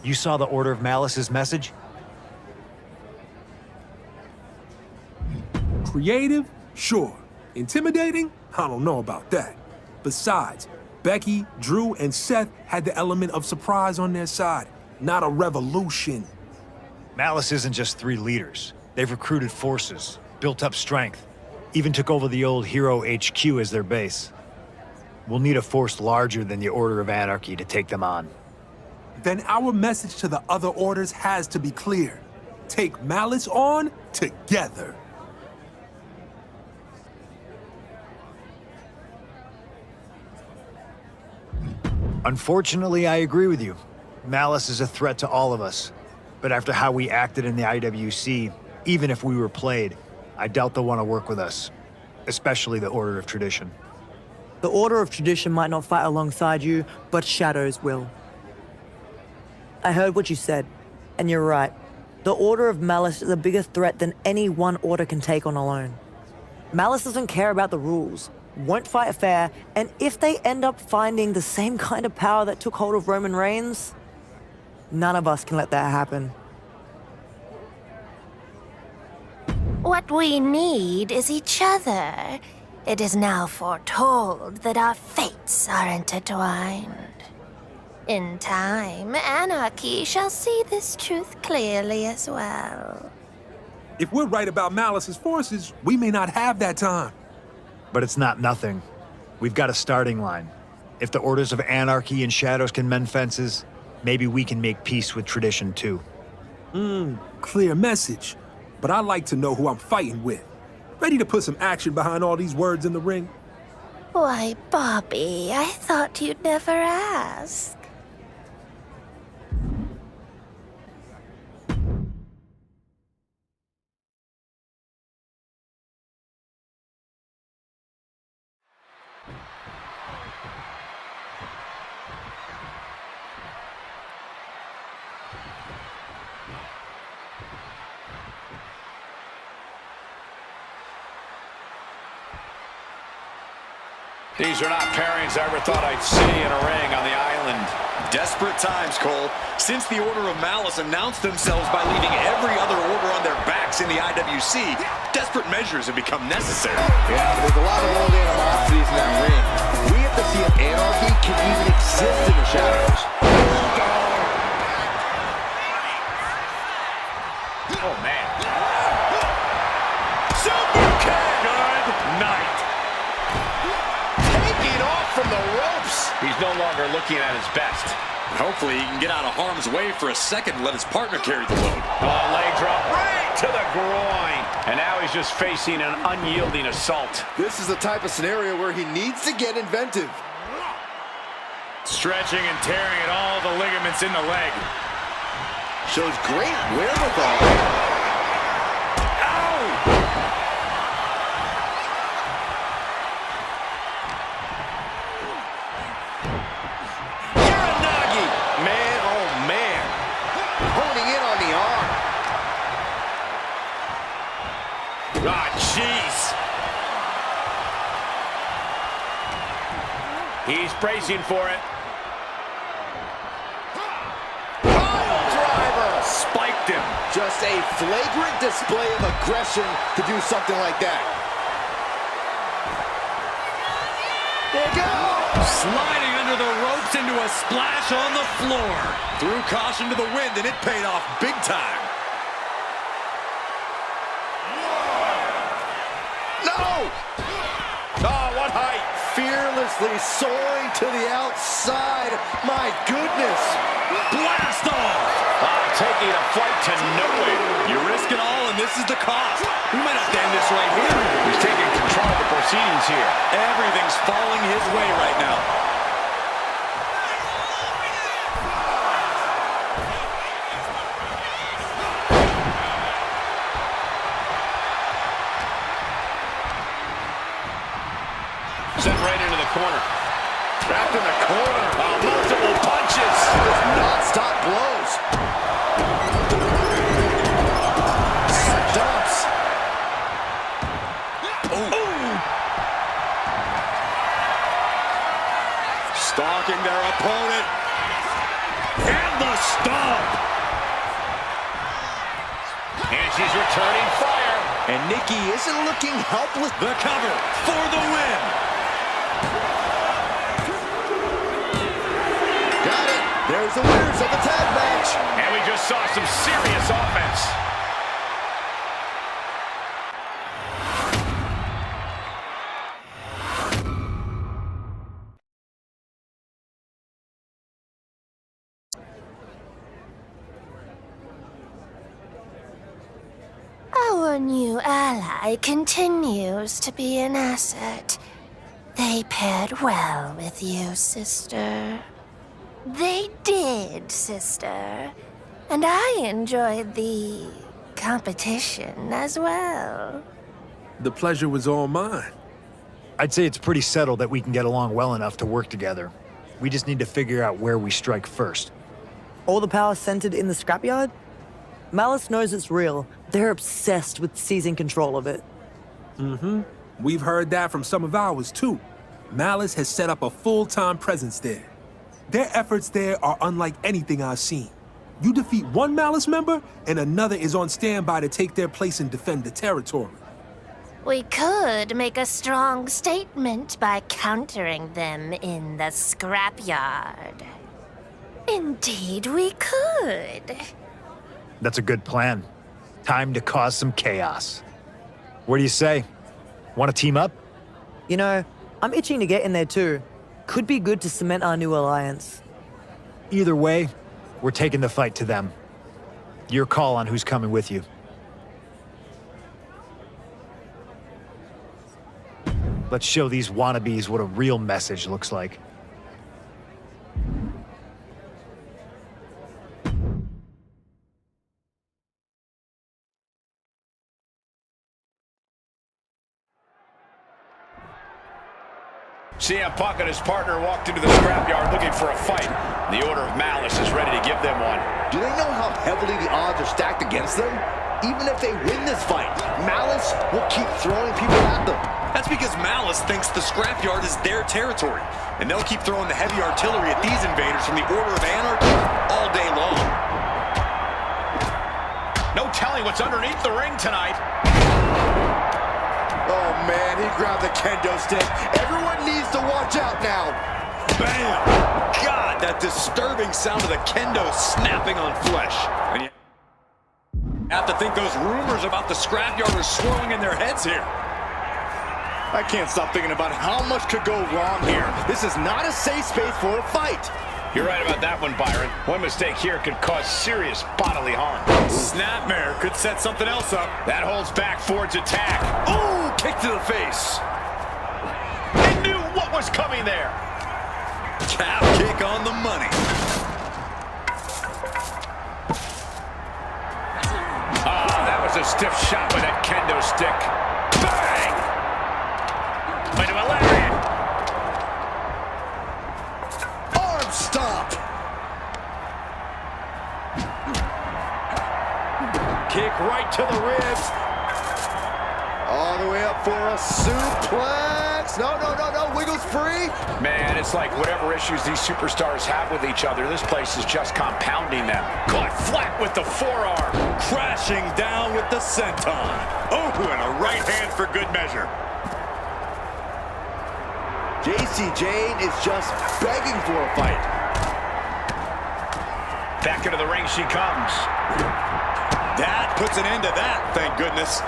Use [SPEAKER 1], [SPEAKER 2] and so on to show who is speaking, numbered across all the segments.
[SPEAKER 1] You saw the Order of Malice's message?
[SPEAKER 2] Creative? Sure. Intimidating? I don't know about that. Besides, Becky, Drew, and Seth had the element of surprise on their side, not a revolution.
[SPEAKER 1] Malice isn't just 3 leaders. They've recruited forces, built up strength, even took over the old Hero HQ as their base. We'll need a force larger than the Order of Anarchy to take them on.
[SPEAKER 2] Then our message to the other orders has to be clear. Take Malice on together.
[SPEAKER 1] Unfortunately, I agree with you. Malice is a threat to all of us. But after how we acted in the IWC, even if we were played, I doubt they'll want to work with us. Especially the Order of Tradition.
[SPEAKER 3] The Order of Tradition might not fight alongside you, but Shadows will. I heard what you said, and you're right. The Order of Malice is a bigger threat than any one order can take on alone. Malice doesn't care about the rules, won't fight fair, and if they end up finding the same kind of power that took hold of Roman Reigns, none of us can let that happen.
[SPEAKER 4] What we need is each other. It is now foretold that our fates are intertwined. In time, Anarchy shall see this truth clearly as well.
[SPEAKER 2] If we're right about Malice's forces, we may not have that time.
[SPEAKER 1] But it's not nothing. We've got a starting line. If the Orders of Anarchy and Shadows can mend fences, maybe we can make peace with Tradition too.
[SPEAKER 2] Clear message. But I like to know who I'm fighting with. Ready to put some action behind all these words in the ring?
[SPEAKER 4] Why, Bobby, I thought you'd never ask.
[SPEAKER 5] These are not pairings I ever thought I'd see in a ring on the island.
[SPEAKER 6] Desperate times, Cole. Since the Order of Malice announced themselves by leaving every other order on their backs in the IWC, desperate measures have become necessary.
[SPEAKER 7] Yeah, but there's a lot of old animosities in that ring. We have to see if Anarchy can even exist in the shadows.
[SPEAKER 5] Oh, man. Super kick! Good night.
[SPEAKER 6] the ropes.
[SPEAKER 5] He's no longer looking at his best.
[SPEAKER 6] Hopefully he can get out of harm's way for a second and let his partner carry the load.
[SPEAKER 5] Oh, leg drop right to the groin. And now he's just facing an unyielding assault.
[SPEAKER 7] This is the type of scenario where he needs to get inventive.
[SPEAKER 8] Stretching and tearing at all the ligaments in the leg.
[SPEAKER 7] Shows great wherewithal.
[SPEAKER 5] Ow!
[SPEAKER 7] Uranagi! Man, oh man. Honing in on the arm.
[SPEAKER 5] Ah, jeez. He's bracing for it.
[SPEAKER 7] Spiked him. Just a flagrant display of aggression to do something like that. There you go.
[SPEAKER 6] Sliding under the ropes into a splash on the floor. Threw caution to the wind, and it paid off big time.
[SPEAKER 7] No!
[SPEAKER 5] Oh, what height!
[SPEAKER 7] Fearlessly soaring to the outside. My goodness.
[SPEAKER 6] Blast off!
[SPEAKER 5] Taking a flight to nowhere.
[SPEAKER 6] You risk it all, and this is the cost. We might have to end this right here.
[SPEAKER 5] He's taking control of the proceedings here.
[SPEAKER 6] Everything's falling his way right now.
[SPEAKER 5] Sent right into the corner.
[SPEAKER 7] Trapped in the corner.
[SPEAKER 5] Oh, multiple punches.
[SPEAKER 7] Just non-stop blows. Stomps.
[SPEAKER 6] Stalking their opponent. And the stomp.
[SPEAKER 5] And she's returning fire.
[SPEAKER 7] And Nikki isn't looking helpless.
[SPEAKER 6] The cover for the win.
[SPEAKER 7] Got it. There's the winners of the tag match.
[SPEAKER 5] And we just saw some serious offense.
[SPEAKER 4] Our new ally continues to be an asset. They paired well with you, sister. They did, sister. And I enjoyed the competition as well.
[SPEAKER 2] The pleasure was all mine.
[SPEAKER 1] I'd say it's pretty settled that we can get along well enough to work together. We just need to figure out where we strike first.
[SPEAKER 3] All the power centered in the scrapyard? Malice knows it's real. They're obsessed with seizing control of it.
[SPEAKER 2] We've heard that from some of ours, too. Malice has set up a full-time presence there. Their efforts there are unlike anything I've seen. You defeat one Malice member, and another is on standby to take their place and defend the territory.
[SPEAKER 4] We could make a strong statement by countering them in the scrapyard. Indeed, we could.
[SPEAKER 1] That's a good plan. Time to cause some chaos. What do you say? Want to team up?
[SPEAKER 3] You know, I'm itching to get in there too. Could be good to cement our new alliance.
[SPEAKER 1] Either way, we're taking the fight to them. Your call on who's coming with you. Let's show these wannabes what a real message looks like.
[SPEAKER 5] CM Punk and his partner walked into the scrapyard looking for a fight. The Order of Malice is ready to give them one.
[SPEAKER 7] Do they know how heavily the odds are stacked against them? Even if they win this fight, Malice will keep throwing people at them.
[SPEAKER 6] That's because Malice thinks the scrapyard is their territory, and they'll keep throwing the heavy artillery at these invaders from the Order of Anarchy all day long.
[SPEAKER 5] No telling what's underneath the ring tonight.
[SPEAKER 7] Oh man, he grabbed the kendo stick. Everyone needs to watch out now.
[SPEAKER 6] Bam! God, that disturbing sound of the kendo snapping on flesh. And you have to think those rumors about the scrapyard are swirling in their heads here.
[SPEAKER 7] I can't stop thinking about how much could go wrong here. This is not a safe space for a fight.
[SPEAKER 5] You're right about that one, Byron. One mistake here could cause serious bodily harm.
[SPEAKER 8] Snapmare could set something else up.
[SPEAKER 5] That holds back Ford's attack.
[SPEAKER 7] Oh, kick to the face.
[SPEAKER 5] He knew what was coming there.
[SPEAKER 6] Calf kick on the money.
[SPEAKER 5] That was a stiff shot with that kendo stick. Bang! Into a lariat.
[SPEAKER 7] Arm stop.
[SPEAKER 6] Kick right to the ribs.
[SPEAKER 7] All the way up for a suplex. No. Wiggles free.
[SPEAKER 5] Man, it's like whatever issues these superstars have with each other, this place is just compounding them. Caught flat with the forearm.
[SPEAKER 8] Crashing down with the senton. Oh, and a right hand for good measure.
[SPEAKER 7] JC Jane is just begging for a fight.
[SPEAKER 5] Back into the ring she comes.
[SPEAKER 8] That puts an end to that, thank goodness.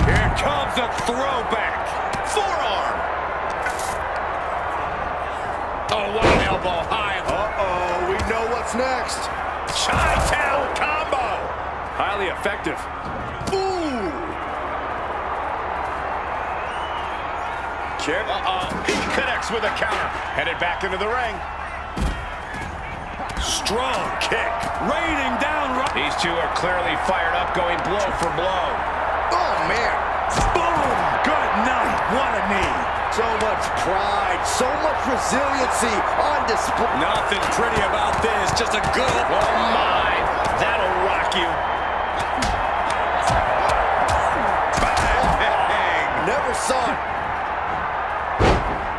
[SPEAKER 8] Here comes a throwback. Forearm. Oh, what an elbow high.
[SPEAKER 7] Uh-oh, we know what's next.
[SPEAKER 5] Chi-Town combo.
[SPEAKER 8] Highly effective.
[SPEAKER 7] Ooh.
[SPEAKER 5] Kick. He connects with a counter. Headed back into the ring.
[SPEAKER 8] Strong kick. Raining down.
[SPEAKER 5] These two are clearly fired up, going blow for blow.
[SPEAKER 7] Oh, man.
[SPEAKER 8] Boom. Good night. What a knee.
[SPEAKER 7] So much pride, so much resiliency on display.
[SPEAKER 8] Nothing pretty about this. Just a good.
[SPEAKER 5] Oh, my. That'll rock you.
[SPEAKER 8] Bang.
[SPEAKER 7] Never saw it.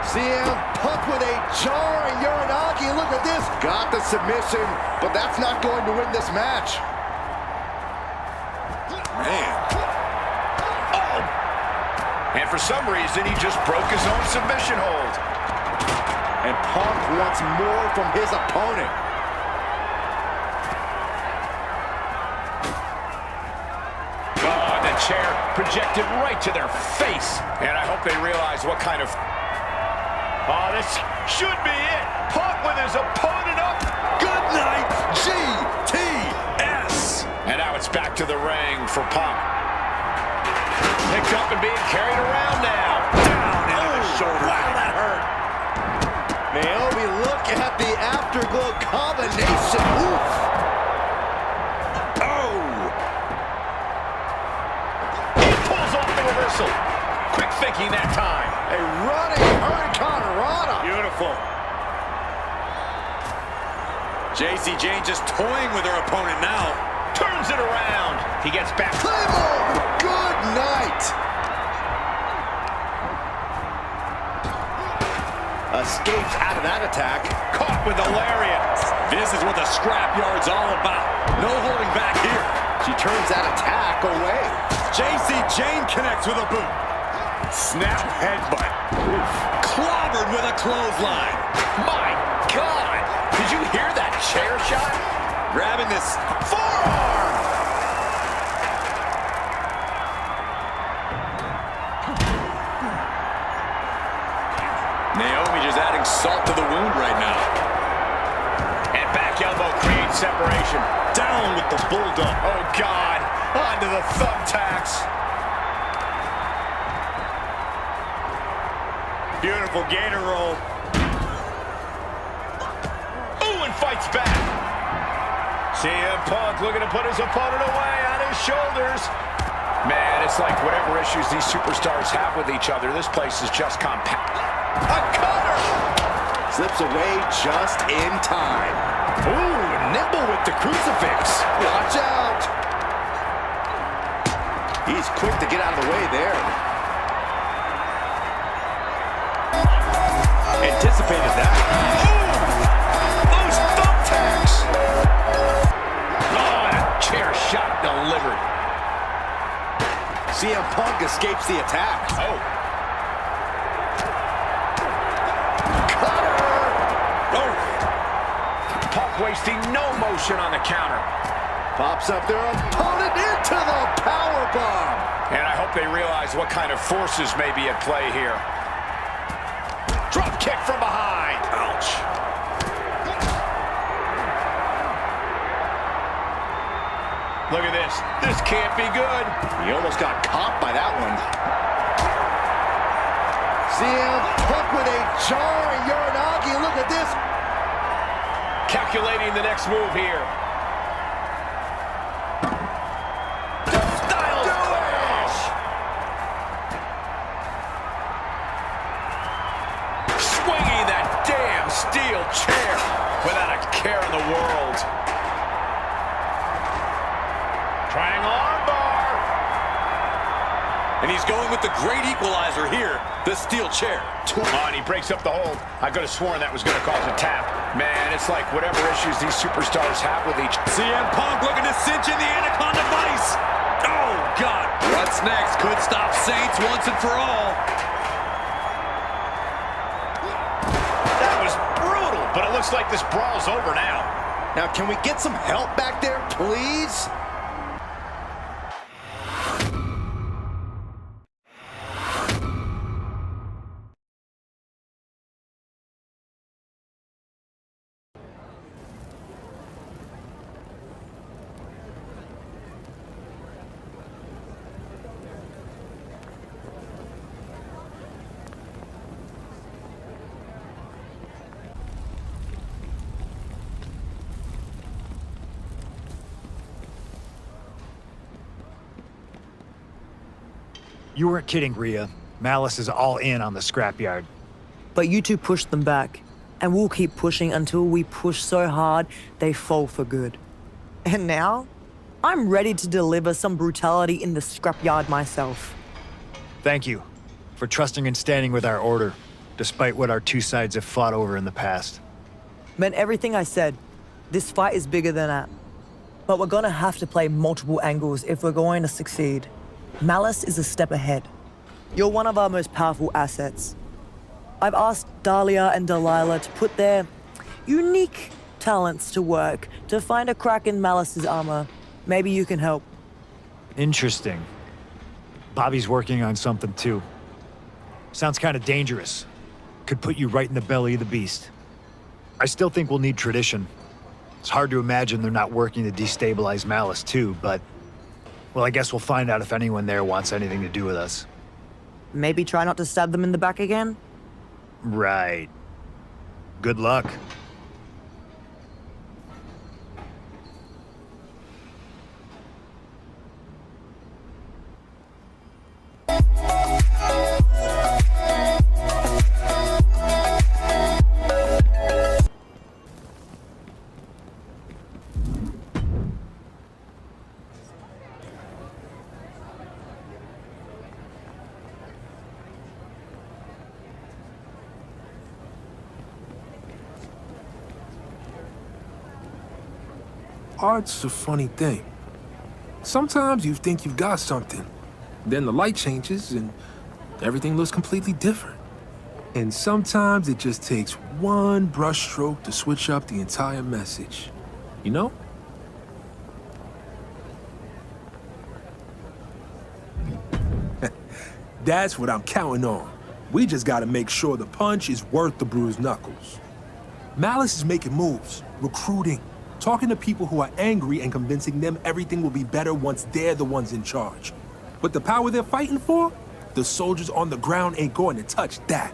[SPEAKER 7] CM Punk with a jarring Uranagi. Look at this. Got the submission, but that's not going to win this match.
[SPEAKER 8] Man.
[SPEAKER 5] And for some reason, he just broke his own submission hold.
[SPEAKER 7] And Punk wants more from his opponent.
[SPEAKER 5] Oh, the chair projected right to their face. And I hope they realize what kind of... Oh, this should be it. Punk with his opponent up.
[SPEAKER 7] Good night, GTS.
[SPEAKER 5] And now it's back to the ring for Punk. Picked up and being carried around now.
[SPEAKER 8] Down into the shoulder.
[SPEAKER 5] Wow, that hurt.
[SPEAKER 7] Naomi, look at the afterglow combination. Oof.
[SPEAKER 8] Oh.
[SPEAKER 5] He pulls off the reversal. Quick thinking that time.
[SPEAKER 7] A running Hurricane Rana.
[SPEAKER 8] Beautiful. JC Jane just toying with her opponent now.
[SPEAKER 5] Turns it around. He gets back.
[SPEAKER 7] Claymore. Good night. Escapes out of that attack.
[SPEAKER 5] Caught with a lariat.
[SPEAKER 8] This is what the scrapyard's all about. No holding back here.
[SPEAKER 7] She turns that attack away.
[SPEAKER 8] JC Jane connects with a boot. Snap headbutt. Oof. Clobbered with a clothesline.
[SPEAKER 5] My God. Did you hear that chair shot?
[SPEAKER 8] Grabbing this
[SPEAKER 5] Forearm.
[SPEAKER 8] Naomi just adding salt to the wound right now.
[SPEAKER 5] And back elbow creates separation.
[SPEAKER 8] Down with the bulldog.
[SPEAKER 5] Oh, God. Onto the thumbtacks.
[SPEAKER 8] Beautiful gator roll.
[SPEAKER 5] Ooh, and fights back. CM Punk looking to put his opponent away on his shoulders. Man, it's like whatever issues these superstars have with each other, this place is just compact. A cutter!
[SPEAKER 7] Slips away just in time. Ooh, nimble with the crucifix. Watch out. He's quick to get out of the way there. Anticipated that.
[SPEAKER 5] Those thumbtacks! Oh, and a chair shot delivered.
[SPEAKER 7] CM Punk escapes the attack.
[SPEAKER 5] Oh.
[SPEAKER 7] Cutter!
[SPEAKER 5] Oh. Punk wasting no motion on the counter.
[SPEAKER 7] Pops up their opponent into the powerbomb.
[SPEAKER 5] And I hope they realize what kind of forces may be at play here. Drop kick from behind. Ouch. Look at this. This can't be good.
[SPEAKER 7] He almost got caught by that one. CM Punk with a jarring Uranagi. Look at this.
[SPEAKER 5] Calculating the next move here. Styles clash. Swinging that damn steel chair without a care in the world. Triangle armbar.
[SPEAKER 6] And he's going with the great equalizer here, the steel chair.
[SPEAKER 5] And he breaks up the hold. I could have sworn that was going to cause a tap. Man, it's like whatever issues these superstars have with each.
[SPEAKER 6] CM Punk looking to cinch in the Anaconda Vice. Oh, God. What's next could stop Saints once and for all.
[SPEAKER 5] That was brutal, but it looks like this brawl's over now.
[SPEAKER 7] Now, can we get some help back there, please?
[SPEAKER 1] You weren't kidding, Rhea. Malice is all in on the scrapyard.
[SPEAKER 3] But you two pushed them back, and we'll keep pushing until we push so hard they fall for good. And now, I'm ready to deliver some brutality in the scrapyard myself.
[SPEAKER 1] Thank you for trusting and standing with our order, despite what our two sides have fought over in the past.
[SPEAKER 3] Meant everything I said. This fight is bigger than that. But we're gonna have to play multiple angles if we're going to succeed. Malice is a step ahead. You're one of our most powerful assets. I've asked Dahlia and Delilah to put their unique talents to work to find a crack in Malice's armor. Maybe you can help.
[SPEAKER 1] Interesting. Bobby's working on something too. Sounds kind of dangerous. Could put you right in the belly of the beast. I still think we'll need tradition. It's hard to imagine they're not working to destabilize Malice too, but... well, I guess we'll find out if anyone there wants anything to do with us.
[SPEAKER 3] Maybe try not to stab them in the back again?
[SPEAKER 1] Right. Good luck.
[SPEAKER 2] Art's a funny thing. Sometimes you think you've got something, then the light changes and everything looks completely different. And sometimes it just takes one brushstroke to switch up the entire message. You know? That's what I'm counting on. We just gotta make sure the punch is worth the bruised knuckles. Malice is making moves, recruiting, talking to people who are angry and convincing them everything will be better once they're the ones in charge. But the power they're fighting for, the soldiers on the ground ain't going to touch that.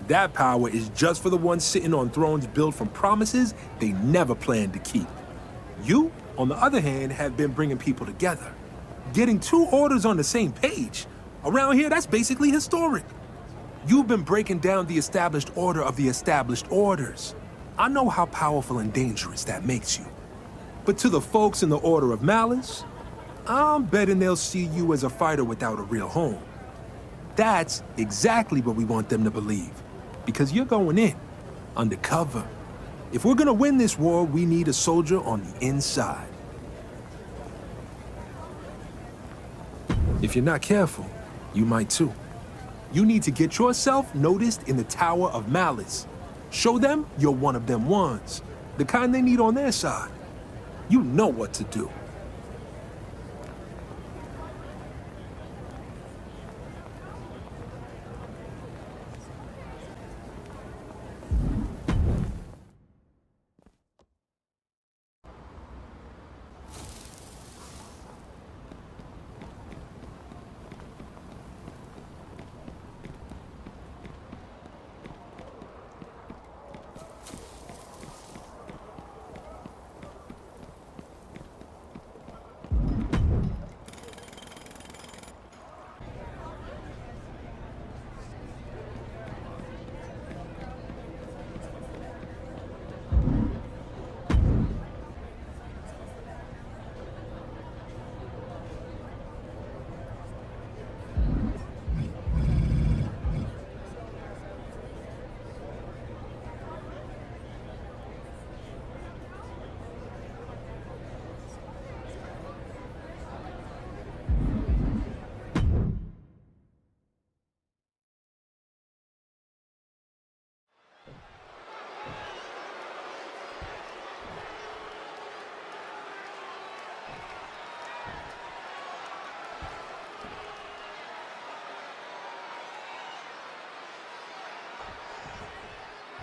[SPEAKER 2] That power is just for the ones sitting on thrones built from promises they never planned to keep. You, on the other hand, have been bringing people together. Getting two orders on the same page. Around here, that's basically historic. You've been breaking down the established order of the established orders. I know how powerful and dangerous that makes you. But to the folks in the Order of Malice, I'm betting they'll see you as a fighter without a real home. That's exactly what we want them to believe. Because you're going in, undercover. If we're gonna win this war, we need a soldier on the inside. If you're not careful, you might too. You need to get yourself noticed in the Tower of Malice. Show them you're one of them ones, the kind they need on their side. You know what to do.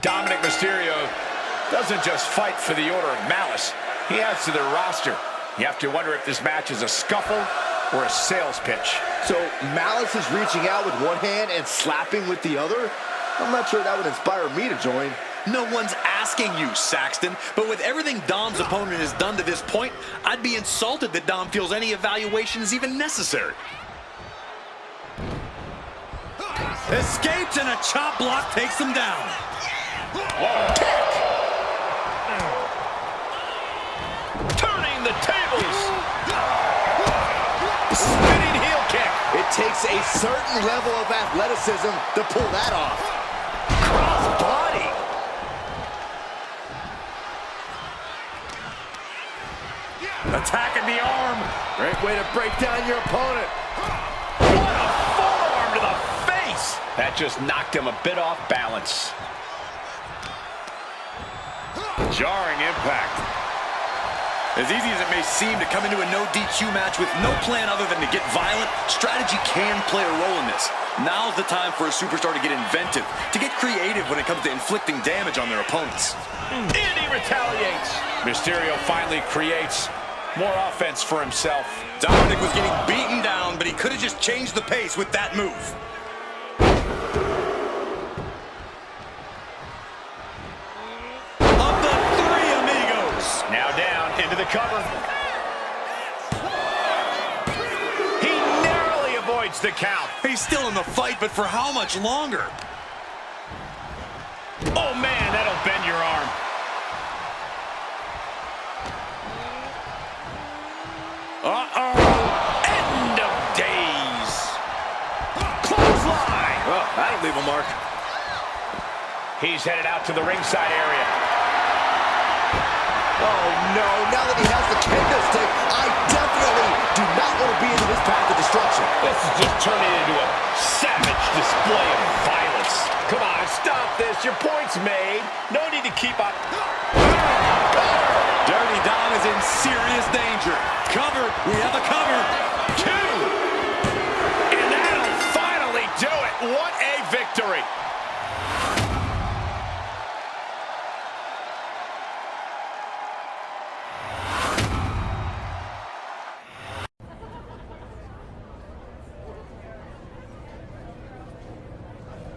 [SPEAKER 5] Dominic Mysterio doesn't just fight for the Order of Malice. He adds to their roster. You have to wonder if this match is a scuffle or a sales pitch.
[SPEAKER 7] So Malice is reaching out with one hand and slapping with the other? I'm not sure that would inspire me to join.
[SPEAKER 6] No one's asking you, Saxton, but with everything Dom's opponent has done to this point, I'd be insulted that Dom feels any evaluation is even necessary.
[SPEAKER 8] Escapes and a chop block takes him down.
[SPEAKER 5] Turning the tables. Spinning heel kick.
[SPEAKER 7] It takes a certain level of athleticism to pull that off.
[SPEAKER 5] Cross body.
[SPEAKER 8] Attacking the arm.
[SPEAKER 7] Great way to break down your opponent.
[SPEAKER 5] What a forearm to the face. That just knocked him a bit off balance.
[SPEAKER 8] Jarring impact.
[SPEAKER 6] As easy as it may seem to come into a no DQ match with no plan other than to get violent, strategy can play a role in this. Now's the time for a superstar to get inventive, to get creative when it comes to inflicting damage on their opponents.
[SPEAKER 5] And he retaliates. Mysterio finally creates more offense for himself.
[SPEAKER 6] Dominic was getting beaten down, but he could have just changed the pace with that move.
[SPEAKER 5] Now down into the cover. He narrowly avoids the count.
[SPEAKER 6] He's still in the fight, but for how much longer?
[SPEAKER 5] Oh man, that'll bend your arm.
[SPEAKER 6] Uh-oh.
[SPEAKER 5] End of days. Clothesline.
[SPEAKER 6] Well, that'll leave a mark.
[SPEAKER 5] He's headed out to the ringside area.
[SPEAKER 7] Oh no, now that he has the kendo stick, I definitely do not want to be in his path of destruction.
[SPEAKER 5] This is just turning into a savage display of violence. Come on, stop this. Your point's made. No need to keep up.
[SPEAKER 6] Dirty Dom is in serious danger. Cover. We have a cover.
[SPEAKER 5] 2. And that'll finally do it. What a victory.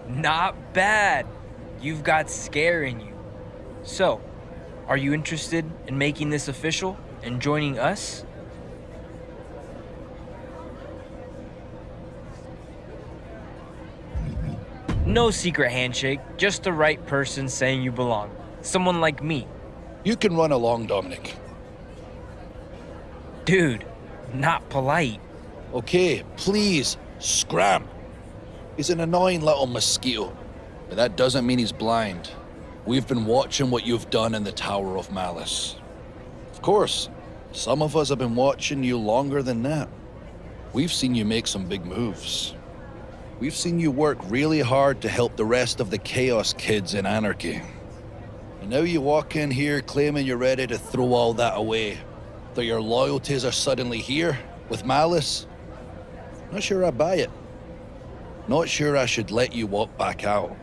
[SPEAKER 9] Not bad. You've got scare in you. So, are you interested in making this official and joining us? No secret handshake, just the right person saying you belong. Someone like me.
[SPEAKER 10] You can run along, Dominic.
[SPEAKER 9] Dude, not polite.
[SPEAKER 10] Okay, please, scram. He's an annoying little mosquito, but that doesn't mean he's blind. We've been watching what you've done in the Tower of Malice. Of course, some of us have been watching you longer than that. We've seen you make some big moves. We've seen you work really hard to help the rest of the Chaos Kids in Anarchy. And now you walk in here claiming you're ready to throw all that away. that your loyalties are suddenly here with Malice? Not sure I buy it. Not sure I should let you walk back out.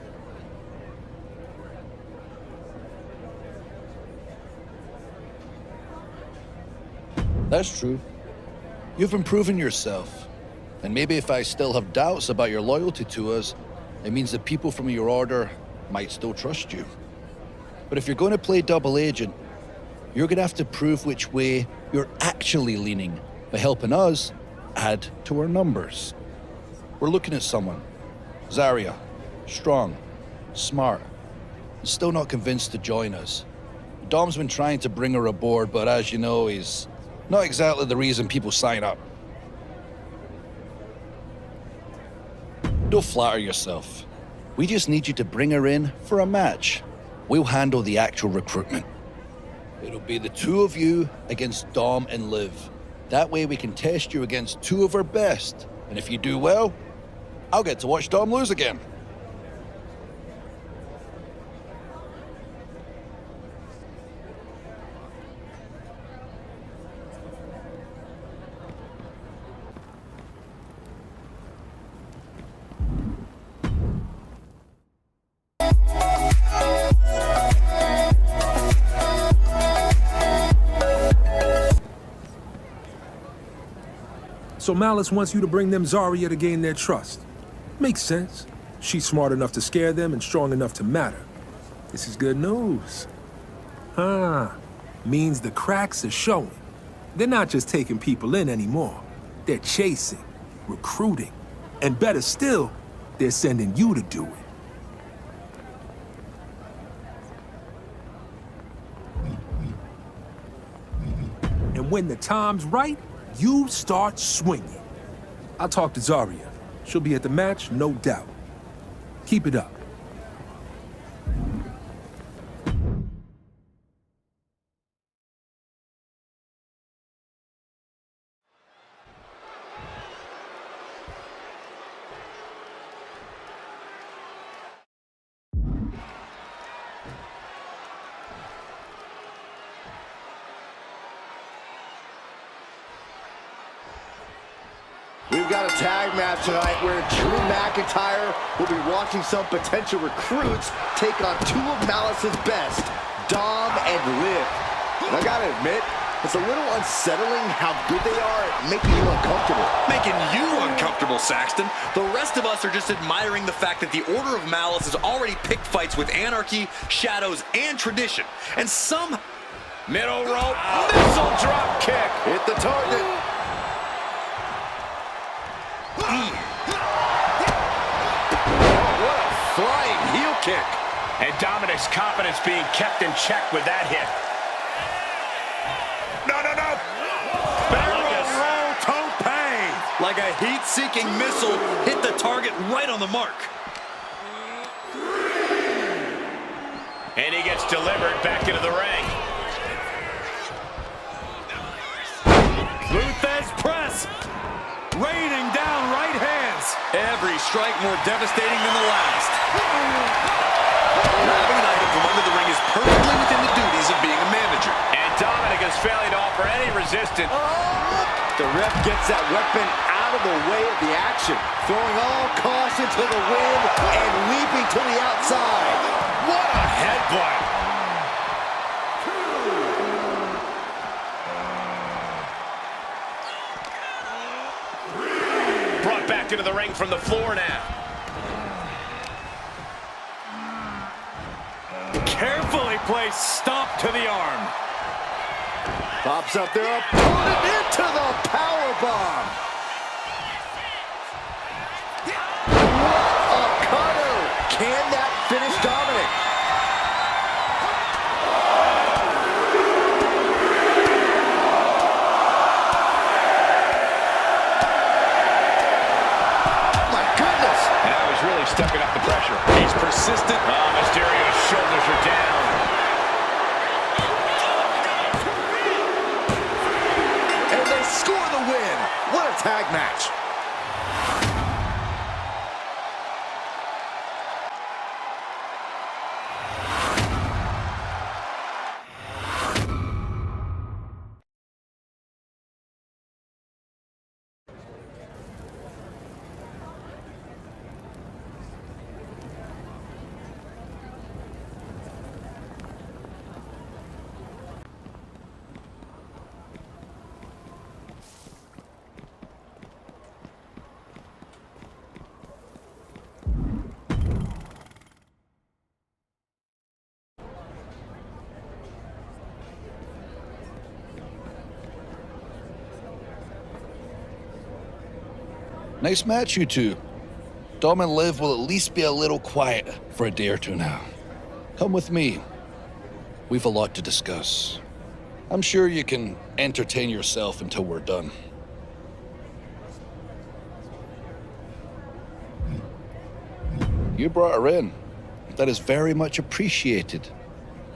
[SPEAKER 10] That's true. You've been proving yourself. And maybe if I still have doubts about your loyalty to us, it means that people from your order might still trust you. But if you're going to play double agent, you're going to have to prove which way you're actually leaning by helping us add to our numbers. We're looking at someone, Zarya, strong, smart, and still not convinced to join us. Dom's been trying to bring her aboard, but as you know, he's not exactly the reason people sign up. Don't flatter yourself. We just need you to bring her in for a match. We'll handle the actual recruitment. It'll be the two of you against Dom and Liv. That way we can test you against two of our best. And if you do well, I'll get to watch Dom lose again.
[SPEAKER 2] So Malice wants you to bring them Zarya to gain their trust. Makes sense. She's smart enough to scare them and strong enough to matter. This is good news. Means the cracks are showing. They're not just taking people in anymore. They're chasing, recruiting, and better still, they're sending you to do it. And when the time's right, you start swinging. I'll talk to Zarya. She'll be at the match, no doubt. Keep it up.
[SPEAKER 7] We've got a tag match tonight where Drew McIntyre will be watching some potential recruits take on two of Malice's best, Dom and Liv. And I gotta admit, it's a little unsettling how good they are at making you uncomfortable.
[SPEAKER 6] Making you uncomfortable, Saxton. The rest of us are just admiring the fact that the Order of Malice has already picked fights with Anarchy, Shadows, and Tradition. And some...
[SPEAKER 5] Middle rope, missile drop kick.
[SPEAKER 7] Hit the target.
[SPEAKER 5] What a flying heel kick. And Dominic's confidence being kept in check with that hit. No. Barrel roll tope.
[SPEAKER 6] Like a heat-seeking missile, hit the target right on the mark.
[SPEAKER 5] And he gets delivered back into the ring.
[SPEAKER 8] Luthez press. Raining down right hands.
[SPEAKER 6] Every strike more devastating than the last. Grabbing an item from under the ring is perfectly within the duties of being a manager.
[SPEAKER 5] And Dominic is failing to offer any resistance.
[SPEAKER 7] The ref gets that weapon out of the way of the action, throwing all caution to the wind and leaping to the outside.
[SPEAKER 5] What a headbutt. Brought back into the ring from the floor now.
[SPEAKER 8] Carefully placed stomp to the arm.
[SPEAKER 7] Pops up there, opponent into the powerbomb. What a cutter. Can that finish Dominic? My goodness.
[SPEAKER 5] Now he's really stepping up the pressure.
[SPEAKER 6] He's persistent.
[SPEAKER 5] Mysterio's shoulders are down.
[SPEAKER 7] And they score the win. What a tag match.
[SPEAKER 10] Nice match, you two. Dom and Liv will at least be a little quiet for a day or two now. Come with me. We've a lot to discuss. I'm sure you can entertain yourself until we're done. You brought her in. That is very much appreciated.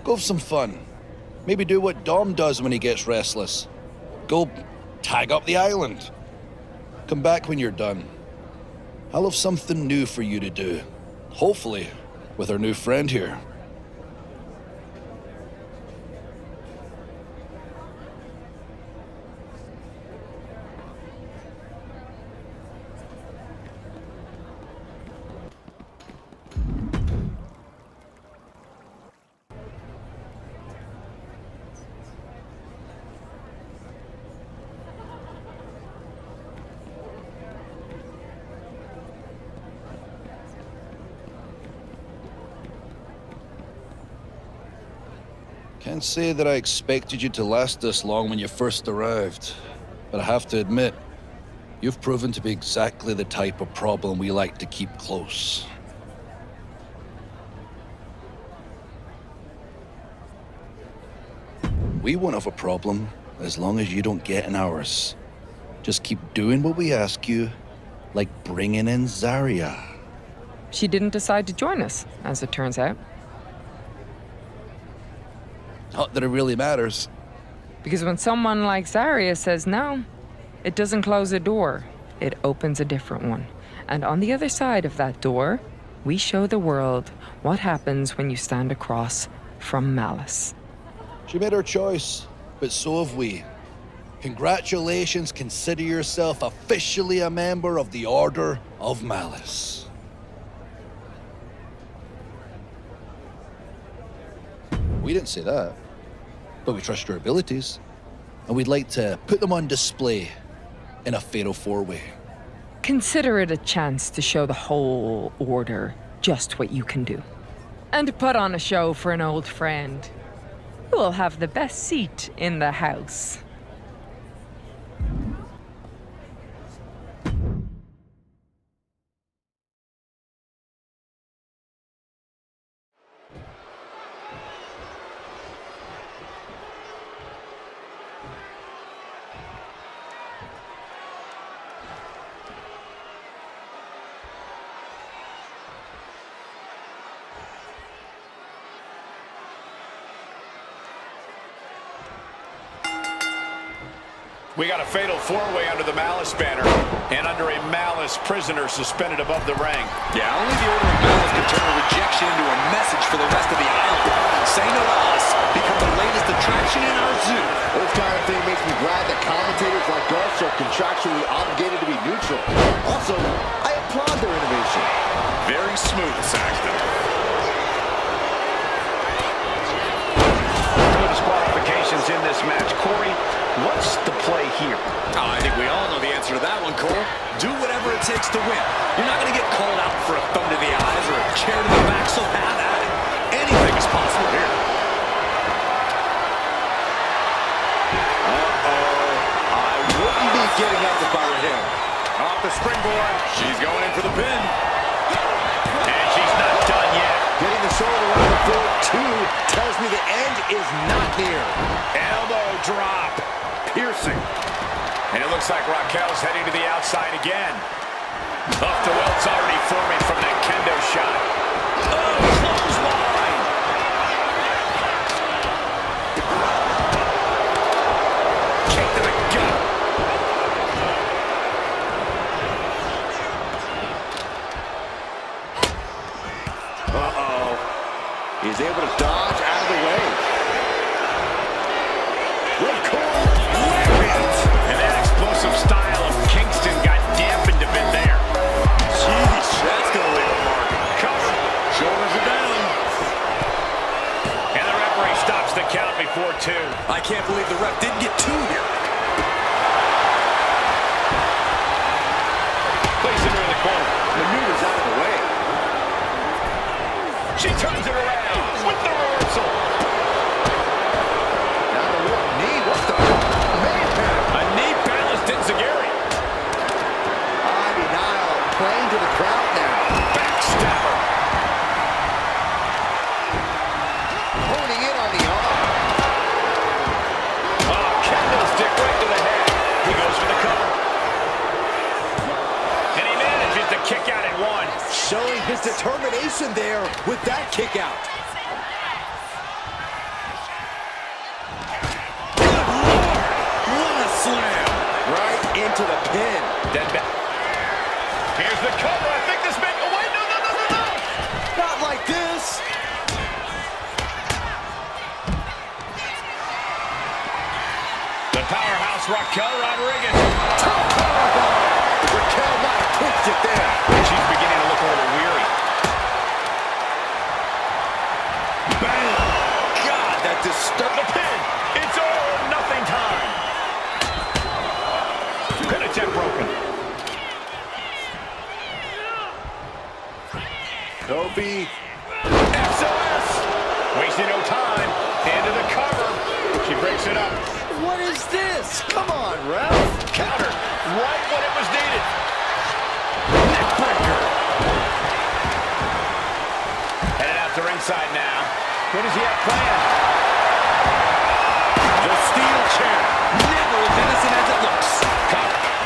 [SPEAKER 10] Go have some fun. Maybe do what Dom does when he gets restless. Go tag up the island. Come back when you're done. I'll have something new for you to do. Hopefully, with our new friend here. Can't say that I expected you to last this long when you first arrived, but I have to admit, you've proven to be exactly the type of problem we like to keep close. We won't have a problem as long as you don't get in ours. Just keep doing what we ask you, like bringing in Zarya.
[SPEAKER 11] She didn't decide to join us, as it turns out.
[SPEAKER 10] Not that it really matters.
[SPEAKER 11] Because when someone like Zarya says no, it doesn't close a door. It opens a different one. And on the other side of that door, we show the world what happens when you stand across from malice.
[SPEAKER 10] She made her choice, but so have we. Congratulations, consider yourself officially a member of the Order of Malice. We didn't say that, but we trust your abilities, and we'd like to put them on display in a fatal four-way.
[SPEAKER 11] Consider it a chance to show the whole Order just what you can do. And put on a show for an old friend who will have the best seat in the house.
[SPEAKER 5] We got a fatal four-way under the Malice banner and under a Malice prisoner suspended above the ring.
[SPEAKER 6] Yeah, only the Order of Malice can turn a rejection into a message for the rest of the island. Say no to us, become the latest attraction in our zoo.
[SPEAKER 7] This kind of thing makes me glad that commentators like us are contractually obligated to be neutral. Also, I applaud their innovation.
[SPEAKER 8] Very smooth, Saxton.
[SPEAKER 5] No disqualifications in this match. Corey, what's the play here?
[SPEAKER 6] Oh, I think we all know the answer to that one, Cole. Do whatever it takes to win. You're not going to get called out for a thumb to the eyes or a chair to the back, so have at it. Anything is possible here.
[SPEAKER 8] I wouldn't be getting up if I were him.
[SPEAKER 5] Off the springboard.
[SPEAKER 8] She's going in for the pin.
[SPEAKER 5] And she's not done yet.
[SPEAKER 7] Getting the shoulder around the floor, too, tells me the end is not near.
[SPEAKER 5] Elbow drop. Piercing. And it looks like Raquel's heading to the outside again. Off the welts already forming from that kendo shot. Oh, clothesline. Kick to the gut.
[SPEAKER 7] Uh-oh. He's able to dodge out of the way.
[SPEAKER 5] And that explosive style of Kingston got dampened a bit there.
[SPEAKER 8] Jeez, that's going to leave a mark.
[SPEAKER 5] Cover.
[SPEAKER 8] Shoulders are down.
[SPEAKER 5] And the referee stops the count before two.
[SPEAKER 6] I can't believe the ref didn't get two here.
[SPEAKER 5] Placing her in the corner.
[SPEAKER 7] Maneuvers out of the way.
[SPEAKER 5] She turns it around with the reversal.
[SPEAKER 7] Now the one knee. What the? Mayhem.
[SPEAKER 5] A knee balanced Enziguri.
[SPEAKER 7] I mean, determination there with that kick out.
[SPEAKER 8] Good Lord! What a slam!
[SPEAKER 7] Right into the pin.
[SPEAKER 5] Then back. Here's the cover. I think this may... Oh, wait, no.
[SPEAKER 7] Not like this.
[SPEAKER 5] The powerhouse Raquel Rodriguez.
[SPEAKER 7] Raquel might have clinched it there.
[SPEAKER 5] She's beginning to look a little weary.
[SPEAKER 7] Bang! God, that disturbed
[SPEAKER 5] The pin. It's all or nothing time. Pin attempt broken.
[SPEAKER 7] Kofi.
[SPEAKER 5] SOS. Wasting no time. Into the cover. She breaks it up.
[SPEAKER 7] What is this? Come on, Ref.
[SPEAKER 5] Counter. Right when it was needed. Neckbreaker. Headed out to ringside now. What does he have planned?
[SPEAKER 8] The steel chair. Never as innocent as it looks.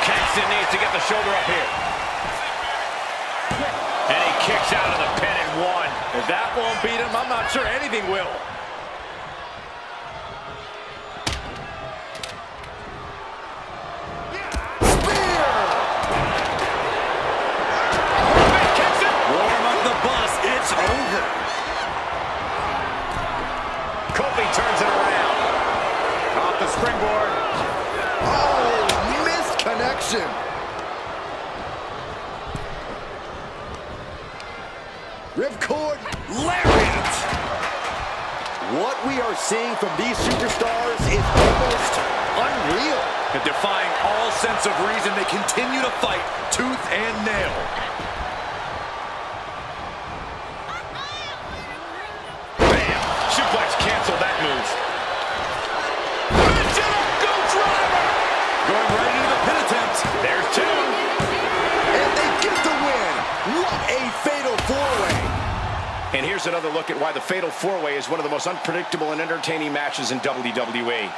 [SPEAKER 5] Kingston needs to get the shoulder up here. And he kicks out of the pin and one.
[SPEAKER 8] If that won't beat him, I'm not sure anything will. Warm up the bus. It's over.
[SPEAKER 5] Kofi turns it around.
[SPEAKER 8] Off the springboard.
[SPEAKER 7] Oh, missed connection. Ripcord.
[SPEAKER 8] Lariat.
[SPEAKER 7] What we are seeing from these superstars is almost unreal.
[SPEAKER 8] And defying all sense of reason, they continue to fight tooth and nail.
[SPEAKER 5] Bam! Suplex canceled that move. Go driver!
[SPEAKER 8] Going right into the pin attempt.
[SPEAKER 5] There's two.
[SPEAKER 7] And they get the win. What a fatal four-way.
[SPEAKER 5] And here's another look at why the Fatal 4-Way is one of the most unpredictable and entertaining matches in WWE.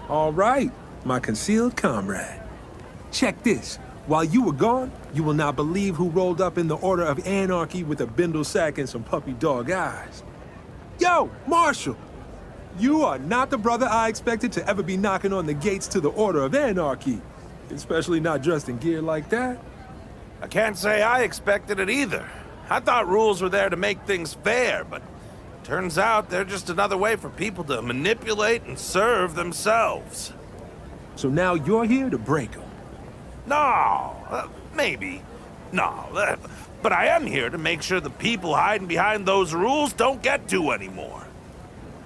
[SPEAKER 2] All right, my concealed comrade. Check this. While you were gone, you will not believe who rolled up in the Order of Anarchy with a bindle sack and some puppy dog eyes. Yo, Marshall! You are not the brother I expected to ever be knocking on the gates to the Order of Anarchy. Especially not dressed in gear like that.
[SPEAKER 12] I can't say I expected it either. I thought rules were there to make things fair, but turns out they're just another way for people to manipulate and serve themselves.
[SPEAKER 2] So now you're here to break them.
[SPEAKER 12] No, maybe. No, but I am here to make sure the people hiding behind those rules don't get to anymore.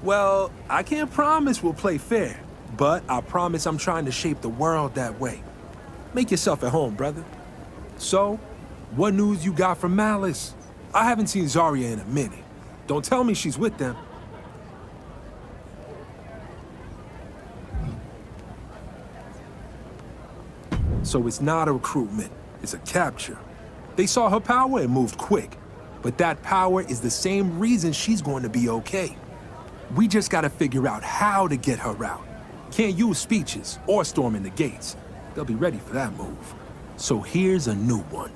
[SPEAKER 2] Well, I can't promise we'll play fair, but I promise I'm trying to shape the world that way. Make yourself at home, brother. So, what news you got from Malice? I haven't seen Zarya in a minute. Don't tell me she's with them. So it's not a recruitment, it's a capture. They saw her power and moved quick. But that power is the same reason she's going to be okay. We just gotta figure out how to get her out. Can't use speeches or storming the gates. They'll be ready for that move. So here's a new one.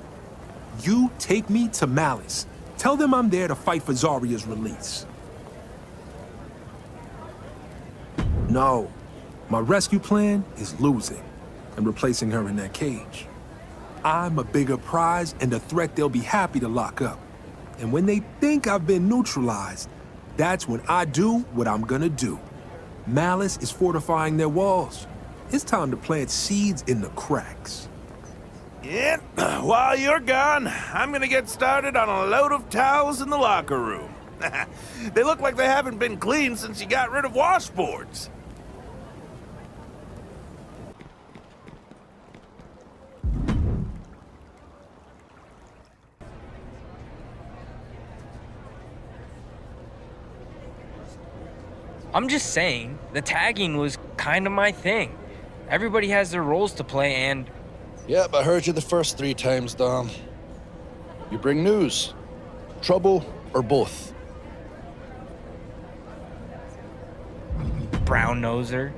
[SPEAKER 2] You take me to Malice. Tell them I'm there to fight for Zarya's release. No, my rescue plan is losing and replacing her in that cage. I'm a bigger prize and a threat they'll be happy to lock up. And when they think I've been neutralized, that's when I do what I'm gonna do. Malice is fortifying their walls. It's time to plant seeds in the cracks.
[SPEAKER 12] Yeah, while you're gone, I'm gonna get started on a load of towels in the locker room. They look like they haven't been cleaned since you got rid of washboards.
[SPEAKER 9] I'm just saying, the tagging was kind of my thing. Everybody has their roles to play and...
[SPEAKER 10] Yep, I heard you the first 3 times, Dom. You bring news, trouble, or both?
[SPEAKER 9] brown noser.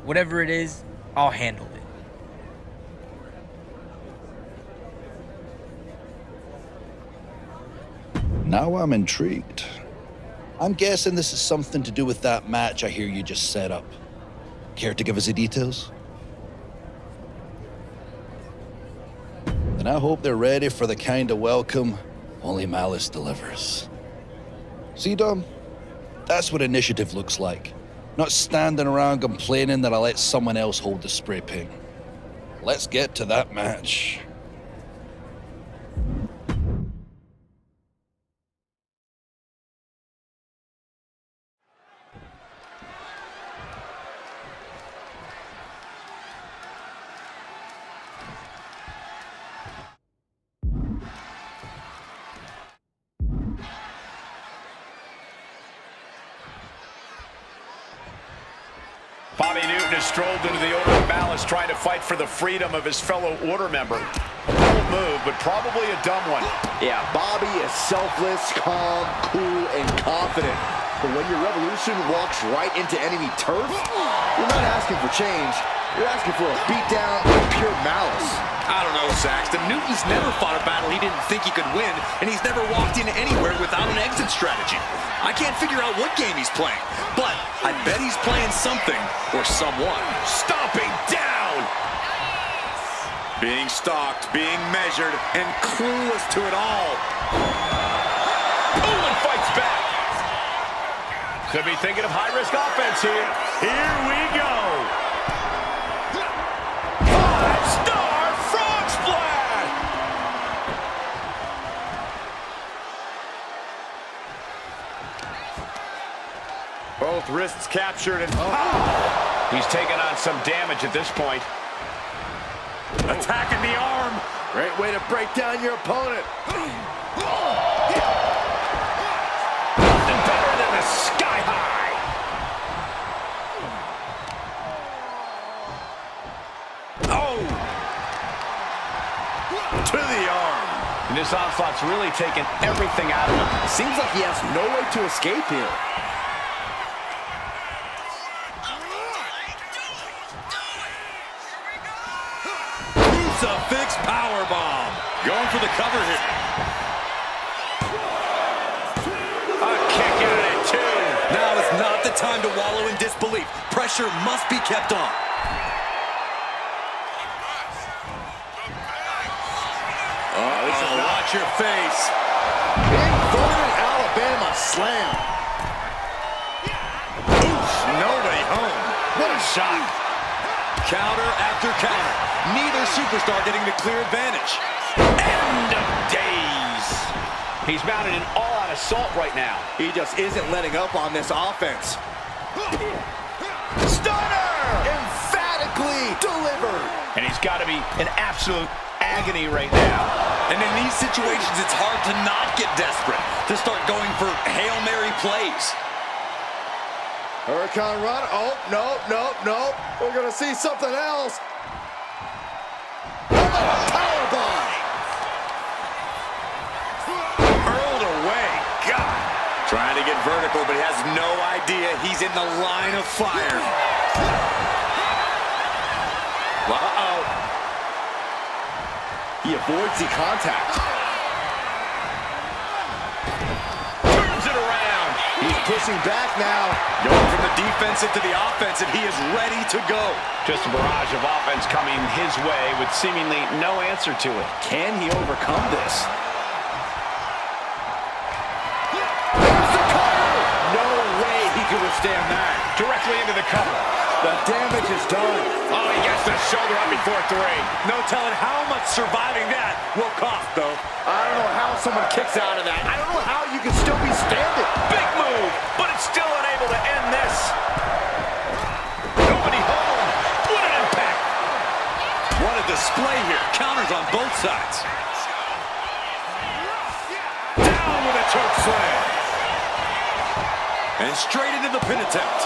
[SPEAKER 9] Whatever it is, I'll handle it.
[SPEAKER 10] Now I'm intrigued. I'm guessing this is something to do with that match I hear you just set up. Care to give us the details? Then I hope they're ready for the kind of welcome only Malice delivers. See, Dom? That's what initiative looks like. Not standing around complaining that I let someone else hold the spray paint. Let's get to that match.
[SPEAKER 5] Bobby Newton has strolled into the Order of Malice, trying to fight for the freedom of his fellow Order member. A bold move, but probably a dumb one.
[SPEAKER 7] Yeah, Bobby is selfless, calm, cool, and confident. But when your revolution walks right into enemy turf, you're not asking for change. You're asking for a beatdown of pure malice.
[SPEAKER 6] I don't know, Saxton. Newton's never fought a battle he didn't think he could win, and he's never walked in anywhere without an exit strategy. I can't figure out what game he's playing, but I bet he's playing something or someone.
[SPEAKER 5] Stomping down!
[SPEAKER 6] Being stalked, being measured, and clueless to it all.
[SPEAKER 5] Ooh, and fights back. Could be thinking of high-risk offense here. Here we go. 5-star frog splash! Both wrists captured and he's taking on some damage at this point. Attacking the arm.
[SPEAKER 7] Great way to break down your opponent.
[SPEAKER 5] Nothing better than the sky high. Oh! To the arm. And this onslaught's really taken everything out of him.
[SPEAKER 7] Seems like he has no way to escape here.
[SPEAKER 6] Crucifix powerbomb. Going for the cover here.
[SPEAKER 5] A kick out at two.
[SPEAKER 6] Now is not the time to wallow in disbelief. Pressure must be kept on. Watch your face.
[SPEAKER 7] Inferno, Alabama slam.
[SPEAKER 6] Oof, nobody home. What a shot. Counter after counter. Neither superstar getting the clear advantage.
[SPEAKER 5] End of days. He's mounted an all-out assault right now.
[SPEAKER 7] He just isn't letting up on this offense.
[SPEAKER 5] Stunner!
[SPEAKER 7] Emphatically delivered.
[SPEAKER 5] And he's got to be in absolute agony right now.
[SPEAKER 6] And in these situations, it's hard to not get desperate, to start going for Hail Mary plays.
[SPEAKER 7] Hurricane run. Oh, no. We're going to see something else. Powerbomb.
[SPEAKER 6] Hurled away. God. Trying to get vertical, but he has no idea he's in the line of fire. Uh-oh.
[SPEAKER 7] He avoids the contact.
[SPEAKER 5] Turns it around.
[SPEAKER 7] He's pushing back now.
[SPEAKER 6] Going from the defensive to the offensive, he is ready to go.
[SPEAKER 5] Just a barrage of offense coming his way with seemingly no answer to it.
[SPEAKER 7] Can he overcome this? There's the cover! No way he can withstand that.
[SPEAKER 5] Directly into the cover.
[SPEAKER 8] The damage is done.
[SPEAKER 5] Oh, he gets the shoulder up before 3.
[SPEAKER 6] No telling how much surviving that will cost, though.
[SPEAKER 7] I don't know how someone kicks out of that. I don't know how you can still be standing.
[SPEAKER 5] Big move, but it's still unable to end this. Nobody home. What an impact.
[SPEAKER 6] What a display here. Counters on both sides.
[SPEAKER 8] Down with a choke slam.
[SPEAKER 6] And straight into the pin attempt.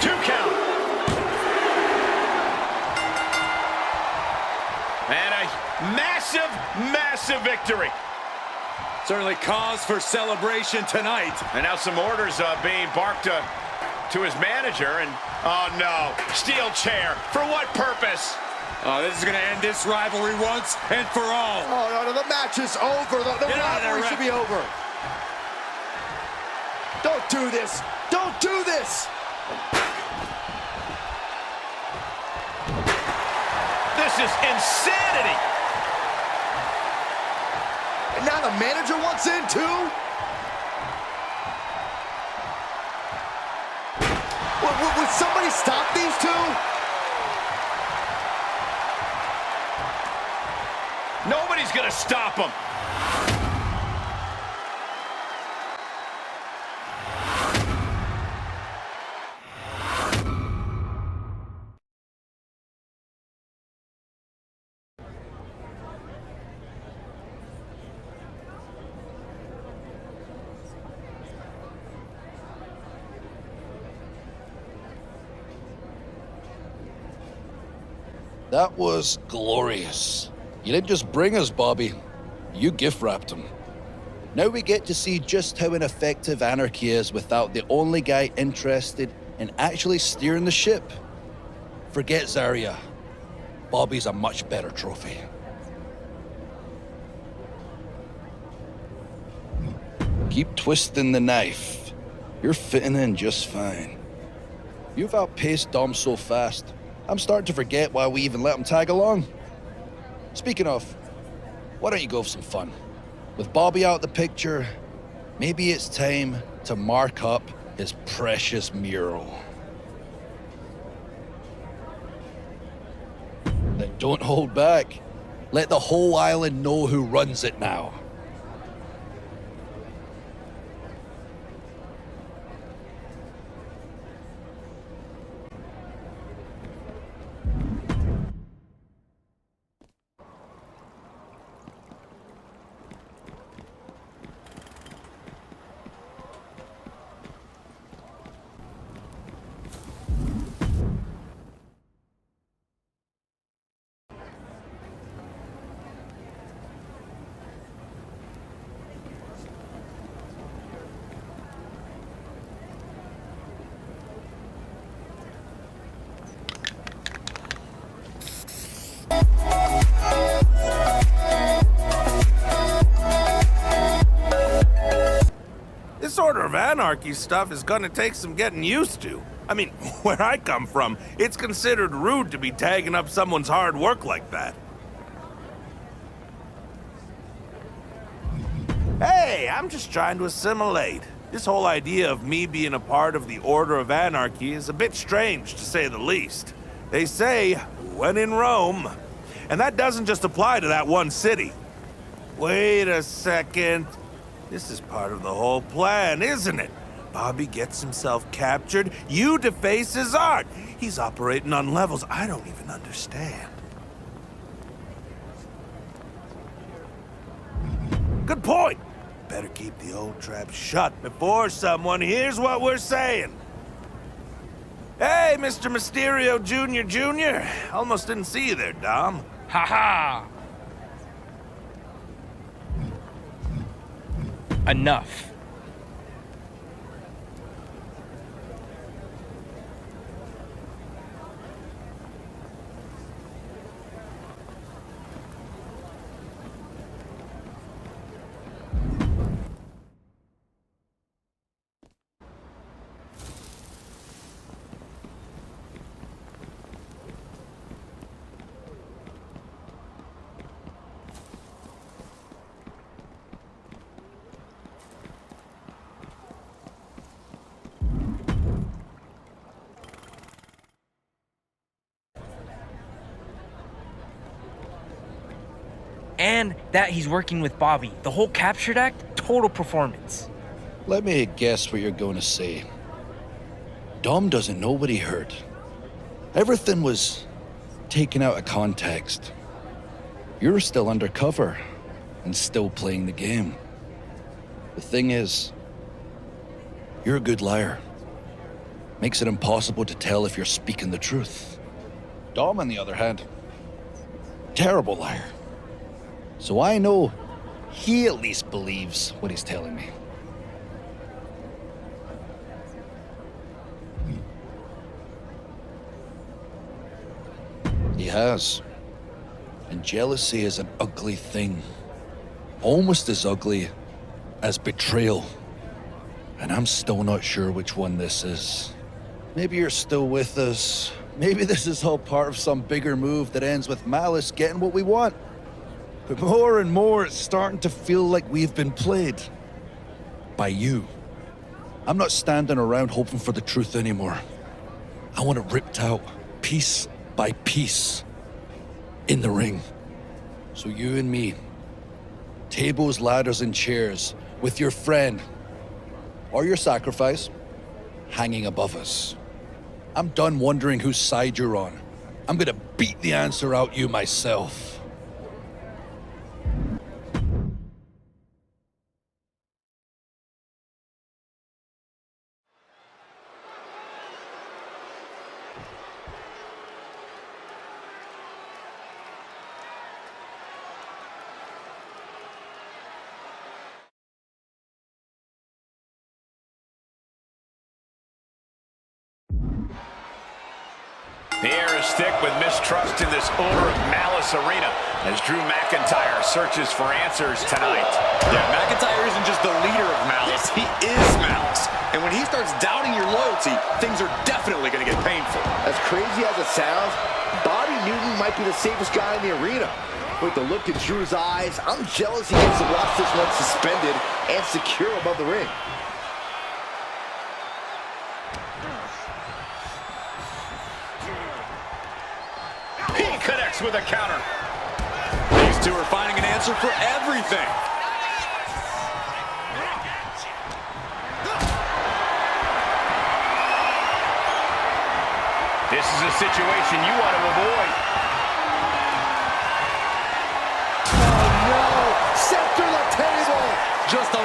[SPEAKER 5] 2 count. And a massive, massive victory.
[SPEAKER 6] Certainly cause for celebration tonight.
[SPEAKER 5] And now some orders being barked to his manager. And, oh no, steel chair. For what purpose?
[SPEAKER 6] Oh, this is going to end this rivalry once and for all.
[SPEAKER 7] Oh, no, the match is over. The rivalry should be over. Don't do this. Don't do this.
[SPEAKER 5] This is insanity.
[SPEAKER 7] And now the manager wants in too? Would somebody stop these two?
[SPEAKER 5] Nobody's gonna stop him.
[SPEAKER 10] That was glorious. You didn't just bring us, Bobby. You gift-wrapped him. Now we get to see just how ineffective Anarchy is without the only guy interested in actually steering the ship. Forget Zarya. Bobby's a much better trophy. Keep twisting the knife. You're fitting in just fine. You've outpaced Dom so fast, I'm starting to forget why we even let him tag along. Speaking of, why don't you go for some fun? With Bobby out of the picture, maybe it's time to mark up his precious mural. Then don't hold back. Let the whole island know who runs it now.
[SPEAKER 12] This Order of Anarchy stuff is gonna take some getting used to. I mean, where I come from, it's considered rude to be tagging up someone's hard work like that. Hey, I'm just trying to assimilate. This whole idea of me being a part of the Order of Anarchy is a bit strange, to say the least. They say, when in Rome. And that doesn't just apply to that one city. Wait a second. This is part of the whole plan, isn't it? Bobby gets himself captured, you deface his art. He's operating on levels I don't even understand. Good point. Better keep the old trap shut before someone hears what we're saying. Hey, Mr. Mysterio Jr. Almost didn't see you there, Dom.
[SPEAKER 9] Ha ha! Enough. and that he's working with Bobby. The whole captured act, total performance.
[SPEAKER 10] Let me guess what you're going to say. Dom doesn't know what he heard. Everything was taken out of context. You're still undercover and still playing the game. The thing is, you're a good liar. Makes it impossible to tell if you're speaking the truth. Dom, on the other hand, terrible liar. So I know he at least believes what he's telling me. He has. And jealousy is an ugly thing. Almost as ugly as betrayal. And I'm still not sure which one this is. Maybe you're still with us. Maybe this is all part of some bigger move that ends with Malice getting what we want. But more and more, it's starting to feel like we've been played. By you. I'm not standing around hoping for the truth anymore. I want it ripped out, piece by piece, in the ring. So you and me, tables, ladders, and chairs, with your friend, or your sacrifice, hanging above us. I'm done wondering whose side you're on. I'm gonna beat the answer out you myself.
[SPEAKER 5] The air is thick with mistrust in this Order of Malice arena as Drew McIntyre searches for answers tonight.
[SPEAKER 6] Yeah, McIntyre isn't just the leader of Malice, he is Malice. And when he starts doubting your loyalty, things are definitely going to get painful.
[SPEAKER 7] As crazy as it sounds, Bobby Newton might be the safest guy in the arena. With the look in Drew's eyes, I'm jealous he gets to watch this one suspended and secure above the ring.
[SPEAKER 5] Connects with a counter.
[SPEAKER 6] These two are finding an answer for everything.
[SPEAKER 5] This is a situation you want to avoid.
[SPEAKER 7] Oh no! Scepter the table!
[SPEAKER 6] Just a...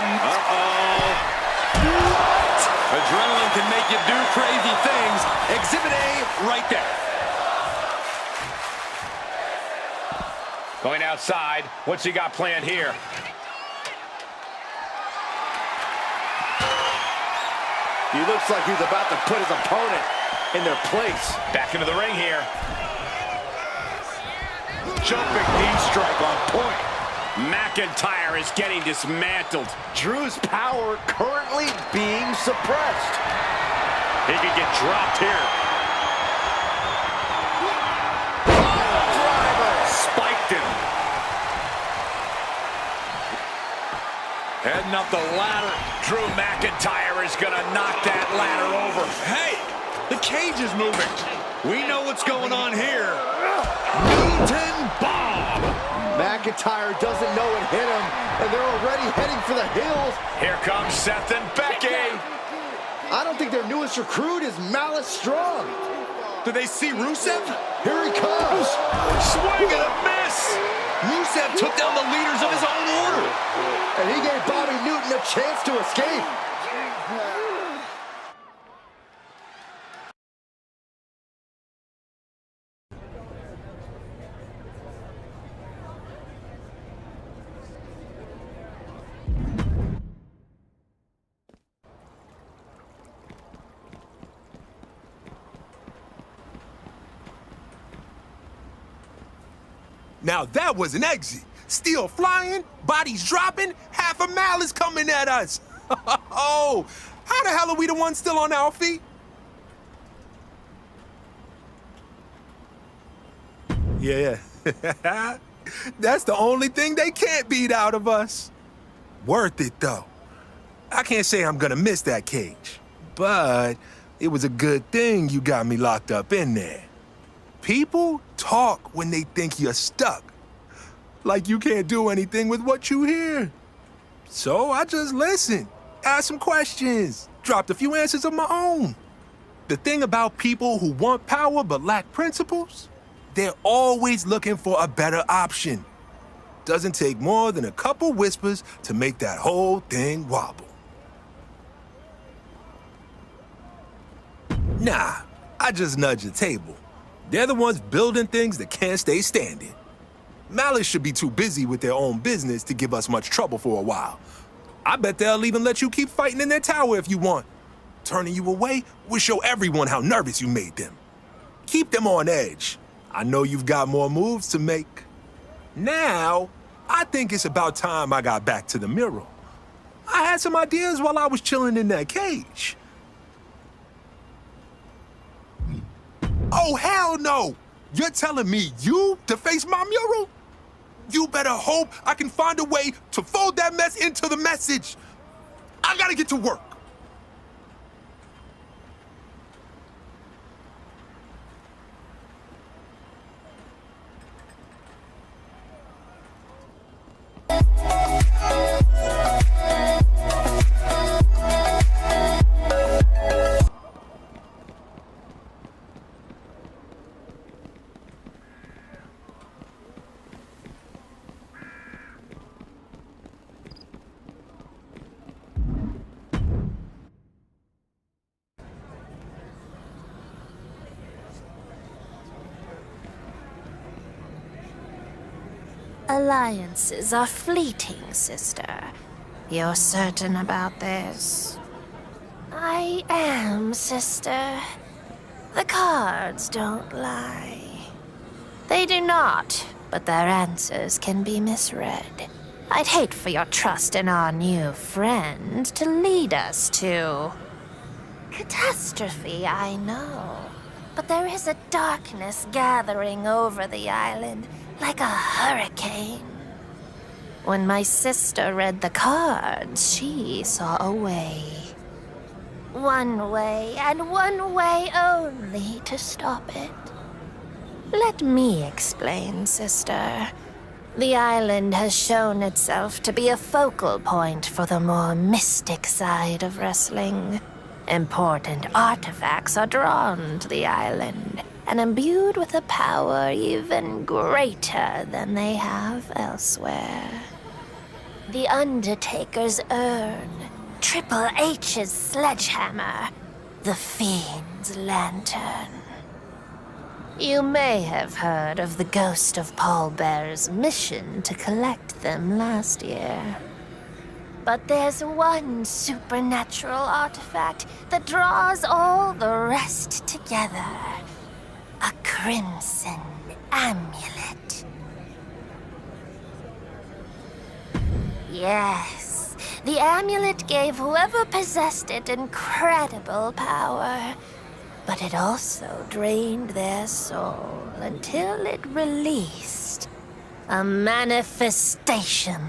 [SPEAKER 6] What? Adrenaline can make you do crazy things. Exhibit A right there.
[SPEAKER 5] Going outside. What's he got planned here?
[SPEAKER 7] He looks like he's about to put his opponent in their place.
[SPEAKER 5] Back into the ring here.
[SPEAKER 12] Jumping knee strike on point.
[SPEAKER 5] McIntyre is getting dismantled.
[SPEAKER 7] Drew's power currently being suppressed.
[SPEAKER 5] He could get dropped here.
[SPEAKER 6] Spiked him.
[SPEAKER 5] Heading up the ladder. Drew McIntyre is going to knock that ladder over.
[SPEAKER 6] Hey, the cage is moving. We know what's going on here.
[SPEAKER 7] Newton bomb. McIntyre doesn't know it hit him, and they're already heading for the hills.
[SPEAKER 5] Here comes Seth and Becky.
[SPEAKER 7] I don't think their newest recruit is Malice Strong.
[SPEAKER 6] Do they see Rusev?
[SPEAKER 7] Here he comes.
[SPEAKER 5] Swing and a miss.
[SPEAKER 6] Rusev took down the leaders of his own order.
[SPEAKER 7] And he gave Bobby Newton a chance to escape.
[SPEAKER 2] Now that was an exit. Steel flying, bodies dropping, half a Malice coming at us. Oh, how the hell are we the ones still on our feet? Yeah, that's the only thing they can't beat out of us. Worth it, though. I can't say I'm gonna miss that cage, but it was a good thing you got me locked up in there. People talk when they think you're stuck. Like you can't do anything with what you hear. So I just listened, asked some questions, dropped a few answers of my own. The thing about people who want power but lack principles, they're always looking for a better option. Doesn't take more than a couple whispers to make that whole thing wobble. Nah, I just nudge the table. They're the ones building things that can't stay standing. Malice should be too busy with their own business to give us much trouble for a while. I bet they'll even let you keep fighting in their tower if you want. Turning you away will show everyone how nervous you made them. Keep them on edge. I know you've got more moves to make. Now, I think it's about time I got back to the mural. I had some ideas while I was chilling in that cage. Oh, hell no! You're telling me you to face my mural? You better hope I can find a way to fold that mess into the message. I gotta get to work.
[SPEAKER 4] Alliances are fleeting, sister. You're certain about this? I am, sister. The cards don't lie. They do not, but their answers can be misread. I'd hate for your trust in our new friend to lead us to catastrophe, I know. But there is a darkness gathering over the island, like a hurricane. When my sister read the cards, she saw a way. One way, and one way only to stop it. Let me explain, sister. The island has shown itself to be a focal point for the more mystic side of wrestling. Important artifacts are drawn to the island, and imbued with a power even greater than they have elsewhere. The Undertaker's urn, Triple H's sledgehammer, the Fiend's lantern. You may have heard of the ghost of Paul Bearer's mission to collect them last year. But there's one supernatural artifact that draws all the rest together. A crimson amulet. Yes, the amulet gave whoever possessed it incredible power. But it also drained their soul until it released a manifestation.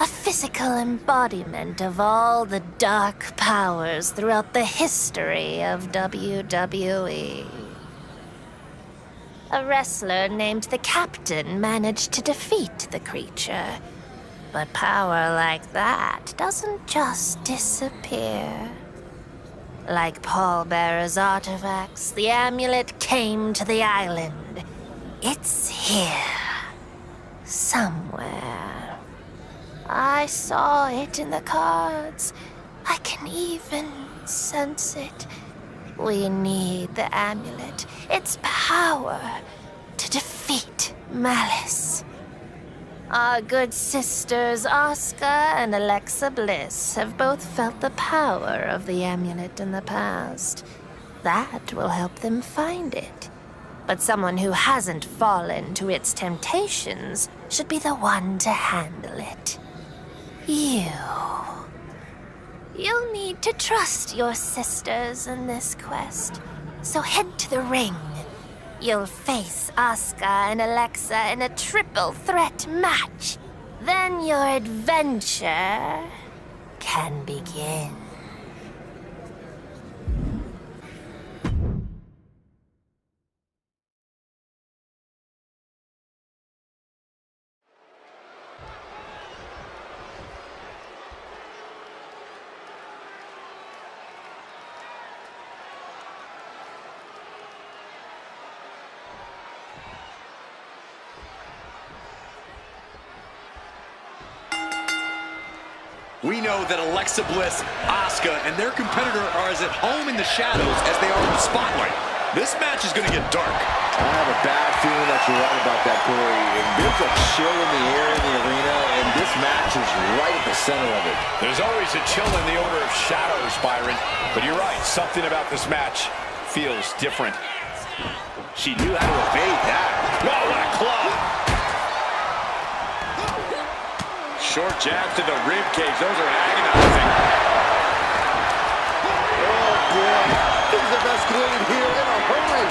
[SPEAKER 4] A physical embodiment of all the dark powers throughout the history of WWE. A wrestler named the Captain managed to defeat the creature. But power like that doesn't just disappear. Like Paul Bearer's artifacts, the amulet came to the island. It's here. Somewhere. I saw it in the cards. I can even sense it. We need the amulet, its power, to defeat Malice. Our good sisters Asuka and Alexa Bliss have both felt the power of the amulet in the past. That will help them find it. But someone who hasn't fallen to its temptations should be the one to handle it. You'll need to trust your sisters in this quest, so head to the ring. You'll face Asuka and Alexa in a triple threat match. Then your adventure can begin.
[SPEAKER 6] We know that Alexa Bliss, Asuka, and their competitor are as at home in the shadows as they are in the spotlight. This match is going to get dark.
[SPEAKER 7] I have a bad feeling that you're right about that, Cory. And there's a chill in the air in the arena, and this match is right at the center of it.
[SPEAKER 5] There's always a chill in the order of shadows, Byron. But you're right, something about this match feels different.
[SPEAKER 7] She knew how to evade that.
[SPEAKER 5] Whoa, what a club!
[SPEAKER 6] Short jabs to the rib cage. Those are agonizing.
[SPEAKER 7] Oh, boy. Things have escalated here in a hurry.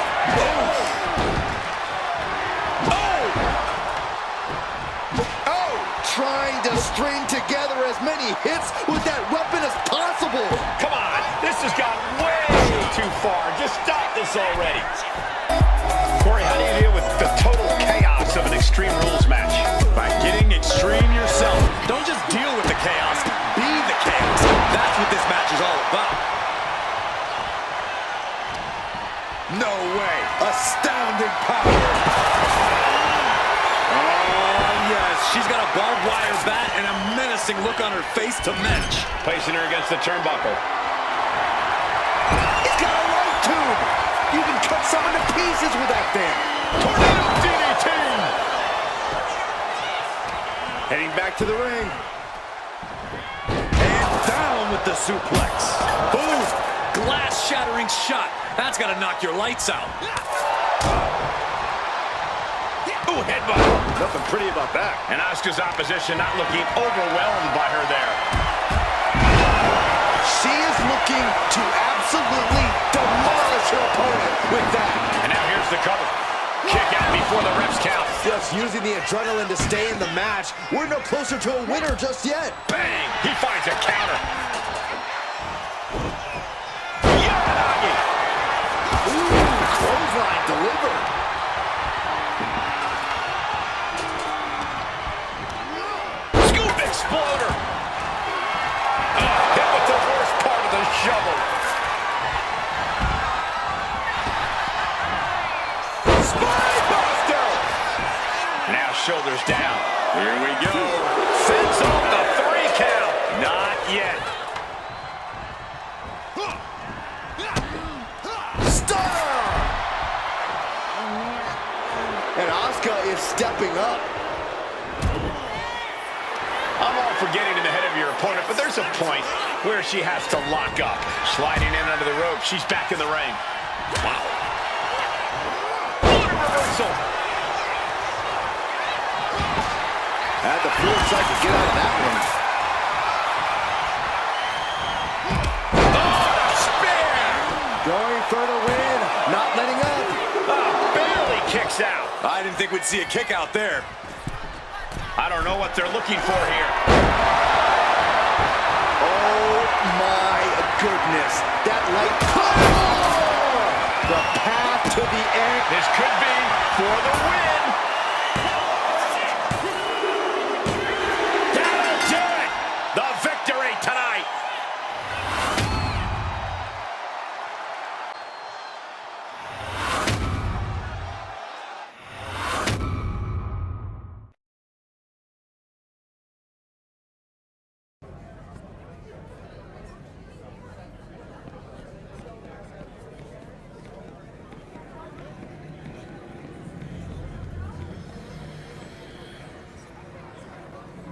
[SPEAKER 7] Oh! Trying to string together as many hits with that weapon as possible.
[SPEAKER 5] Come on, this has gone way too far. Just stop this already. Cory, how do you deal with the total chaos of an Extreme Rules match?
[SPEAKER 6] By getting extreme yourself. Don't just deal with the chaos, be the chaos. That's what this match is all about. No way. Astounding power. Oh, yes. She's got a barbed wire bat and a menacing look on her face to match.
[SPEAKER 5] Placing her against the turnbuckle.
[SPEAKER 7] He's got a light tube. You can cut someone to pieces with that thing.
[SPEAKER 5] Tornado DDT!
[SPEAKER 7] Heading back to the ring.
[SPEAKER 6] And down with the suplex. Boom! Glass-shattering shot. That's got to knock your lights out.
[SPEAKER 5] Ooh, headbutt.
[SPEAKER 7] Nothing pretty about that.
[SPEAKER 5] And Asuka's opposition not looking overwhelmed by her there.
[SPEAKER 7] She is looking to absolutely demolish her opponent with that.
[SPEAKER 5] And now here's the cover. Kick out before the refs count.
[SPEAKER 7] Just using the adrenaline to stay in the match. We're no closer to a winner just yet.
[SPEAKER 5] Bang! He finds a counter. Yamanagi.
[SPEAKER 7] Ooh, clothesline delivered.
[SPEAKER 5] Scoop exploder. Hit with the worst part of the shovel. Spinebuster. Now shoulders down.
[SPEAKER 6] Here we go.
[SPEAKER 5] Fends off the 3 count. Not yet.
[SPEAKER 7] Stunner! And Asuka is stepping up.
[SPEAKER 5] I'm all for getting in the head of your opponent, but there's a point where she has to lock up. Sliding in under the rope, she's back in the ring. Wow. What a reversal.
[SPEAKER 7] Had the foresight to get out of that one.
[SPEAKER 5] Oh, the spear!
[SPEAKER 7] Going for the win, not letting up.
[SPEAKER 5] Bayley kicks out.
[SPEAKER 6] I didn't think we'd see a kick out there.
[SPEAKER 5] I don't know what they're looking for here.
[SPEAKER 7] Oh my goodness. That light. Oh! The path to the end.
[SPEAKER 5] This could be for the win. That'll do it. The victory tonight.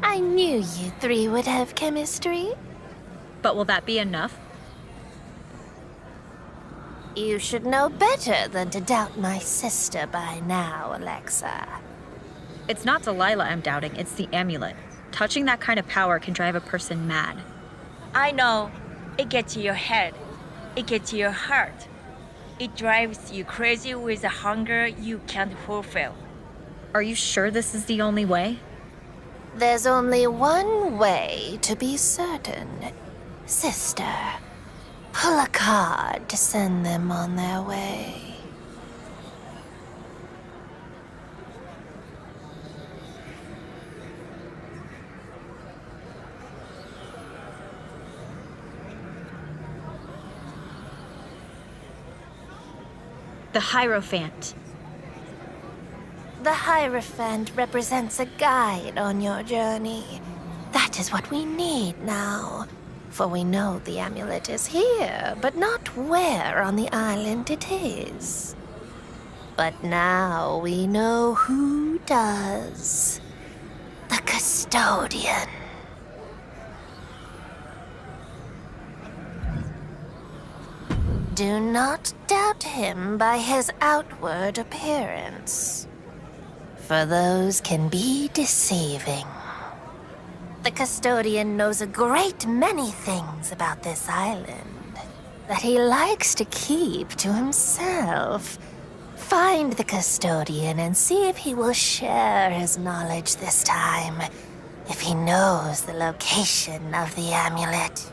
[SPEAKER 4] I knew you three would have chemistry.
[SPEAKER 13] But will that be enough?
[SPEAKER 4] You should know better than to doubt my sister by now, Alexa.
[SPEAKER 13] It's not Delilah I'm doubting, it's the amulet. Touching that kind of power can drive a person mad.
[SPEAKER 14] I know. It gets to your head. It gets to your heart. It drives you crazy with a hunger you can't fulfill.
[SPEAKER 13] Are you sure this is the only way?
[SPEAKER 4] There's only one way to be certain. Sister, pull a card to send them on their way.
[SPEAKER 13] The Hierophant.
[SPEAKER 4] The Hierophant represents a guide on your journey. That is what we need now. For we know the amulet is here, but not where on the island it is. But now we know who does. The custodian. Do not doubt him by his outward appearance, for those can be deceiving. The custodian knows a great many things about this island that he likes to keep to himself. Find the custodian and see if he will share his knowledge this time, if he knows the location of the amulet.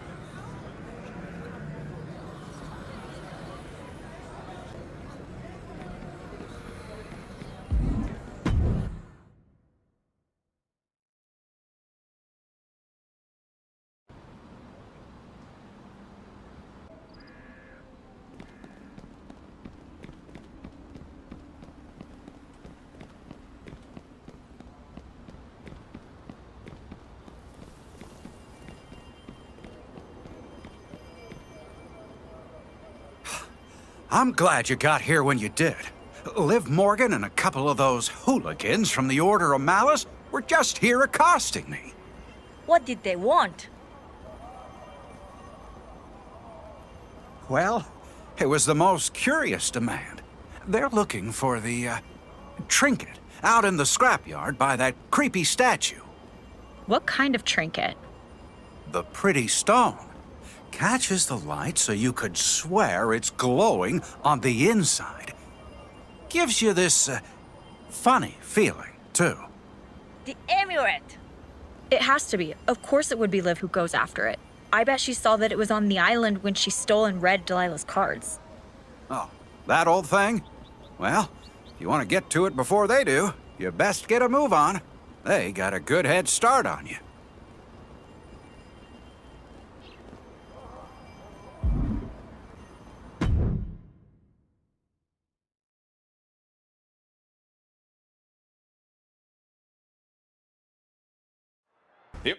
[SPEAKER 15] I'm glad you got here when you did. Liv Morgan and a couple of those hooligans from the Order of Malice were just here accosting me.
[SPEAKER 14] What did they want?
[SPEAKER 15] Well, it was the most curious demand. They're looking for the, trinket out in the scrapyard by that creepy statue.
[SPEAKER 13] What kind of trinket?
[SPEAKER 15] The pretty stone. Catches the light so you could swear it's glowing on the inside. Gives you this, funny feeling, too.
[SPEAKER 14] The amulet!
[SPEAKER 13] It has to be. Of course it would be Liv who goes after it. I bet she saw that it was on the island when she stole and read Delilah's cards.
[SPEAKER 15] Oh, that old thing? Well, if you want to get to it before they do, you best get a move on. They got a good head start on you.
[SPEAKER 5] Yep.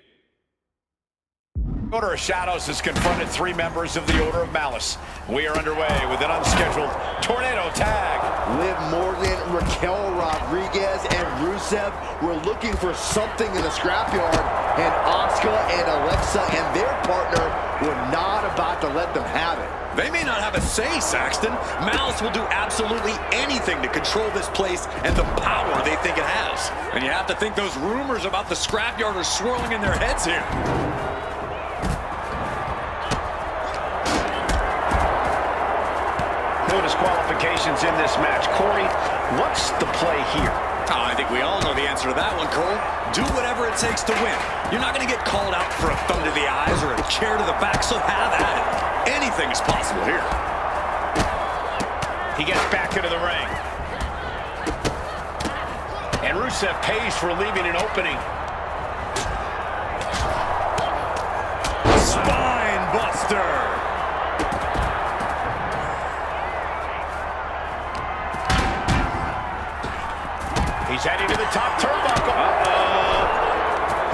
[SPEAKER 5] Order of Shadows has confronted 3 members of the Order of Malice. We are underway with an unscheduled tornado tag.
[SPEAKER 7] Liv Morgan, Raquel Rodriguez, and Rusev were looking for something in the scrapyard, and Asuka and Alexa and their partner were not about to let them have it.
[SPEAKER 6] They may not have a say, Saxton. Malice will do absolutely anything to control this place and the power they think it has. And you have to think those rumors about the scrapyard are swirling in their heads here.
[SPEAKER 5] No disqualifications in this match. Corey, what's the play here?
[SPEAKER 6] Oh, I think we all know the answer to that one, Cole. Do whatever it takes to win. You're not going to get called out for a thumb to the eyes or a chair to the back, so have at it. Anything is possible here.
[SPEAKER 5] He gets back into the ring. And Rusev pays for leaving an opening.
[SPEAKER 6] Spine buster.
[SPEAKER 5] He's heading to the top turnbuckle. Uh-oh.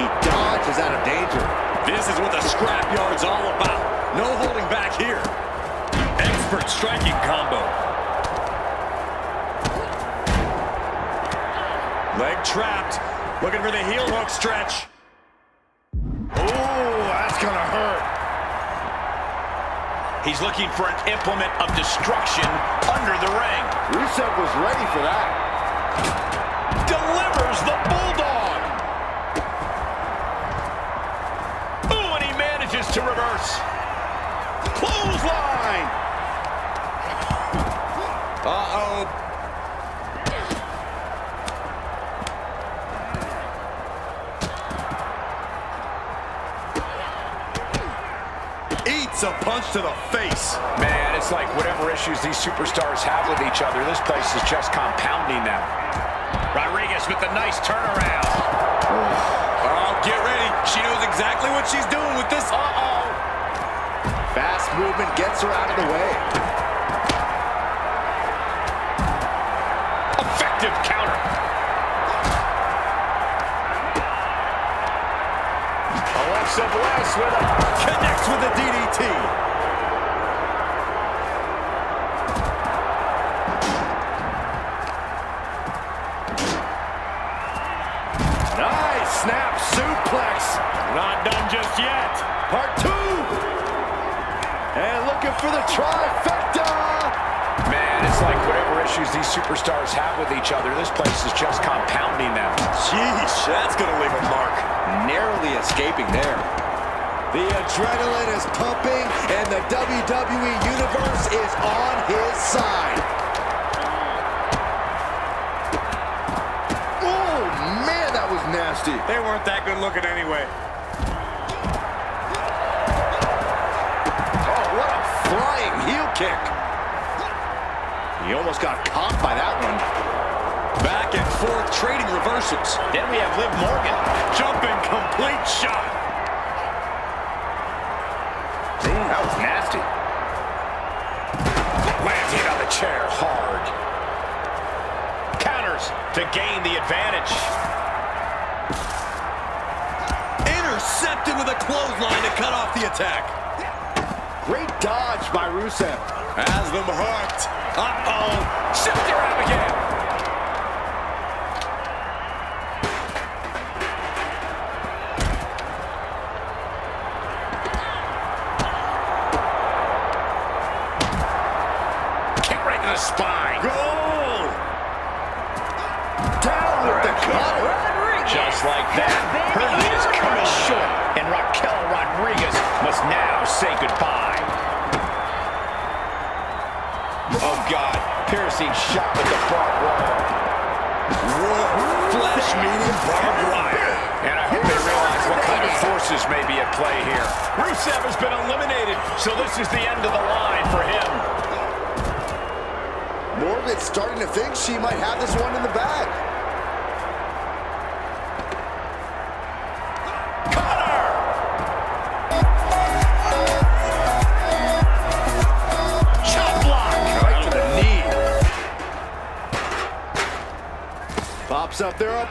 [SPEAKER 7] He dodges out of danger.
[SPEAKER 6] This is what the scrapyard's all about. No holding back here. Expert striking combo. Leg trapped. Looking for the heel hook stretch.
[SPEAKER 5] Ooh, that's gonna hurt. He's looking for an implement of destruction under the ring.
[SPEAKER 7] Rusev was ready for that.
[SPEAKER 5] Delivers the bulldog. Ooh, and he manages to reverse. Clothesline.
[SPEAKER 6] Uh-oh. Eats a punch to the face.
[SPEAKER 5] Man, it's like whatever issues these superstars have with each other, this place is just compounding them. Rodriguez with the nice turnaround.
[SPEAKER 6] Oh, get ready. She knows exactly what she's doing with this.
[SPEAKER 5] Uh-oh.
[SPEAKER 7] Fast movement gets her out of the way.
[SPEAKER 5] Effective. effective counter. Alexa Bliss with a...
[SPEAKER 6] Connects with a DDT.
[SPEAKER 7] Nice snap suplex.
[SPEAKER 8] Not done just yet.
[SPEAKER 7] Part 2. And looking for the trifecta.
[SPEAKER 5] Man, it's like whatever issues these superstars have with each other, this place is just compounding them.
[SPEAKER 6] Jeez, that's gonna leave a mark. Narrowly escaping there.
[SPEAKER 7] The adrenaline is pumping, and the WWE Universe is on his side. Oh, man, that was nasty.
[SPEAKER 8] They weren't that good looking anyway.
[SPEAKER 7] Oh, what a flying heel kick. He almost got caught by that one.
[SPEAKER 6] Back and forth, trading reversals.
[SPEAKER 5] Then we have Liv Morgan.
[SPEAKER 8] Jumping complete shot.
[SPEAKER 5] Ooh, that was nasty. Landing on the chair hard. Counters to gain the advantage.
[SPEAKER 6] Intercepted with a clothesline to cut off the attack.
[SPEAKER 7] Great dodge by Rusev.
[SPEAKER 6] Has them hooked. Uh-oh.
[SPEAKER 5] Shifter out again. Kick right to the spine.
[SPEAKER 7] Goal! Down with the cutter.
[SPEAKER 5] Just like that, her heat is cut short, and Raquel Rodriguez must now say goodbye. Oh, God. Piercing shot with the barbed wire.
[SPEAKER 6] Whoa. Flesh meeting barbed wire.
[SPEAKER 5] And I hope they realize what kind of forces may be at play here. Rusev has been eliminated, so this is the end of the line for him.
[SPEAKER 7] Morgan's starting to think she might have this one in the bag. Pops up there.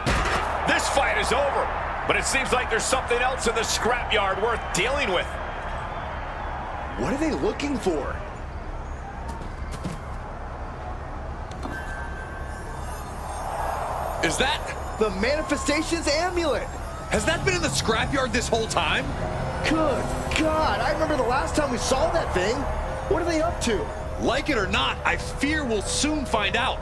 [SPEAKER 5] This fight is over, but it seems like there's something else in the scrapyard worth dealing with.
[SPEAKER 7] What are they looking for?
[SPEAKER 6] Is that
[SPEAKER 7] the Manifestation's amulet?
[SPEAKER 6] Has that been in the scrapyard this whole time?
[SPEAKER 7] Good God, I remember the last time we saw that thing. What are they up to?
[SPEAKER 6] Like it or not, I fear we'll soon find out.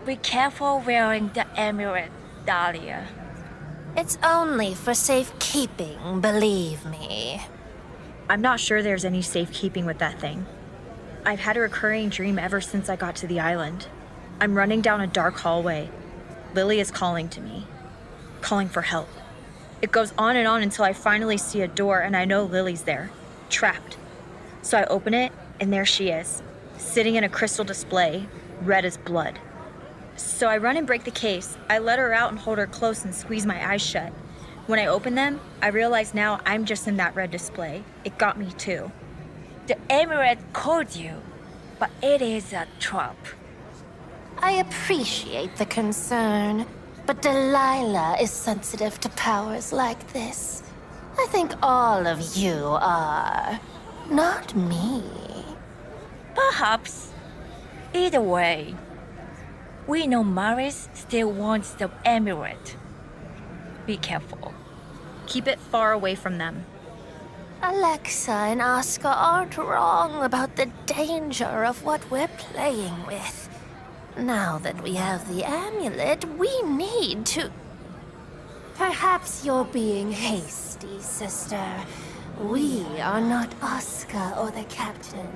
[SPEAKER 14] Be careful wearing the amulet, Dahlia.
[SPEAKER 4] It's only for safekeeping, believe me.
[SPEAKER 13] I'm not sure there's any safekeeping with that thing. I've had a recurring dream ever since I got to the island. I'm running down a dark hallway. Lily is calling to me, calling for help. It goes on and on until I finally see a door and I know Lily's there, trapped. So I open it and there she is, sitting in a crystal display, red as blood. So I run and break the case. I let her out and hold her close and squeeze my eyes shut. When I open them, I realize now I'm just in that red display. It got me too.
[SPEAKER 14] The amulet called you, but it is a trap.
[SPEAKER 4] I appreciate the concern, but Delilah is sensitive to powers like this. I think all of you are, not me.
[SPEAKER 14] Perhaps. Either way, we know Maris still wants the amulet. Be careful.
[SPEAKER 13] Keep it far away from them.
[SPEAKER 4] Alexa and Oscar aren't wrong about the danger of what we're playing with. Now that we have the amulet, we need to... Perhaps you're being hasty, sister. We are not Oscar or the Captain.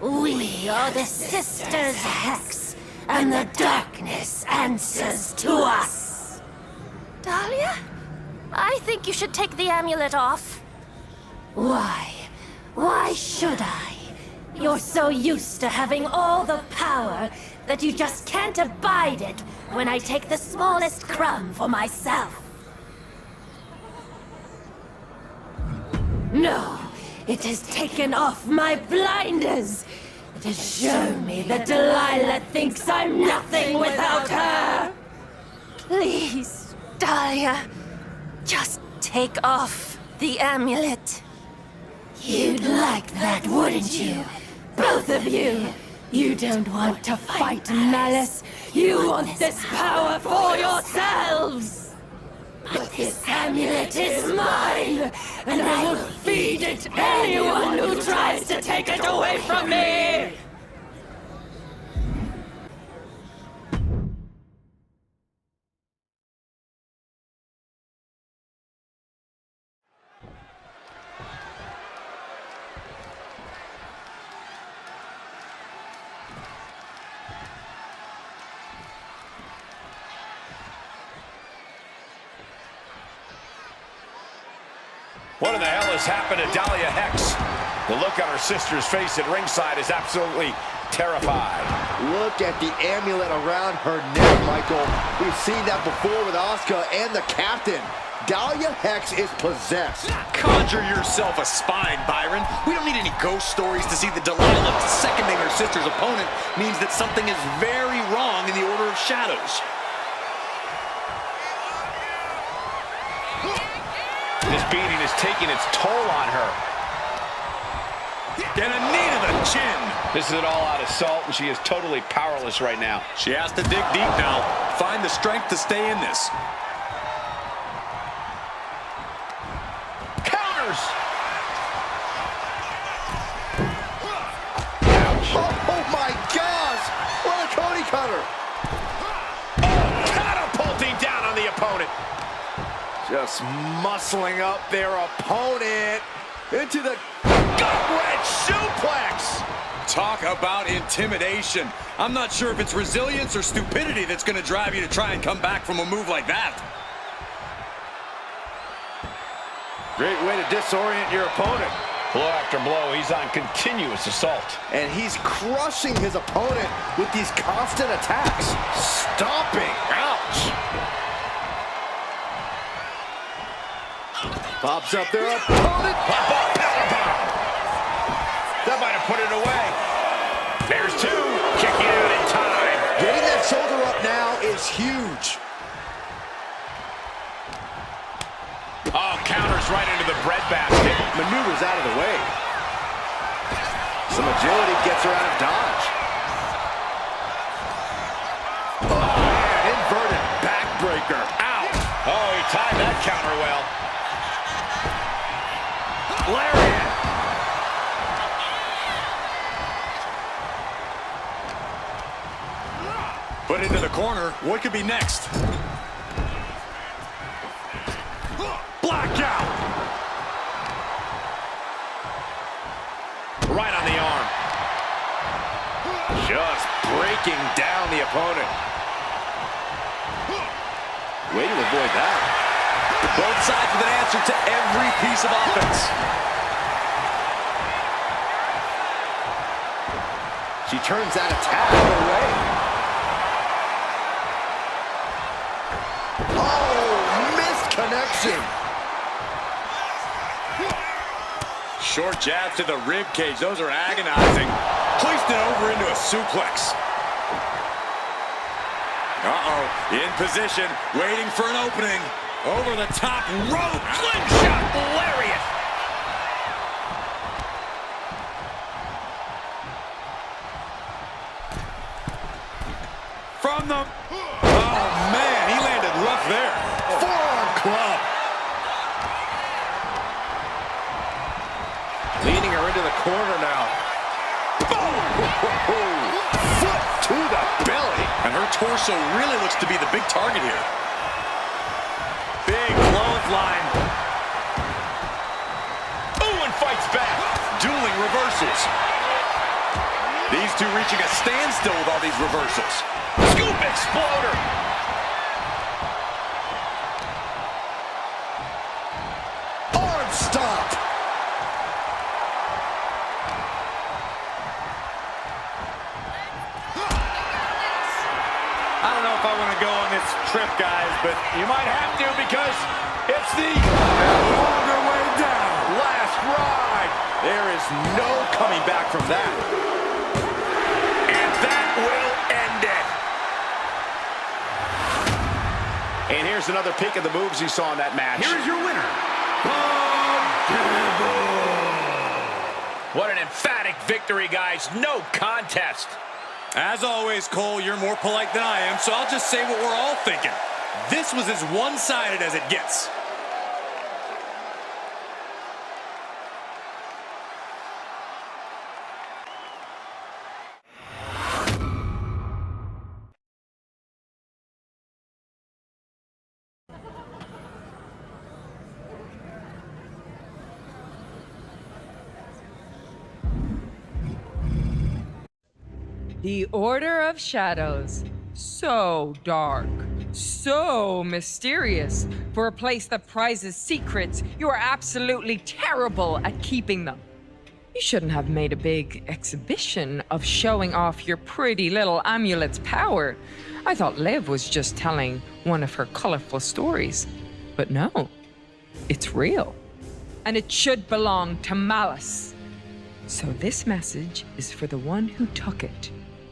[SPEAKER 4] We are the Sisters Hex, and the darkness answers to us. Dahlia? I think you should take the amulet off. Why? Why should I? You're so used to having all the power that you just can't abide it when I take the smallest crumb for myself. No, it has taken off my blinders. It has shown me that Delilah thinks I'm nothing without her. Please, Dahlia, just take off the amulet. You'd like that, wouldn't you? Both of you. You don't want to fight Malice. You want this power for yourselves. But this amulet is mine, and I will feed it anyone who tries to take it away from me!
[SPEAKER 5] What in the hell has happened to Dahlia Hex? The look on her sister's face at ringside is absolutely terrified.
[SPEAKER 7] Look at the amulet around her neck, Michael. We've seen that before with Asuka and the Captain. Dahlia Hex is possessed.
[SPEAKER 6] Conjure yourself a spine, Byron. We don't need any ghost stories to see that Delilah seconding her sister's opponent means that something is very wrong in the Order of Shadows.
[SPEAKER 5] This beating is taking its toll on her.
[SPEAKER 6] And a knee to the chin.
[SPEAKER 5] This is an all-out assault, and she is totally powerless right now.
[SPEAKER 6] She has to dig deep now. Find the strength to stay in this.
[SPEAKER 5] Counters!
[SPEAKER 7] Oh my gosh! What a Cody cutter!
[SPEAKER 5] Oh, catapulting down on the opponent.
[SPEAKER 7] Just muscling up their opponent into the
[SPEAKER 5] gut-wrench suplex.
[SPEAKER 6] Talk about intimidation. I'm not sure if it's resilience or stupidity that's going to drive you to try and come back from a move like that.
[SPEAKER 7] great way to disorient your opponent.
[SPEAKER 5] Blow after blow, he's on continuous assault.
[SPEAKER 7] And he's crushing his opponent with these constant attacks. Stomping. Ouch. Pops up their opponent.
[SPEAKER 5] Pop-up powerbomb. That might have put it away. There's two. Kicking out in time.
[SPEAKER 7] Getting that shoulder up now is huge.
[SPEAKER 5] Oh, counters right into the breadbasket.
[SPEAKER 7] Maneuvers out of the way. Some agility gets her out of dodge. Oh, man, inverted backbreaker. Ow.
[SPEAKER 5] Oh, he timed that counter well.
[SPEAKER 7] Lariat.
[SPEAKER 6] Put into the corner. What could be next?
[SPEAKER 5] Blackout. Right on the arm. Just breaking down the opponent.
[SPEAKER 7] Way to avoid that.
[SPEAKER 6] Both sides with an answer to every piece of offense.
[SPEAKER 7] She turns that attack away. Oh, missed connection.
[SPEAKER 6] Short jabs to the rib cage. Those are agonizing. Hoisted over into a suplex. Uh-oh. In position, waiting for an opening. Over the top rope. Slingshot lariat. From the... Oh, man. He landed rough there.
[SPEAKER 7] Forearm club. Leading her into the corner now. Boom! Foot to the belly.
[SPEAKER 6] And her torso really looks to be the big target here. big clothesline.
[SPEAKER 5] Ooh, and fights back.
[SPEAKER 6] Dueling reversals. These two reaching a standstill with all these reversals.
[SPEAKER 5] Scoop exploder.
[SPEAKER 7] Arm stop.
[SPEAKER 8] I don't know if I want to go on this trip, guys, but
[SPEAKER 5] You might have to because it's the
[SPEAKER 8] longer way down.
[SPEAKER 5] last ride.
[SPEAKER 6] There is no coming back from that.
[SPEAKER 5] And that will end it. And here's another peek at the moves you saw in that match.
[SPEAKER 8] Here's your winner,
[SPEAKER 5] What an emphatic victory, guys. No contest.
[SPEAKER 8] As always, Cole, you're more polite than I am, so I'll just say what we're all thinking. This was as one-sided as it gets.
[SPEAKER 11] The Order of Shadows. So dark, so mysterious. For a place that prizes secrets, you are absolutely terrible at keeping them. You shouldn't have made a big exhibition of showing off your pretty little amulet's power. I thought Liv was just telling one of her colorful stories. But no, it's real. And it should belong to Malice. So this message is for the one who took it.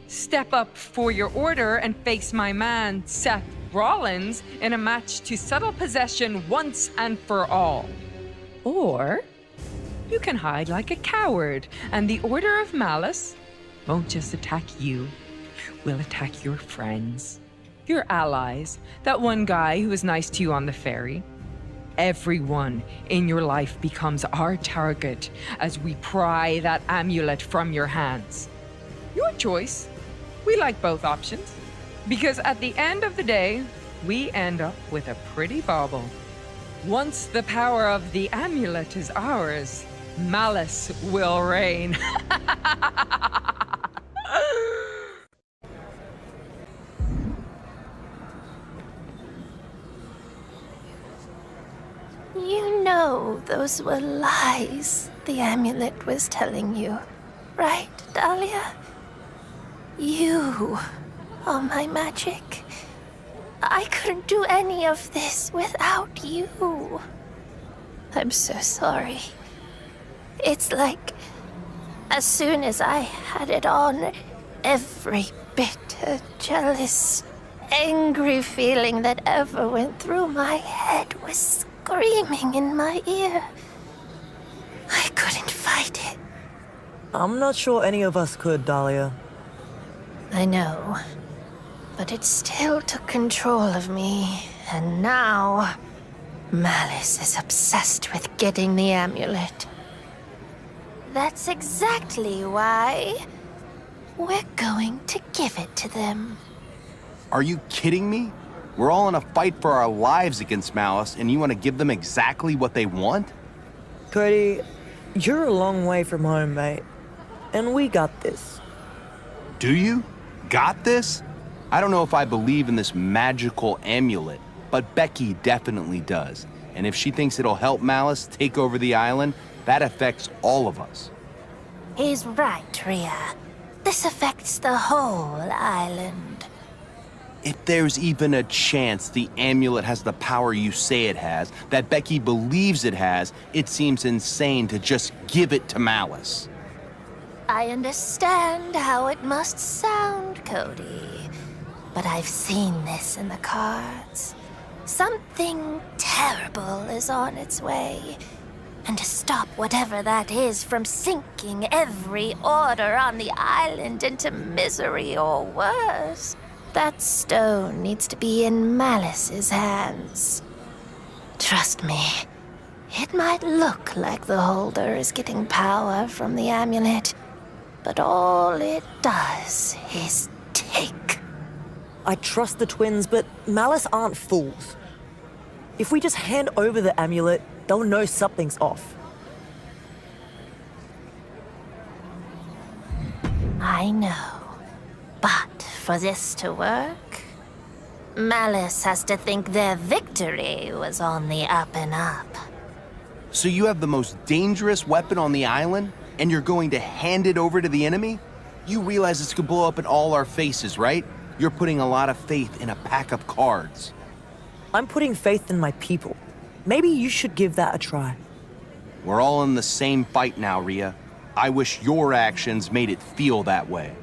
[SPEAKER 11] Step up for your order and face my man, Seth Rollins, in a match to settle possession once and for all. Or you can hide like a coward, and the Order of Malice won't just attack you. We'll attack your friends, your allies, that one guy who was nice to you on the ferry. Everyone in your life becomes our target as we pry that amulet from your hands. Your choice. We like both options, because at the end of the day, we end up with a pretty bauble. Once the power of the amulet is ours, Malice will reign.
[SPEAKER 4] You know those were lies the amulet was telling you, right, Dahlia? You are my magic. I couldn't do any of this without you. I'm so sorry. It's like, as soon as I had it on, every bitter, jealous, angry feeling that ever went through my head was screaming in my ear. I couldn't fight it.
[SPEAKER 3] I'm not sure any of us could, Dahlia.
[SPEAKER 4] I know, but it still took control of me, and now Malice is obsessed with getting the amulet. That's exactly why we're going to give it to them.
[SPEAKER 16] Are you kidding me? We're all in a fight for our lives against Malice, and you want to give them exactly what they want?
[SPEAKER 3] Cody, you're a long way from home, mate. And we got this.
[SPEAKER 16] Do you? Got this? I don't know if I believe in this magical amulet, but Becky definitely does. And if she thinks it'll help Malice take over the island, that affects all of us.
[SPEAKER 4] He's right, Rhea. This affects the whole island.
[SPEAKER 16] If there's even a chance the amulet has the power you say it has, that Becky believes it has, it seems insane to just give it to Malice.
[SPEAKER 4] I understand how it must sound, Cody. But I've seen this in the cards. Something terrible is on its way. And to stop whatever that is from sinking every order on the island into misery or worse, that stone needs to be in Malice's hands. Trust me, it might look like the holder is getting power from the amulet, but all it does is take.
[SPEAKER 3] I trust the twins, but Malice aren't fools. If we just hand over the amulet, they'll know something's off.
[SPEAKER 4] I know. But for this to work, Malice has to think their victory was on the up and up.
[SPEAKER 16] So you have the most dangerous weapon on the island, and you're going to hand it over to the enemy? You realize this could blow up in all our faces, right? You're putting a lot of faith in a pack of cards.
[SPEAKER 3] I'm putting faith in my people. Maybe you should give that a try.
[SPEAKER 16] We're all in the same fight now, Rhea. I wish your actions made it feel that way.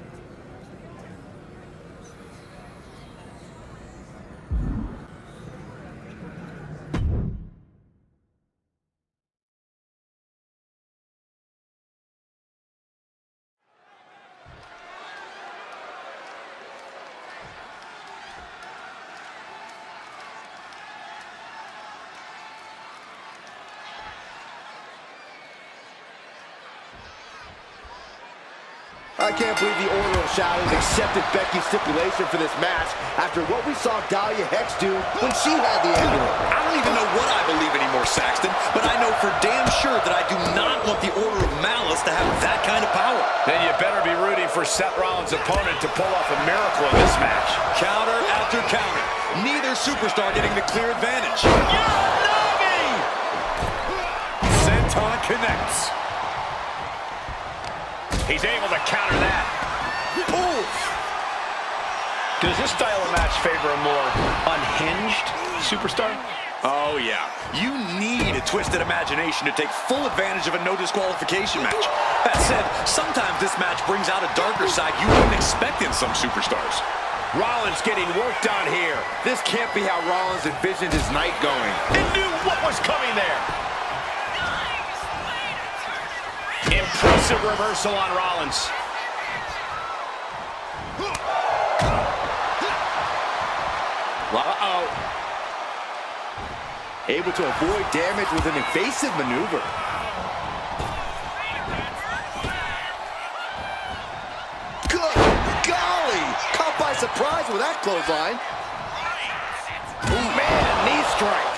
[SPEAKER 7] I can't believe the Order of Shadows accepted Becky's stipulation for this match after what we saw Dahlia Hex do when she had the amulet.
[SPEAKER 6] I don't even know what I believe anymore, Saxton, but I know for damn sure that I do not want the Order of Malice to have that kind of power.
[SPEAKER 5] Then you better be rooting for Seth Rollins' opponent to pull off a miracle in this match.
[SPEAKER 6] Counter after counter. Neither superstar getting the clear advantage. Yanagi! Senton connects.
[SPEAKER 5] He's able to counter that. Oof. Does this style of match favor a more unhinged superstar?
[SPEAKER 6] Oh, yeah. You need a twisted imagination to take full advantage of a no disqualification match. That said, sometimes this match brings out a darker side you wouldn't expect in some superstars.
[SPEAKER 5] Rollins getting worked on here.
[SPEAKER 7] This can't be how Rollins envisioned his night going.
[SPEAKER 5] He knew what was coming there. Impressive reversal on Rollins.
[SPEAKER 7] Uh-oh. Able to avoid damage with an evasive maneuver. Good golly! Caught by surprise with that clothesline.
[SPEAKER 5] Ooh, man, knee strike.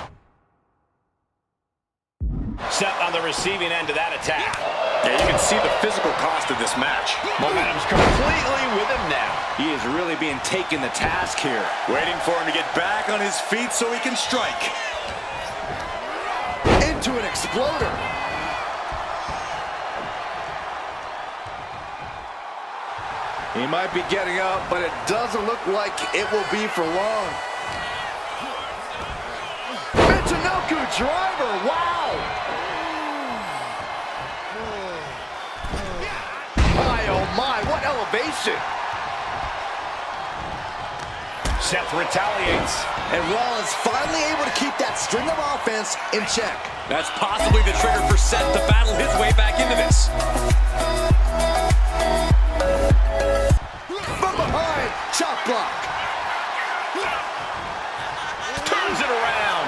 [SPEAKER 5] Seth on the receiving end of that attack.
[SPEAKER 6] Yeah, you can see the physical cost of this match.
[SPEAKER 5] Momentum's completely with him now.
[SPEAKER 7] He is really being taken to task here.
[SPEAKER 6] Waiting for him to get back on his feet so he can strike.
[SPEAKER 7] Into an exploder. He might be getting up, but it doesn't look like it will be for long. Michinoku driver, wow! My, oh my, what elevation!
[SPEAKER 5] Seth retaliates.
[SPEAKER 7] And Rollins finally able to keep that string of offense in check.
[SPEAKER 6] That's possibly the trigger for Seth to battle his way back into this.
[SPEAKER 7] From behind, chop block.
[SPEAKER 5] Turns it around.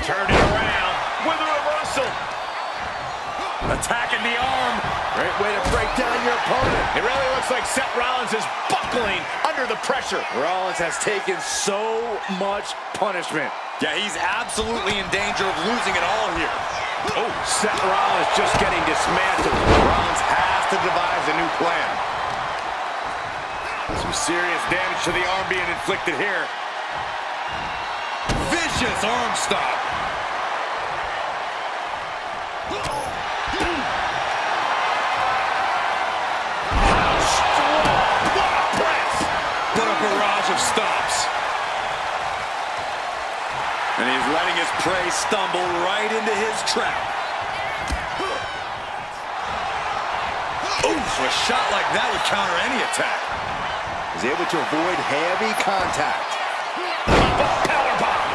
[SPEAKER 5] Turn it around with a reversal. Attacking the arm.
[SPEAKER 7] Great way to break down your opponent.
[SPEAKER 5] It really looks like Seth Rollins is buckling under the pressure.
[SPEAKER 7] Rollins has taken so much punishment.
[SPEAKER 6] Yeah, he's absolutely in danger of losing it all here.
[SPEAKER 5] Oh, Seth Rollins just getting dismantled.
[SPEAKER 6] Rollins has to devise a new plan.
[SPEAKER 5] Some serious damage to the arm being inflicted here.
[SPEAKER 6] Vicious arm stop. What a barrage of stops. And he's letting his prey stumble right into his trap. Oof, a shot like that would counter any attack.
[SPEAKER 7] He's able to avoid heavy contact.
[SPEAKER 5] Powerbomb.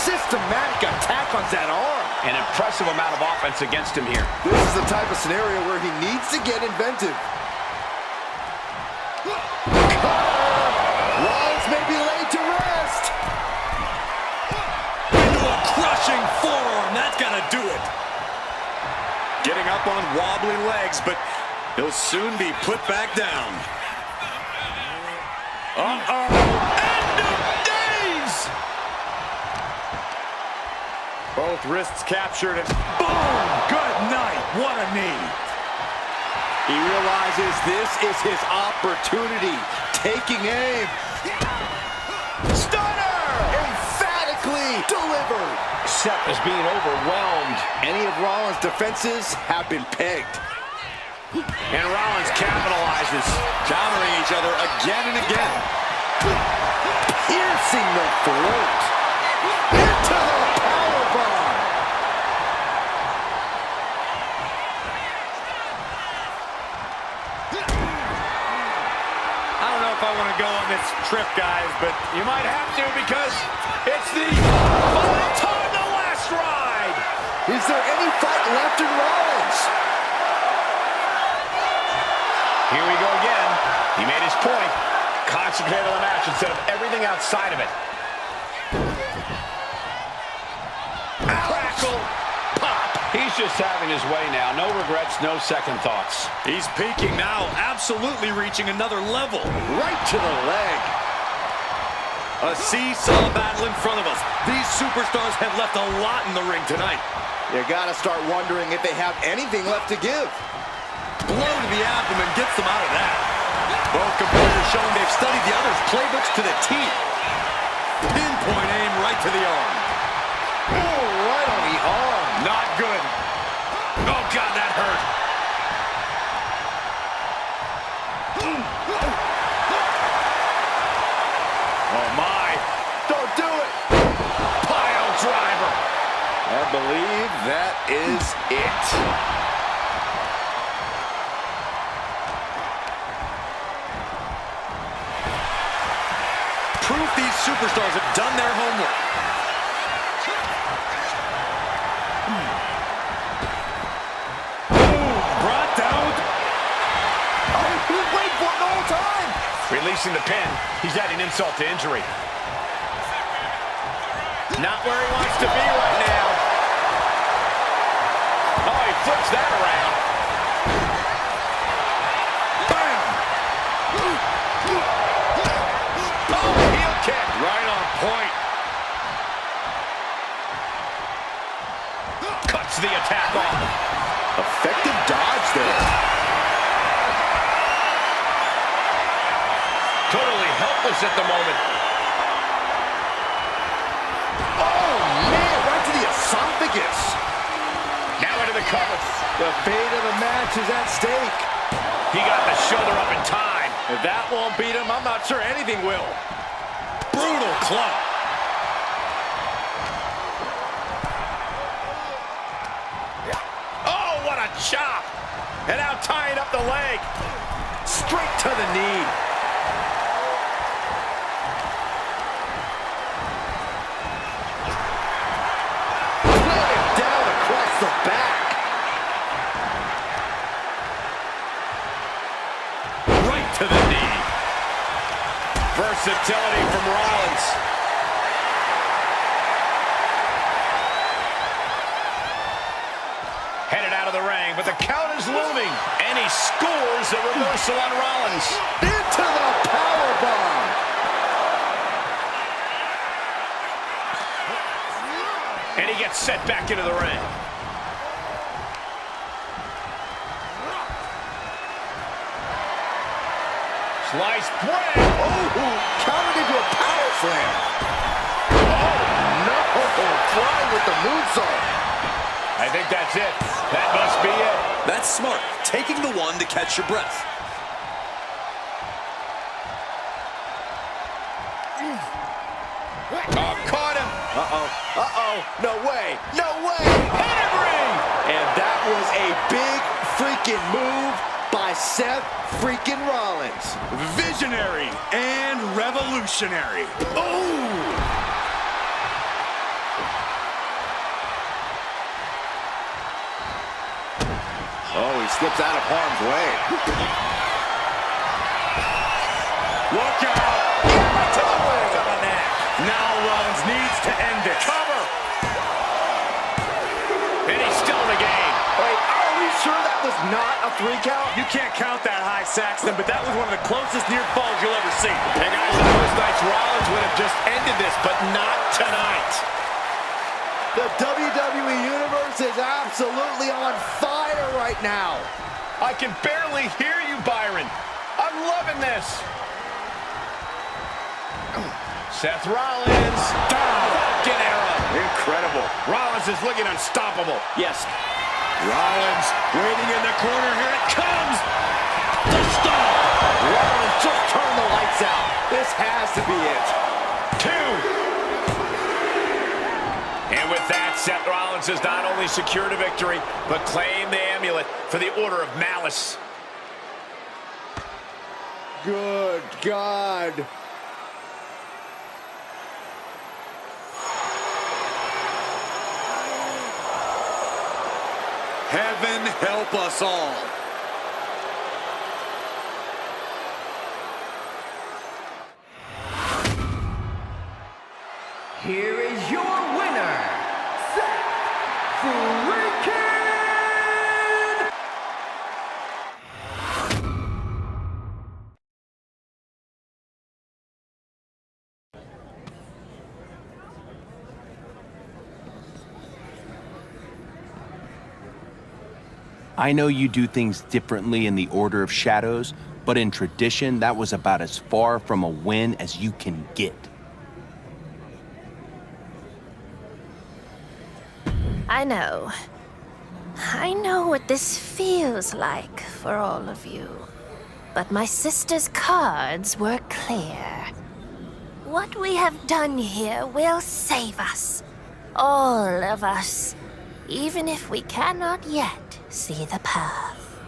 [SPEAKER 7] Systematic attack on that arm.
[SPEAKER 5] An impressive amount of offense against him here.
[SPEAKER 7] This is the type of scenario where he needs to get inventive. Rollins may be laid to rest.
[SPEAKER 6] Into a crushing forearm. That's got to do it. Getting up on wobbly legs, but he'll soon be put back down.
[SPEAKER 8] Uh-oh. End of days!
[SPEAKER 6] Both wrists captured and
[SPEAKER 8] Boom! Good night. What a knee.
[SPEAKER 7] He realizes this is his opportunity. Taking aim. Stunner! Emphatically delivered.
[SPEAKER 5] Seth is being overwhelmed.
[SPEAKER 7] Any of Rollins' defenses have been pegged.
[SPEAKER 6] And Rollins capitalizes, countering each other again and again.
[SPEAKER 7] Piercing the throat. Into the powerbomb.
[SPEAKER 6] I don't know if I want to go on this trip, guys, but you might have to because it's the final time, the last ride.
[SPEAKER 7] Is there any fight left in Rollins?
[SPEAKER 5] Here we go again. He made his point. Concentrate on the match instead of everything outside of it. Crackle. Pop. He's just having his way now. No regrets, no second thoughts.
[SPEAKER 6] He's peaking now, absolutely reaching another level.
[SPEAKER 7] Right to the leg.
[SPEAKER 6] A seesaw battle in front of us. These superstars have left a lot in the ring tonight.
[SPEAKER 7] You gotta start wondering if they have anything left to give.
[SPEAKER 6] Blow to the abdomen gets them out of that. Both competitors showing they've studied the other's playbooks to the T. Pinpoint aim right to the arm.
[SPEAKER 7] Oh, right on the arm.
[SPEAKER 6] Not good. Oh, God, that hurt. Oh, my.
[SPEAKER 7] Don't do it.
[SPEAKER 6] Pile driver.
[SPEAKER 7] I believe that is it.
[SPEAKER 6] Proof these superstars have done their homework. Boom! Brought down.
[SPEAKER 7] Oh, he was waiting for it the whole time.
[SPEAKER 5] Releasing the pin. He's adding insult to injury. Not where he wants to be right now. Oh, he flips that around.
[SPEAKER 6] Right on point.
[SPEAKER 5] Cuts the attack off.
[SPEAKER 7] Effective dodge there.
[SPEAKER 5] Totally helpless at the moment.
[SPEAKER 7] Oh, man, right to the esophagus.
[SPEAKER 5] Now into the cover.
[SPEAKER 7] The fate of the match is at stake.
[SPEAKER 5] He got the shoulder up in time.
[SPEAKER 6] If that won't beat him, I'm not sure anything will. Brutal club.
[SPEAKER 5] Oh, what a chop. And now tying up the leg.
[SPEAKER 7] Straight to the knee. Planted down across the back.
[SPEAKER 6] Right to the knee.
[SPEAKER 5] Versatility from Rollins. Headed out of the ring, but the count is looming. And he scores a reversal on Rollins.
[SPEAKER 7] Into the powerbomb.
[SPEAKER 5] And he gets set back into the ring. Sliced bread.
[SPEAKER 7] Oh, countered into a power slam. Oh, no. Flying with the moonsault.
[SPEAKER 5] I think that's it. That must be it.
[SPEAKER 6] That's smart. Taking the one to catch your breath.
[SPEAKER 5] Oh, caught him.
[SPEAKER 7] Uh-oh. Uh-oh. No way. No way.
[SPEAKER 5] Pedigree.
[SPEAKER 7] And that was a big freaking move by Seth freaking Rollins.
[SPEAKER 8] Visionary and revolutionary.
[SPEAKER 7] Oh, he slips out of harm's way.
[SPEAKER 8] Look out!
[SPEAKER 7] To the way.
[SPEAKER 6] To the neck. Now Rollins needs to end it.
[SPEAKER 5] Cover. And he's still in the game.
[SPEAKER 7] Wait, are we sure that was not a 3 count?
[SPEAKER 6] You can't count that high, Saxton, but that was one of the closest near falls you'll ever see.
[SPEAKER 5] Hey guys, in those nights, Rollins would have just ended this, but not tonight.
[SPEAKER 7] The WWE Universe is absolutely on fire right now.
[SPEAKER 5] I can barely hear you, Byron. I'm loving this. Seth Rollins. Falcon arrow.
[SPEAKER 6] Incredible.
[SPEAKER 5] Rollins is looking unstoppable.
[SPEAKER 6] Yes.
[SPEAKER 5] Rollins waiting in the corner. Here it comes. The stop.
[SPEAKER 7] Rollins just turned the lights out. This has to be it.
[SPEAKER 5] 2. And with that, Seth Rollins has not only secured a victory, but claimed the amulet for the Order of Malice.
[SPEAKER 7] Good God.
[SPEAKER 15] Heaven help us all.
[SPEAKER 17] Here is your winner, Seth Freakin'!
[SPEAKER 16] I know you do things differently in the Order of Shadows, but in tradition, that was about as far from a win as you can get.
[SPEAKER 4] I know. I know what this feels like for all of you. But my sister's cards were clear. What we have done here will save us. All of us. Even if we cannot yet see the path.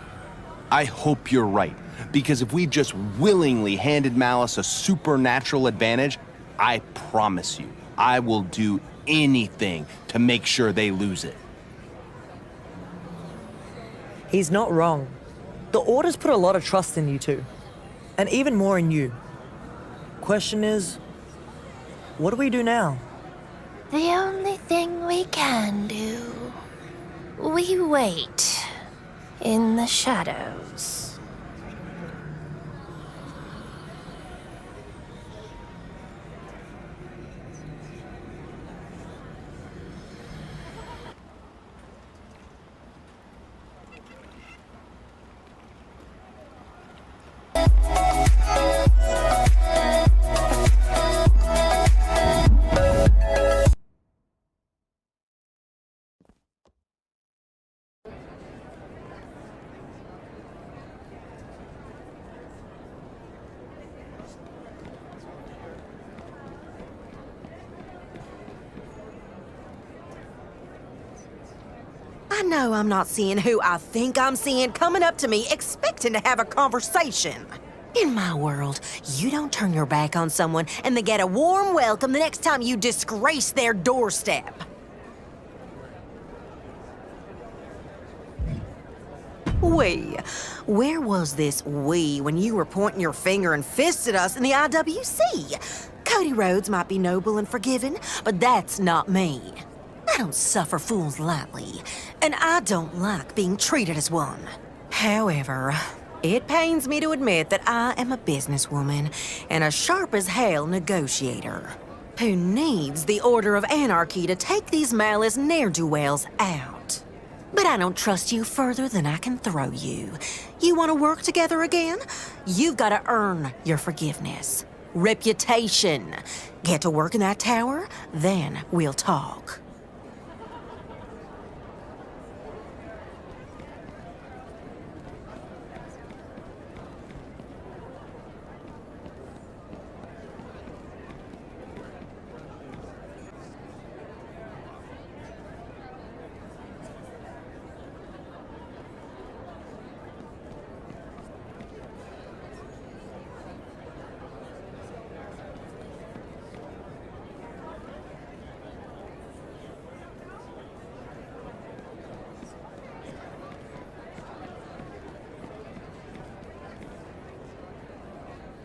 [SPEAKER 16] I hope you're right, because if we just willingly handed Malice a supernatural advantage, I promise you, I will do anything to make sure they lose it.
[SPEAKER 3] He's not wrong. The Order's put a lot of trust in you two, and even more in you. Question is, what do we do now?
[SPEAKER 4] The only thing we can do. We wait in the shadows.
[SPEAKER 18] I know I'm not seeing who I think I'm seeing coming up to me expecting to have a conversation. In my world, you don't turn your back on someone and they get a warm welcome the next time you disgrace their doorstep. Where was this we when you were pointing your finger and fists at us in the IWC? Cody Rhodes might be noble and forgiving, but that's not me. I don't suffer fools lightly, and I don't like being treated as one. However, it pains me to admit that I am a businesswoman and a sharp-as-hell negotiator who needs the Order of Anarchy to take these Malice ne'er-do-wells out. But I don't trust you further than I can throw you. You want to work together again? You've got to earn your forgiveness. Reputation. Get to work in that tower, then we'll talk.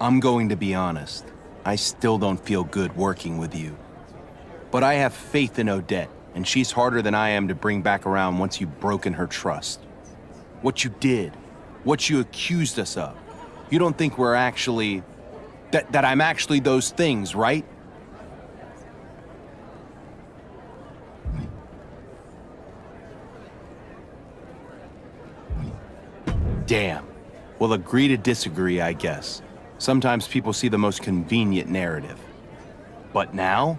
[SPEAKER 16] I'm going to be honest. I still don't feel good working with you. But I have faith in Odette, and she's harder than I am to bring back around once you've broken her trust. what you did, what you accused us of. You don't think we're actually... that I'm actually those things, right? Damn. We'll agree to disagree, I guess. Sometimes people see the most convenient narrative. But now,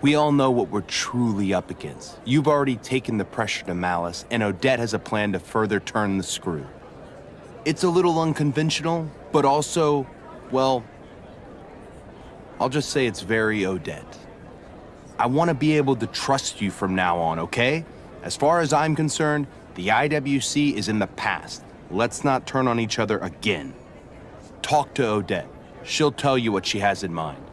[SPEAKER 16] we all know what we're truly up against. You've already taken the pressure to Malice, and Odette has a plan to further turn the screw. It's a little unconventional, but also, well, I'll just say it's very Odette. I want to be able to trust you from now on, okay? As far as I'm concerned, the IWC is in the past. Let's not turn on each other again. Talk to Odette. She'll tell you what she has in mind.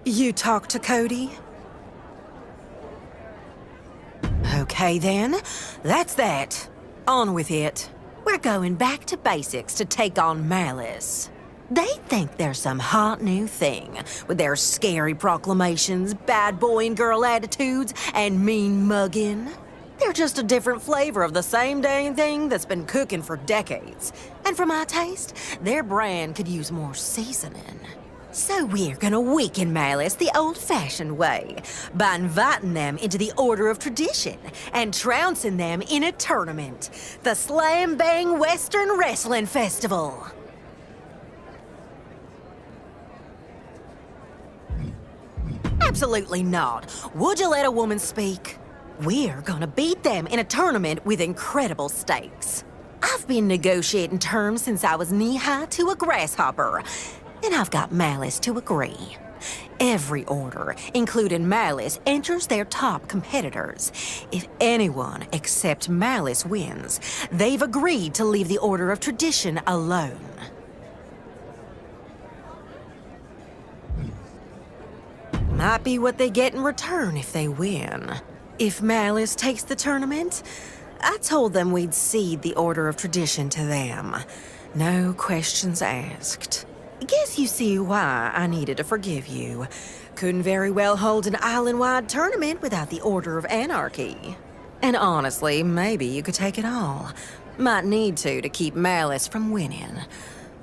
[SPEAKER 18] You talked to Cody? Okay then, that's that. On with it. We're going back to basics to take on Malice. They think they're some hot new thing, with their scary proclamations, bad boy and girl attitudes, and mean mugging. They're just a different flavor of the same dang thing that's been cooking for decades. And for my taste, their brand could use more seasoning. So we're gonna weaken Malice the old-fashioned way, by inviting them into the Order of Tradition and trouncing them in a tournament, the Slam Bang Western Wrestling Festival. Absolutely not. Would you let a woman speak? We're gonna beat them in a tournament with incredible stakes. I've been negotiating terms since I was knee-high to a grasshopper. And I've got Malice to agree. Every order, including Malice, enters their top competitors. If anyone except Malice wins, they've agreed to leave the Order of Tradition alone. Might be what they get in return if they win. If Malice takes the tournament, I told them we'd cede the Order of Tradition to them. No questions asked. Guess you see why I needed to forgive you. Couldn't very well hold an island-wide tournament without the Order of Anarchy. And honestly, maybe you could take it all. Might need to keep Malice from winning.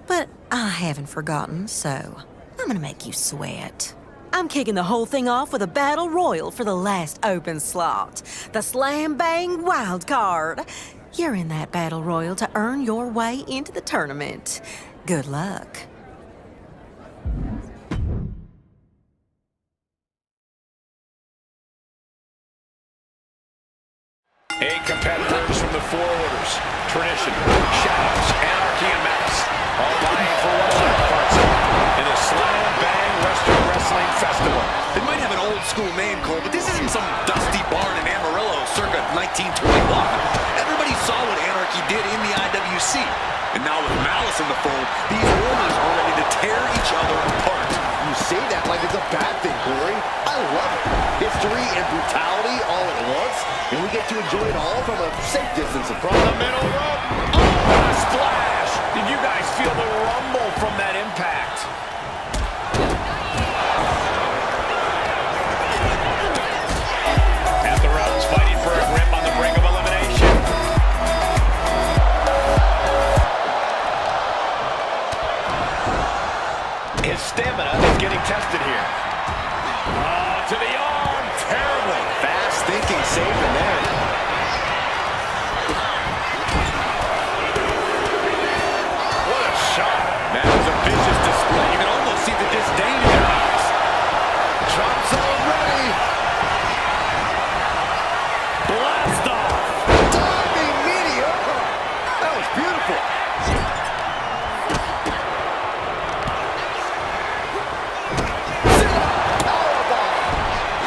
[SPEAKER 18] But I haven't forgotten, so I'm gonna make you sweat. I'm kicking the whole thing off with a battle royal for the last open slot. The Slam Bang Wild Card. You're in that battle royal to earn your way into the tournament. Good luck.
[SPEAKER 5] Eight competitors from the four orders: Tradition, Shadows, Anarchy, and Malice, all vying for one of the parts in the Slam Bang Western Wrestling Festival.
[SPEAKER 6] It might have an old school name, Cole, but this isn't some dusty barn in Amarillo circa 1921. Everybody saw what Anarchy did in the IWC. And now with Malice in the fold, these orders are ready to tear each other apart.
[SPEAKER 7] You say that like it's a bad thing, Cory. I love it. History and brutality all at once, and we get to enjoy it all from a safe distance in front.
[SPEAKER 5] From the middle rope. Oh, what a splash! Did you guys feel the rumble from that impact? At the ropes, fighting for a grip on the brink of elimination. His stamina is getting tested here. Oh, to the arm. Terribly.
[SPEAKER 7] Fast thinking, saving there.
[SPEAKER 5] What a shot. That was a vicious display. You can almost see the disdain in their eyes.
[SPEAKER 7] Drops already.
[SPEAKER 5] Blast off.
[SPEAKER 7] Diving mediocre. That was beautiful.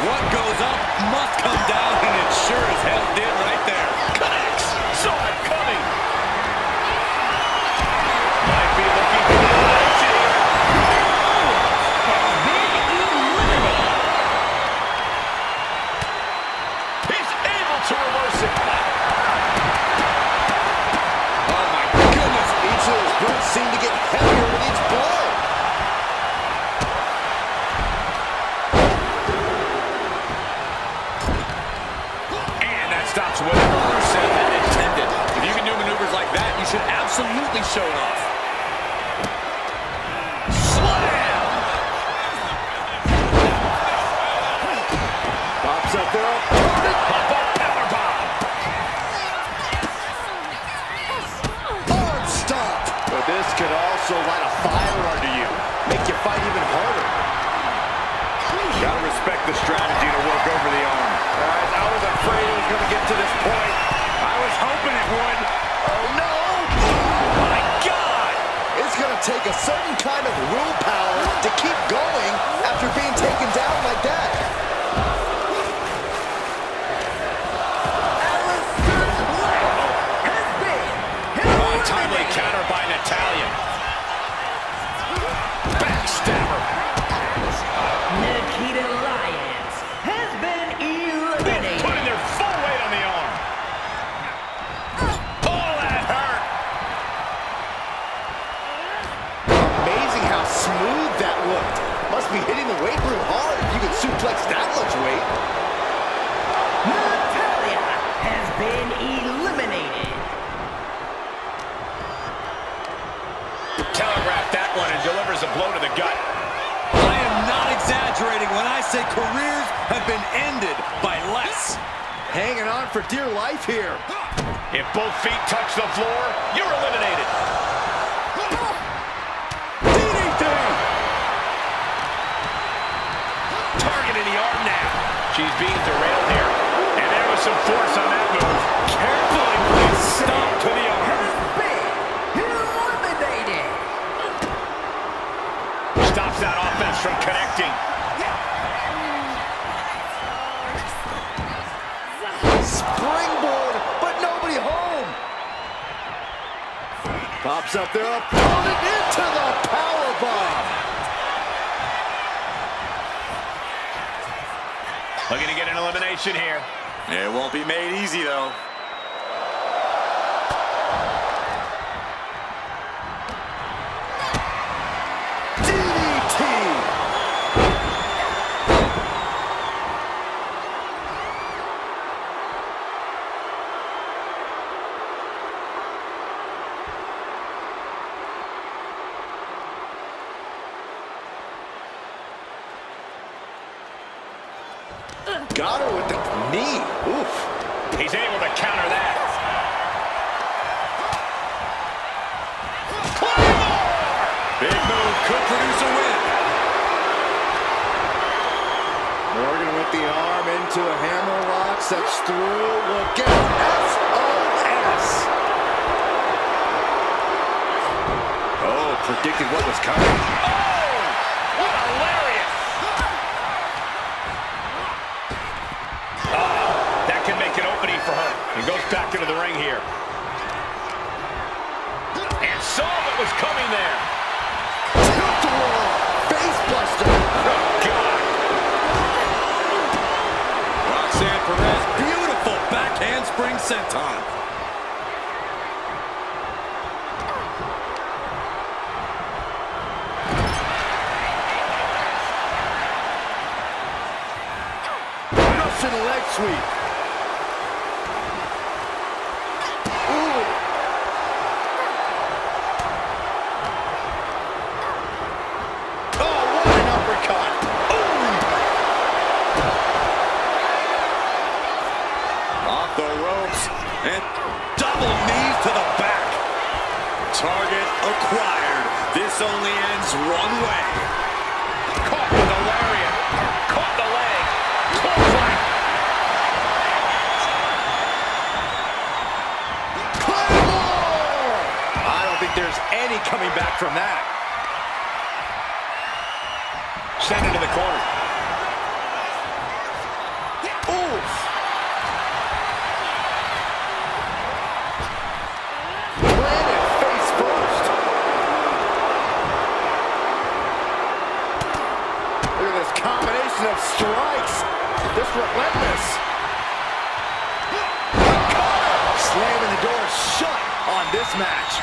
[SPEAKER 6] What goes up must come down, and it sure as hell did.
[SPEAKER 7] fire under you, make you fight even harder.
[SPEAKER 8] Gotta respect the strategy to work over the arm.
[SPEAKER 12] I was afraid it was going to get to this point. I was hoping it would.
[SPEAKER 7] Oh, no!
[SPEAKER 8] My God!
[SPEAKER 7] It's going to take a certain kind of willpower to keep going after being taken down like that.
[SPEAKER 5] Timely counter by Natalia. Backstabber.
[SPEAKER 17] Nikita Lyons has been eliminated.
[SPEAKER 5] Putting their full weight on the arm. Oh, that hurt.
[SPEAKER 7] Amazing how smooth that looked. Must be hitting the weight room hard if you can suplex that much weight.
[SPEAKER 17] Natalia has been eliminated.
[SPEAKER 5] Telegraph that one and delivers a blow to the gut.
[SPEAKER 8] I am not exaggerating when I say careers have been ended by less.
[SPEAKER 7] Hanging on for dear life here.
[SPEAKER 5] If both feet touch the floor, you're eliminated.
[SPEAKER 8] DDT!
[SPEAKER 5] Targeting the arm now. She's being derailed here. And there was some force on that move. Carefully placed stomp to the arm. Stops that offense from connecting.
[SPEAKER 7] Springboard, but nobody home. Pops up their opponent into the powerbomb.
[SPEAKER 5] Looking to get an elimination here.
[SPEAKER 8] It won't be made easy, though.
[SPEAKER 7] Got her with the knee. Oof.
[SPEAKER 5] He's able to counter that.
[SPEAKER 8] Big move could produce a win.
[SPEAKER 7] Morgan with the arm into a hammer lock. Steps through. Look out. SOS.
[SPEAKER 8] Oh, predicted what was coming.
[SPEAKER 5] Oh! What a lariat! That can make an opening for her. And goes back into the ring here. And saw what was coming there.
[SPEAKER 7] Face buster.
[SPEAKER 5] Oh, God.
[SPEAKER 8] Roxanne Perez, beautiful backhand spring senton.
[SPEAKER 7] Russian leg sweep. Ooh. Oh, what an uppercut.
[SPEAKER 8] Off the ropes and double knees to the back. Target acquired. This only ends one way.
[SPEAKER 5] Caught with a lariat. Caught the leg. Clothesline.
[SPEAKER 7] I don't think there's any coming back from that.
[SPEAKER 5] Send it to the corner.
[SPEAKER 7] Oof. Planted face first. Look at this combination of strikes. This relentless. Slamming the door shut on this match.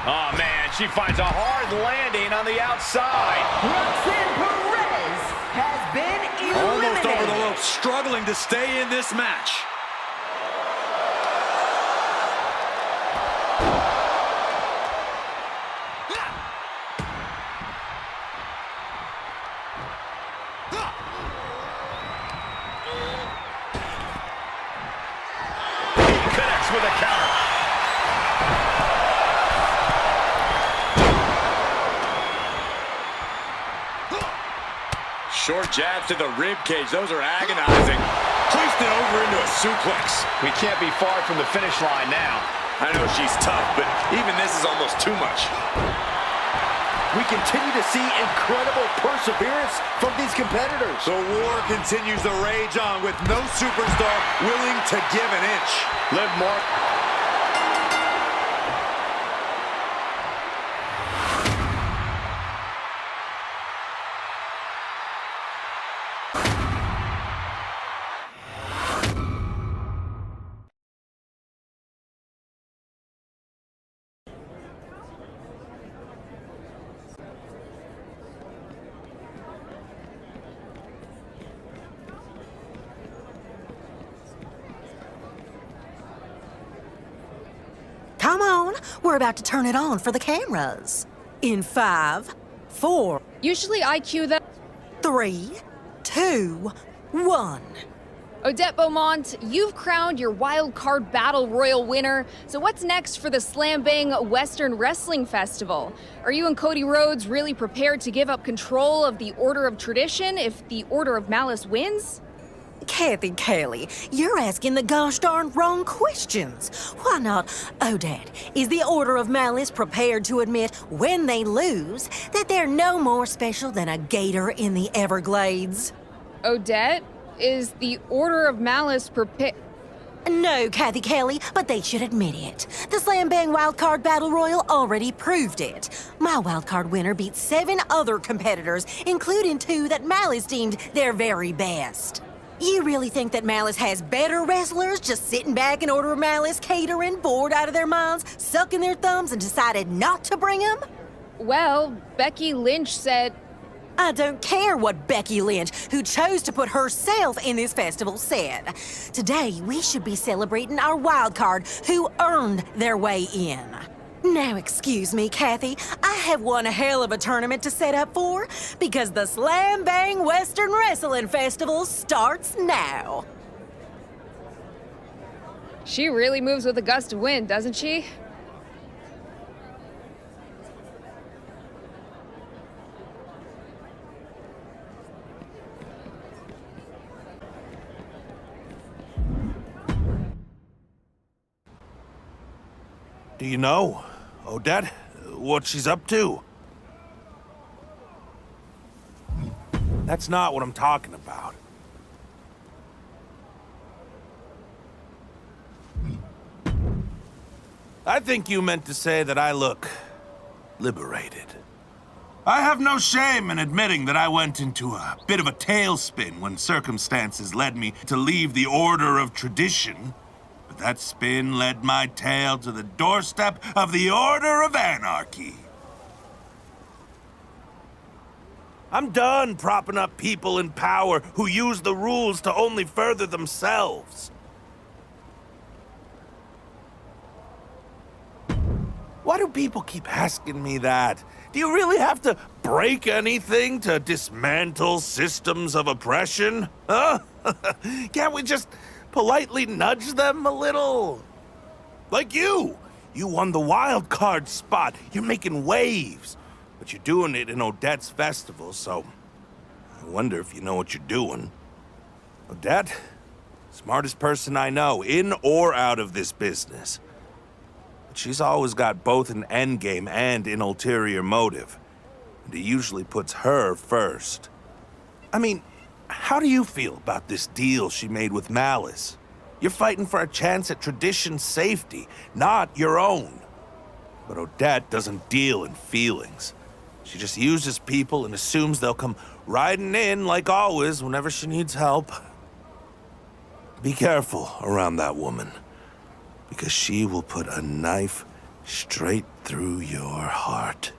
[SPEAKER 5] Oh, man, she finds a hard landing on the outside.
[SPEAKER 17] Roxanne Perez has been eliminated.
[SPEAKER 8] Almost over the ropes, struggling to stay in this match.
[SPEAKER 5] He connects with a counter.
[SPEAKER 8] Short jabs to the rib cage. Those are agonizing. Hoisted over into a suplex.
[SPEAKER 5] We can't be far from the finish line now.
[SPEAKER 8] I know she's tough, but even this is almost too much.
[SPEAKER 7] We continue to see incredible perseverance from these competitors.
[SPEAKER 8] The war continues to rage on with no superstar willing to give an inch.
[SPEAKER 5] Liv Morgan.
[SPEAKER 18] Come on, we're about to turn it on for the cameras. In 5, 4.
[SPEAKER 19] Usually I cue them.
[SPEAKER 18] 3, 2, 1.
[SPEAKER 19] Odette Beaumont, you've crowned your wild card battle royal winner. So what's next for the Slam Bang Western Wrestling Festival? Are you and Cody Rhodes really prepared to give up control of the Order of Tradition if the Order of Malice wins?
[SPEAKER 18] Kathy Kelly, you're asking the gosh darn wrong questions. Why not, Odette? Is the Order of Malice prepared to admit when they lose that they're no more special than a gator in the Everglades?
[SPEAKER 19] Odette, is the Order of Malice prepared?
[SPEAKER 18] No, Kathy Kelly, but they should admit it. The Slam Bang Wildcard Battle Royal already proved it. My wildcard winner beat 7 other competitors, including 2 that Malice deemed their very best. You really think that Malice has better wrestlers just sitting back in Order of Malice catering, bored out of their minds, sucking their thumbs and decided not to bring them?
[SPEAKER 19] Well, Becky Lynch said...
[SPEAKER 18] I don't care what Becky Lynch, who chose to put herself in this festival, said. Today, we should be celebrating our wild card who earned their way in. Now, excuse me, Kathy, I have one hell of a tournament to set up for because the Slam Bang Western Wrestling Festival starts now.
[SPEAKER 19] She really moves with a gust of wind, doesn't she?
[SPEAKER 12] Do you know, Odette, what she's up to? That's not what I'm talking about. I think you meant to say that I look liberated. I have no shame in admitting that I went into a bit of a tailspin when circumstances led me to leave the Order of Tradition. But that spin led my tail to the doorstep of the Order of Anarchy. I'm done propping up people in power who use the rules to only further themselves. Why do people keep asking me that? Do you really have to break anything to dismantle systems of oppression? Huh? Can't we just politely nudge them a little? Like you! You won the wild card spot. You're making waves. But you're doing it in Odette's festival, so I wonder if you know what you're doing. Odette, smartest person I know, in or out of this business. But she's always got both an endgame and an ulterior motive. And it usually puts her first. I mean, how do you feel about this deal she made with Malice? You're fighting for a chance at Tradition's safety, not your own. But Odette doesn't deal in feelings. She just uses people and assumes they'll come riding in, like always, whenever she needs help. Be careful around that woman, because she will put a knife straight through your heart.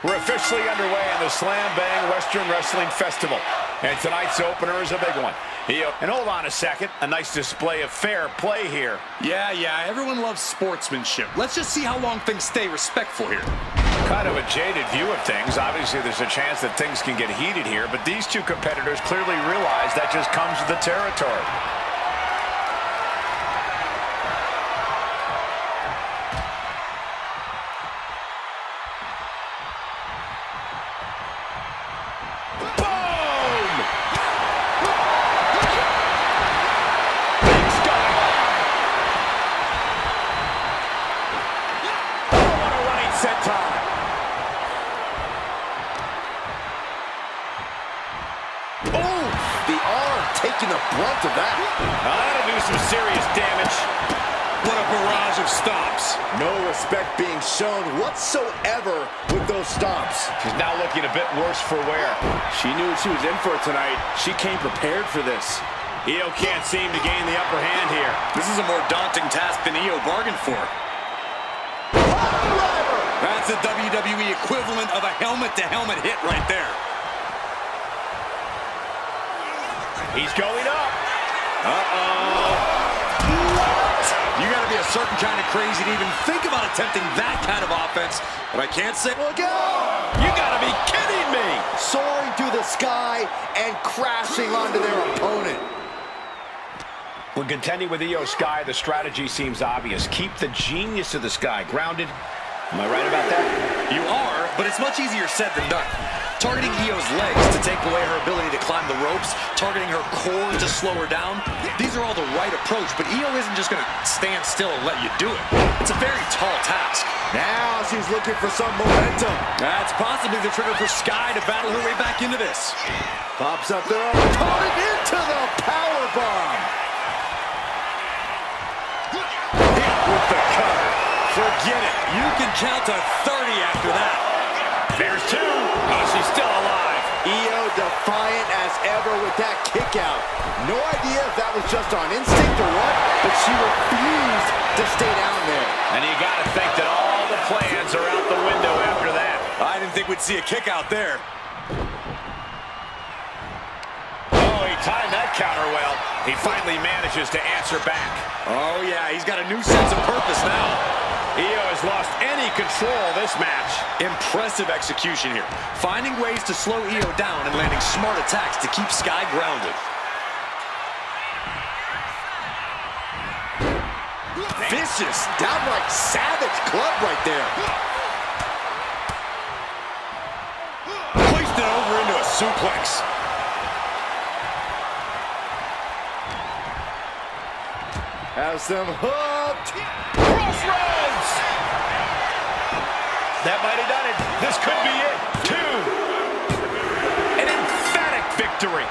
[SPEAKER 5] We're officially underway in the Slam Bang Western Wrestling Festival. And tonight's opener is a big one. And hold on a second. A nice display of fair play here.
[SPEAKER 6] Yeah, everyone loves sportsmanship. Let's just see how long things stay respectful here.
[SPEAKER 5] Kind of a jaded view of things. Obviously, there's a chance that things can get heated here, but these two competitors clearly realize that just comes with the territory.
[SPEAKER 7] Taking the brunt of that.
[SPEAKER 5] That'll do some serious damage.
[SPEAKER 6] What a barrage of stomps.
[SPEAKER 7] No respect being shown whatsoever with those stomps.
[SPEAKER 5] She's now looking a bit worse for wear.
[SPEAKER 6] She knew what she was in for tonight. She came prepared for this.
[SPEAKER 5] Io can't seem to gain the upper hand here.
[SPEAKER 6] This is a more daunting task than Io bargained for. That's the WWE equivalent of a helmet-to-helmet hit right there.
[SPEAKER 5] He's going up.
[SPEAKER 6] Uh-oh. What? You gotta be a certain kind of crazy to even think about attempting that kind of offense. But I can't say...
[SPEAKER 7] Look out!
[SPEAKER 5] You gotta be kidding me!
[SPEAKER 7] Soaring through the sky and crashing onto their opponent.
[SPEAKER 5] When contending with Io Sky, the strategy seems obvious. Keep the genius of the Sky grounded. Am I right about that?
[SPEAKER 6] You are, but it's much easier said than done. Targeting Io's legs to take away her ability to climb the ropes, targeting her core to slow her down, these are all the right approach, but Io isn't just going to stand still and let you do it. It's a very tall task.
[SPEAKER 7] Now she's looking for some momentum.
[SPEAKER 6] That's possibly the trigger for Sky to battle her way back into this.
[SPEAKER 7] Pops up there, coming into the powerbomb.
[SPEAKER 6] Hit with the cutter. Forget it. You can count to 30 after that.
[SPEAKER 5] There's two. Oh, she's still alive.
[SPEAKER 7] Io defiant as ever with that kick out. No idea if that was just on instinct or what, but she refused to stay down there.
[SPEAKER 5] And you got to think that all the plans are out the window after that.
[SPEAKER 6] I didn't think we'd see a kick out there.
[SPEAKER 5] Oh, he timed that counter well. He finally manages to answer back.
[SPEAKER 6] Oh, yeah, he's got a new sense of purpose now.
[SPEAKER 5] Io has lost any control this match.
[SPEAKER 6] Impressive execution here. Finding ways to slow Io down and landing smart attacks to keep Sky grounded.
[SPEAKER 7] Vicious, downright savage club right there.
[SPEAKER 6] Placed it over into a suplex.
[SPEAKER 7] Has them hooked.
[SPEAKER 5] Crossroads! That might have done it. This could be it. 2. An emphatic victory.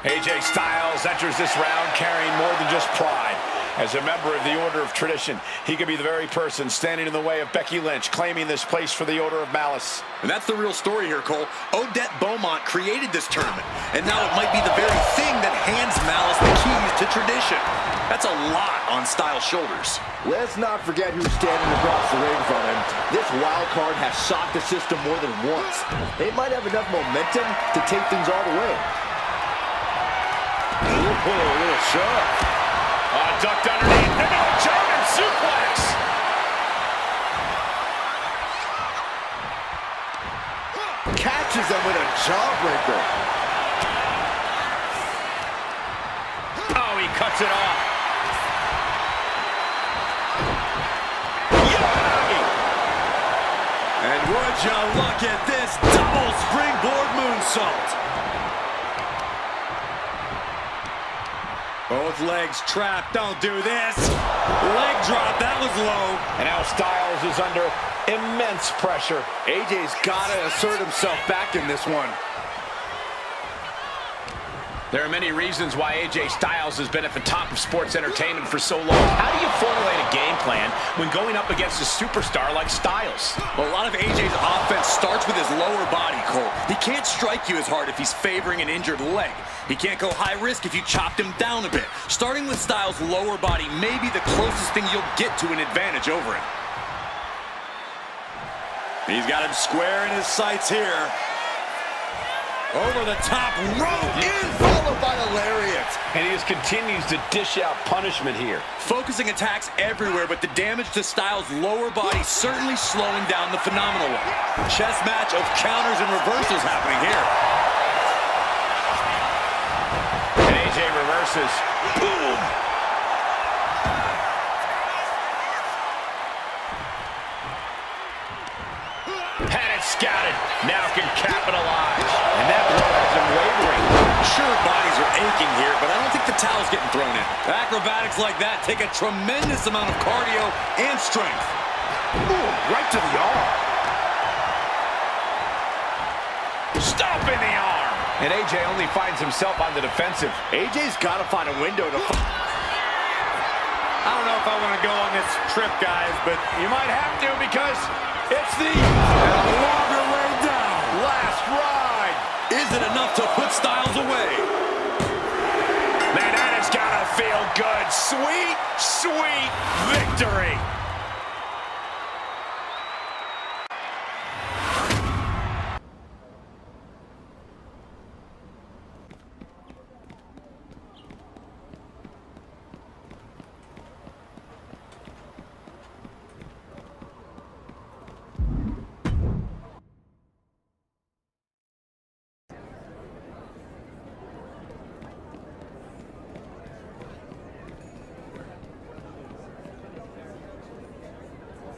[SPEAKER 5] AJ Styles enters this round carrying more than just pride. As a member of the Order of Tradition, he could be the very person standing in the way of Becky Lynch, claiming this place for the Order of Malice.
[SPEAKER 6] And that's the real story here, Cole. Odette Beaumont created this tournament, and now it might be the very thing that hands Malice the keys to tradition. That's a lot on Styles' shoulders.
[SPEAKER 7] Let's not forget who's standing across the ring from him. This wild card has shocked the system more than once. They might have enough momentum to take things all the way.
[SPEAKER 5] Ooh, a little shove. Ducked underneath. They're going to German suplex.
[SPEAKER 7] Catches them with a jawbreaker.
[SPEAKER 5] Oh, he cuts it off.
[SPEAKER 8] And would you look at this double springboard moonsault. Both legs trapped, don't do this. Leg drop, that was low.
[SPEAKER 5] And now Styles is under immense pressure.
[SPEAKER 7] AJ's got to assert himself back in this one.
[SPEAKER 5] There are many reasons why AJ Styles has been at the top of sports entertainment for so long. How do you formulate a game plan when going up against a superstar like Styles?
[SPEAKER 6] Well, a lot of AJ's offense starts with his lower body, Cole. He can't strike you as hard if he's favoring an injured leg. He can't go high risk if you chopped him down a bit. Starting with Styles' lower body may be the closest thing you'll get to an advantage over him.
[SPEAKER 8] He's got him square in his sights here. Over the top rope, in
[SPEAKER 7] followed by the lariat.
[SPEAKER 5] And he just continues to dish out punishment here.
[SPEAKER 6] Focusing attacks everywhere, but the damage to Styles' lower body certainly slowing down the phenomenal one. Chess match of counters and reversals happening here.
[SPEAKER 5] And AJ reverses. Boom! Had it scouted. Now can capitalize. And that blow has him wavering.
[SPEAKER 6] Sure, bodies are aching here, but I don't think the towel's getting thrown in. Acrobatics like that take a tremendous amount of cardio and strength.
[SPEAKER 5] Ooh, right to the arm. Stomp in the arm. And AJ only finds himself on the defensive.
[SPEAKER 7] AJ's got to find a window to...
[SPEAKER 8] I don't know if I want to go on this trip, guys, but
[SPEAKER 5] you might have to because it's the
[SPEAKER 8] longer way down.
[SPEAKER 5] Last ride.
[SPEAKER 6] Is it enough to put Styles away?
[SPEAKER 5] Man, that has got to feel good. Sweet, sweet victory.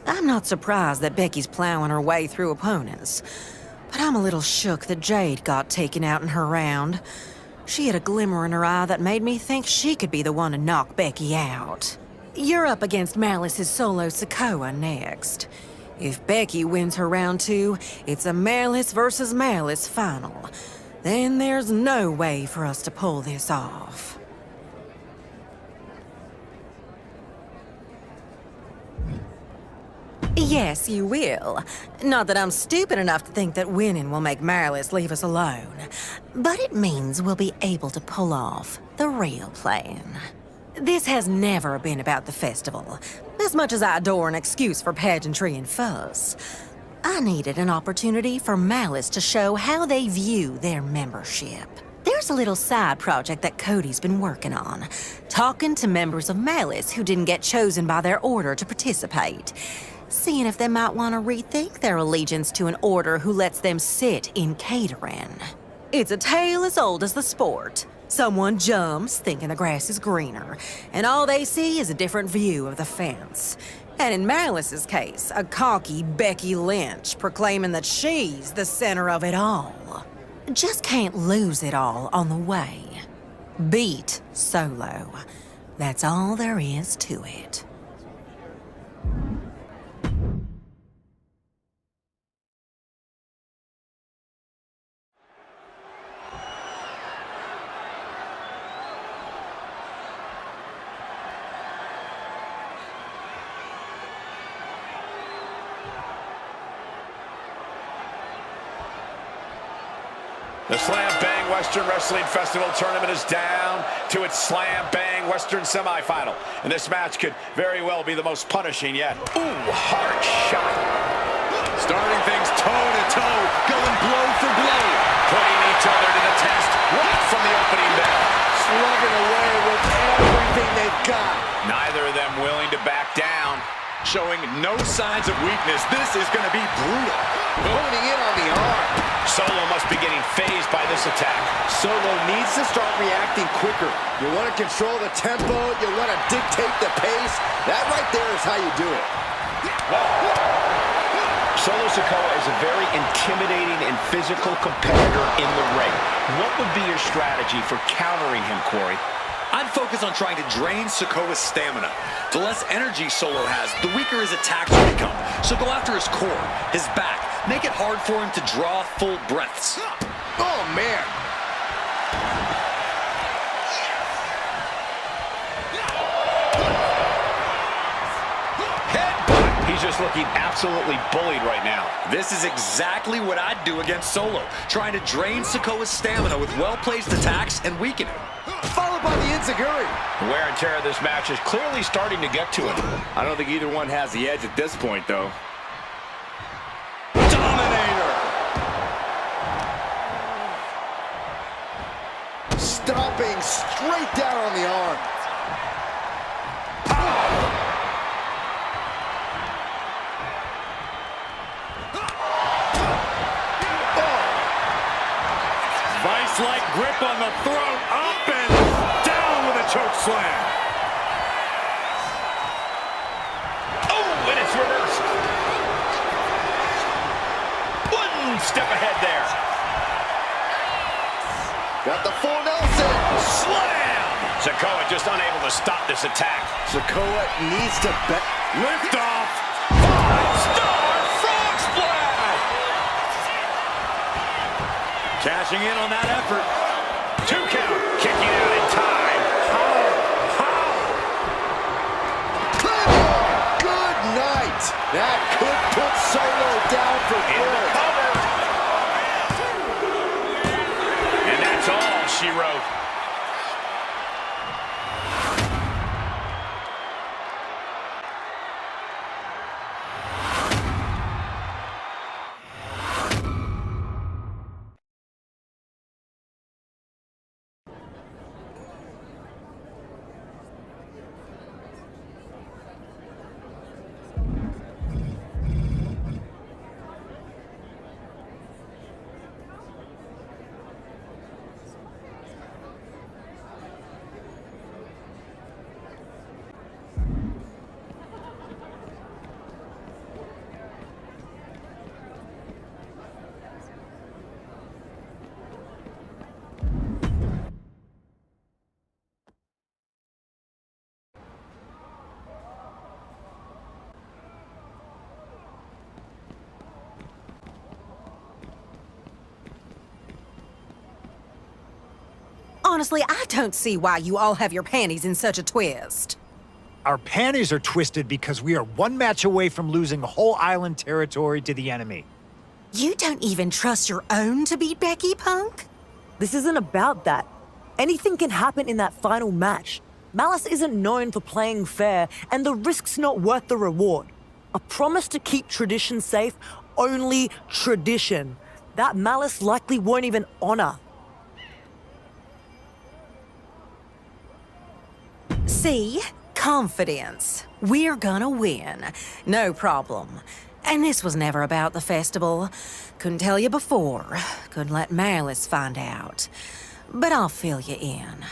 [SPEAKER 18] I'm not surprised that Becky's plowing her way through opponents. But I'm a little shook that Jade got taken out in her round. She had a glimmer in her eye that made me think she could be the one to knock Becky out. You're up against Malice's Solo Sikoa next. If Becky wins her round 2, it's a Malice versus Malice final. Then there's no way for us to pull this off. Yes, you will. Not that I'm stupid enough to think that winning will make Malice leave us alone. But it means we'll be able to pull off the real plan. This has never been about the festival. As much as I adore an excuse for pageantry and fuss, I needed an opportunity for Malice to show how they view their membership. There's a little side project that Cody's been working on, talking to members of Malice who didn't get chosen by their order to participate. Seeing if they might want to rethink their allegiance to an order who lets them sit in catering. It's a tale as old as the sport. Someone jumps, thinking the grass is greener, and all they see is a different view of the fence. And in Malice's case, a cocky Becky Lynch proclaiming that she's the center of it all. Just can't lose it all on the way. Beat Solo. That's all there is to it.
[SPEAKER 5] The Slam Bang Western Wrestling Festival tournament is down to its Slam Bang Western semifinal. And this match could very well be the most punishing yet. Ooh, hard shot.
[SPEAKER 8] Starting things toe-to-toe, going blow for blow.
[SPEAKER 5] Putting each other to the test right from the opening bell.
[SPEAKER 7] Slugging away with everything they've got.
[SPEAKER 5] Neither of them willing to back down.
[SPEAKER 8] Showing no signs of weakness. This is going to be brutal.
[SPEAKER 7] Honing in on the arm.
[SPEAKER 5] Solo must be getting phased by this attack.
[SPEAKER 7] Solo needs to start reacting quicker. You want to control the tempo. You want to dictate the pace. That right there is how you do it.
[SPEAKER 5] Solo Sikoa is a very intimidating and physical competitor in the ring. What would be your strategy for countering him, Corey?
[SPEAKER 6] I'd focus on trying to drain Sikoa's stamina. The less energy Solo has, the weaker his attacks will become. So go after his core, his back. Make it hard for him to draw full breaths.
[SPEAKER 7] Oh, man.
[SPEAKER 5] Headbutt. He's just looking absolutely bullied right now.
[SPEAKER 6] This is exactly what I'd do against Solo. Trying to drain Sikoa's stamina with well-placed attacks and weaken him.
[SPEAKER 7] Followed by the enziguri.
[SPEAKER 5] The wear and tear of this match is clearly starting to get to him.
[SPEAKER 8] I don't think either one has the edge at this point, though.
[SPEAKER 6] Dominator!
[SPEAKER 7] Stomping straight down on the arm.
[SPEAKER 8] Vice-like grip on the throat, up and down with a choke slam.
[SPEAKER 5] Oh, and it's reversed. One step ahead there.
[SPEAKER 7] Got the full Nelson.
[SPEAKER 5] Slam! Sikoa just unable to stop this attack.
[SPEAKER 7] Sikoa needs to bet.
[SPEAKER 8] Lift off.
[SPEAKER 5] 5-star frog splash!
[SPEAKER 6] Cashing in on that effort.
[SPEAKER 5] 2 count. Kicking out in time.
[SPEAKER 7] Good night. That could put Solo down for good.
[SPEAKER 5] And that's all she wrote.
[SPEAKER 18] Honestly, I don't see why you all have your panties in such a twist.
[SPEAKER 1] Our panties are twisted because we are one match away from losing whole island territory to the enemy.
[SPEAKER 18] You don't even trust your own to beat Becky, punk?
[SPEAKER 3] This isn't about that. Anything can happen in that final match. Malice isn't known for playing fair, and the risk's not worth the reward. A promise to keep tradition safe, only tradition. That Malice likely won't even honor.
[SPEAKER 18] See? Confidence. We're gonna win. No problem. And this was never about the festival. Couldn't tell you before. Couldn't let Malice find out. But I'll fill you in.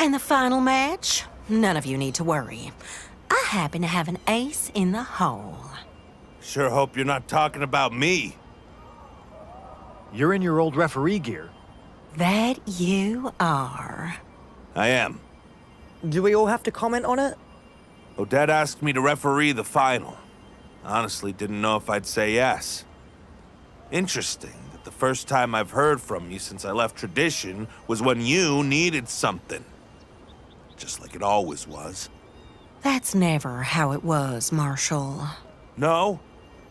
[SPEAKER 18] And the final match? None of you need to worry. I happen to have an ace in the hole.
[SPEAKER 12] Sure hope you're not talking about me.
[SPEAKER 1] You're in your old referee gear.
[SPEAKER 18] That you are.
[SPEAKER 12] I am.
[SPEAKER 3] Do we all have to comment on it?
[SPEAKER 12] Odette asked me to referee the final. Honestly, didn't know if I'd say yes. Interesting that the first time I've heard from you since I left Tradition was when you needed something. Just like it always was.
[SPEAKER 18] That's never how it was, Marshall.
[SPEAKER 12] No?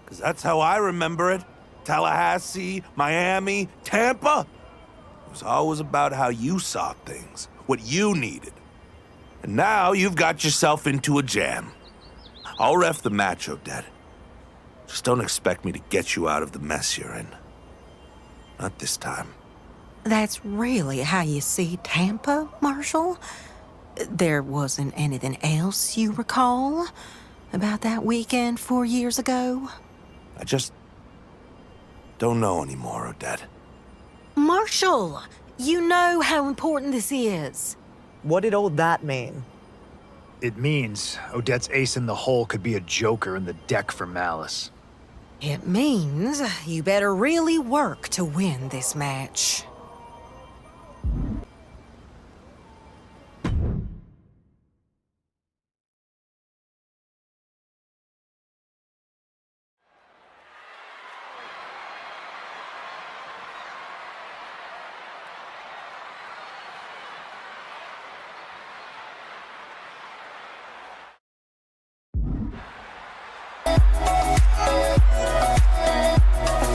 [SPEAKER 12] Because that's how I remember it. Tallahassee, Miami, Tampa. was always about how you saw things, what you needed. And now you've got yourself into a jam. I'll ref the match, Odette. Just don't expect me to get you out of the mess you're in. Not this time.
[SPEAKER 18] That's really how you see Tampa, Marshall? There wasn't anything else you recall about that weekend 4 years ago?
[SPEAKER 12] I just don't know anymore, Odette.
[SPEAKER 18] Marshall, you know how important this is.
[SPEAKER 3] What did all that mean?
[SPEAKER 1] It means Odette's ace in the hole could be a joker in the deck for Malice.
[SPEAKER 18] It means you better really work to win this match.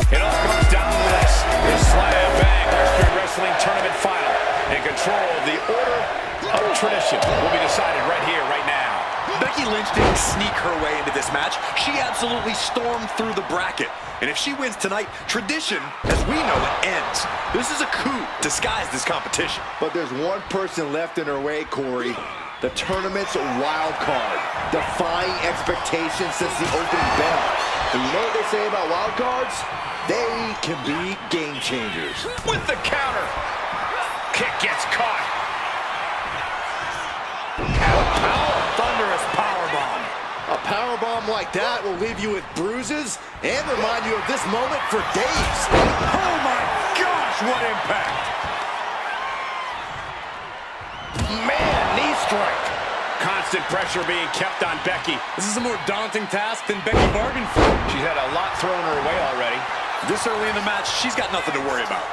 [SPEAKER 5] It all comes down to this. The Slam Bang Western Wrestling Tournament Final. And control of the Order of Tradition will be decided right here, right now.
[SPEAKER 6] Becky Lynch didn't sneak her way into this match. She absolutely stormed through the bracket. And if she wins tonight, tradition, as we know it, ends. This is a coup disguised as competition.
[SPEAKER 7] But there's one person left in her way, Corey. The tournament's wild card, defying expectations since the opening bell. And you know what they say about wild cards? They can be game changers.
[SPEAKER 5] With the counter. Kick gets caught.
[SPEAKER 6] Thunderous powerbomb.
[SPEAKER 7] A powerbomb like that will leave you with bruises and remind you of this moment for days.
[SPEAKER 5] Oh my gosh, what impact! Man, knee strike. Constant pressure being kept on Becky.
[SPEAKER 6] This is a more daunting task than Becky bargained for.
[SPEAKER 5] She's had a lot thrown her way already.
[SPEAKER 6] This early in the match, she's got nothing to worry about.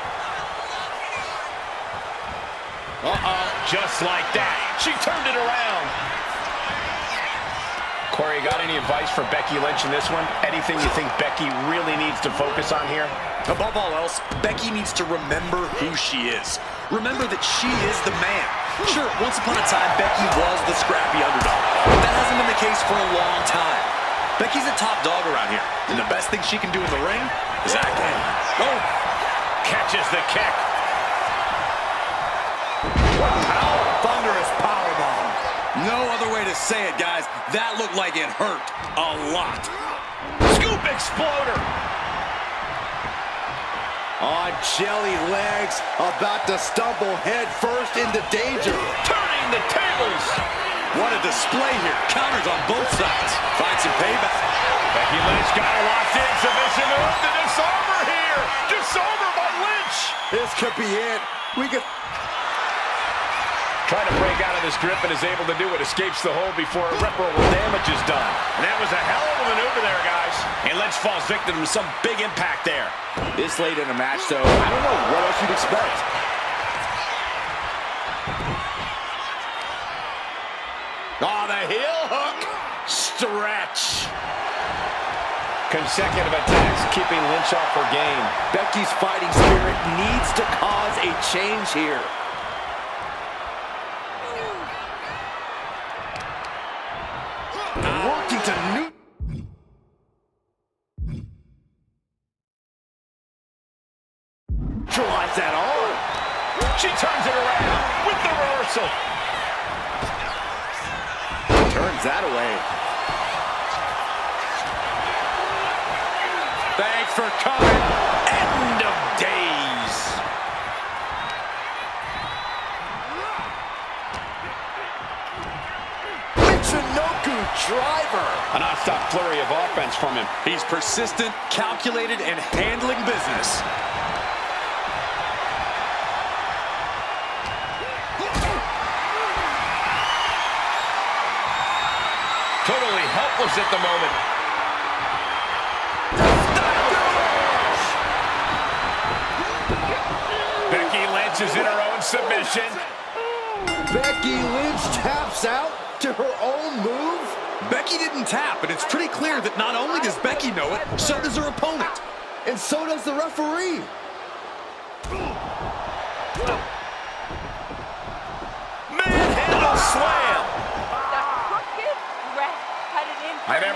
[SPEAKER 5] Just like that. She turned it around. Corey, got any advice for Becky Lynch in this one? Anything you think Becky really needs to focus on here?
[SPEAKER 6] Above all else, Becky needs to remember who she is. Remember that she is the man. Sure, once upon a time, Becky was the scrappy underdog, but that hasn't been the case for a long time. Becky's a top dog around here, and the best thing she can do in the ring is act in.
[SPEAKER 5] Oh! Catches the kick.
[SPEAKER 6] Thunderous powerbomb. No other way to say it, guys. That looked like it hurt a lot.
[SPEAKER 5] Scoop exploder.
[SPEAKER 7] On jelly legs, about to stumble head first into danger.
[SPEAKER 5] Turning the tables.
[SPEAKER 6] What a display here. Counters on both sides. Find some payback.
[SPEAKER 5] Becky Lynch got a locked in submission move. The disarmer here. Disarmer by Lynch.
[SPEAKER 7] This could be it. We could...
[SPEAKER 5] Trying to break out of this grip and is able to do it. Escapes the hold before irreparable damage is done. And that was a hell of a maneuver there, guys. And Lynch falls victim to some big impact there.
[SPEAKER 7] This late in a match, though, I don't know what else you'd expect.
[SPEAKER 5] Oh, the heel hook. Stretch. Consecutive attacks keeping Lynch off her game.
[SPEAKER 7] Becky's fighting spirit needs to cause a change here. Working to neutralize that arm.
[SPEAKER 5] She turns it around with the reversal.
[SPEAKER 7] Turns that away.
[SPEAKER 5] Thanks for coming. End of days.
[SPEAKER 7] Michinoku driver.
[SPEAKER 5] A non-stop flurry of offense from him.
[SPEAKER 6] He's persistent, calculated, and handling business.
[SPEAKER 5] Totally helpless at the moment. Becky Lynch is in her own submission.
[SPEAKER 7] Becky Lynch taps out to her own move.
[SPEAKER 6] Becky didn't tap, but it's pretty clear that not only does Becky know it, so does her opponent.
[SPEAKER 7] And so does the referee.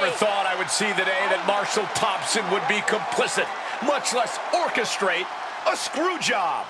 [SPEAKER 5] Never thought I would see the day that Marshall Thompson would be complicit, much less orchestrate a screw job.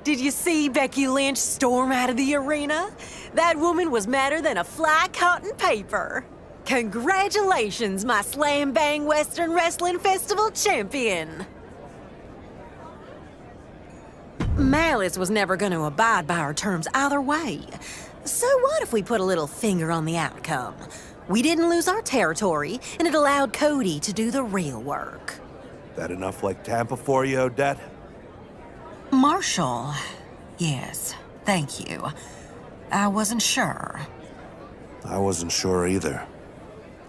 [SPEAKER 18] Did you see Becky Lynch storm out of the arena? That woman was madder than a fly caught in paper. Congratulations, my Slam Bang Western Wrestling Festival champion! Malice was never going to abide by our terms either way. So what if we put a little finger on the outcome? We didn't lose our territory, and it allowed Cody to do the real work.
[SPEAKER 12] That enough like Tampa for you, Odette?
[SPEAKER 18] Marshall, yes, thank you. I wasn't sure.
[SPEAKER 12] I wasn't sure either.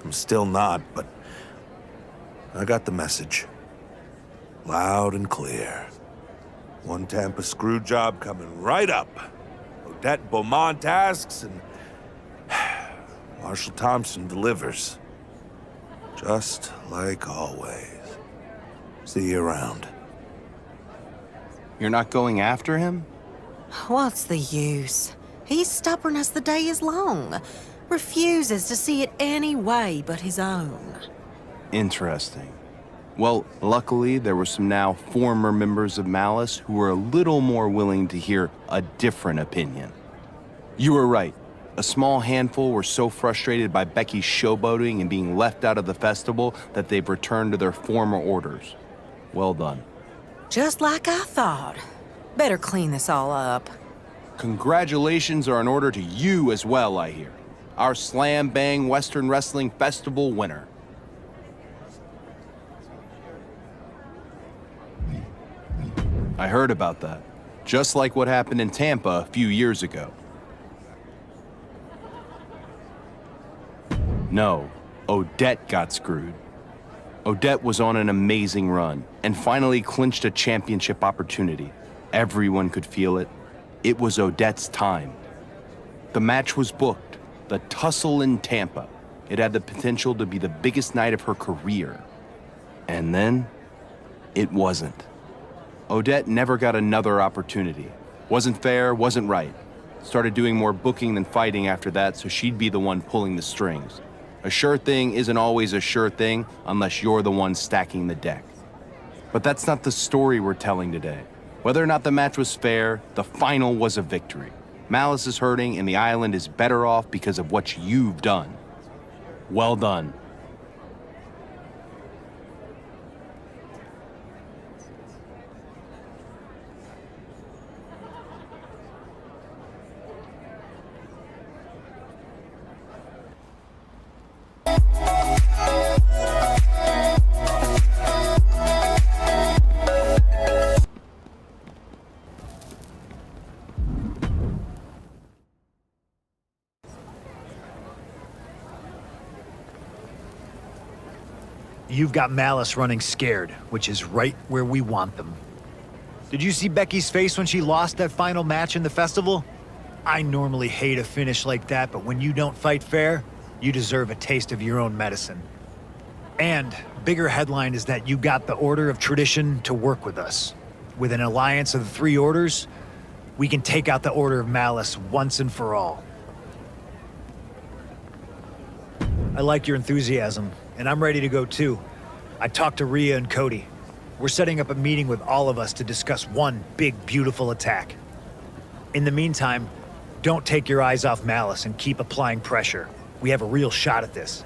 [SPEAKER 12] I'm still not, but I got the message. Loud and clear. One Tampa screw job coming right up. Odette Beaumont asks, and Marshall Thompson delivers. Just like always. See you around.
[SPEAKER 16] You're not going after him?
[SPEAKER 18] What's the use? He's stubborn as the day is long. Refuses to see it any way but his own.
[SPEAKER 16] Interesting. Well, luckily, there were some now former members of Malice who were a little more willing to hear a different opinion. You were right. A small handful were so frustrated by Becky's showboating and being left out of the festival that they've returned to their former orders. Well done.
[SPEAKER 18] Just like I thought. Better clean this all up.
[SPEAKER 16] Congratulations are in order to you as well, I hear. Our Slam Bang Western Wrestling Festival winner. I heard about that. Just like what happened in Tampa a few years ago. No, Odette got screwed. Odette was on an amazing run and finally clinched a championship opportunity. Everyone could feel it. It was Odette's time. The match was booked, the tussle in Tampa. It had the potential to be the biggest night of her career. And then, it wasn't. Odette never got another opportunity. Wasn't fair, wasn't right. Started doing more booking than fighting after that, so she'd be the one pulling the strings. A sure thing isn't always a sure thing unless you're the one stacking the deck. But that's not the story we're telling today. Whether or not the match was fair, the final was a victory. Malice is hurting and the island is better off because of what you've done. Well done.
[SPEAKER 1] You've got Malice running scared, which is right where we want them. Did you see Becky's face when she lost that final match in the festival? I normally hate a finish like that, but when you don't fight fair, you deserve a taste of your own medicine. And bigger headline is that you got the Order of Tradition to work with us. With an alliance of the three orders, we can take out the Order of Malice once and for all. I like your enthusiasm, and I'm ready to go too. I talked to Rhea and Cody. We're setting up a meeting with all of us to discuss one big, beautiful attack. In the meantime, don't take your eyes off Malice and keep applying pressure. We have a real shot at this.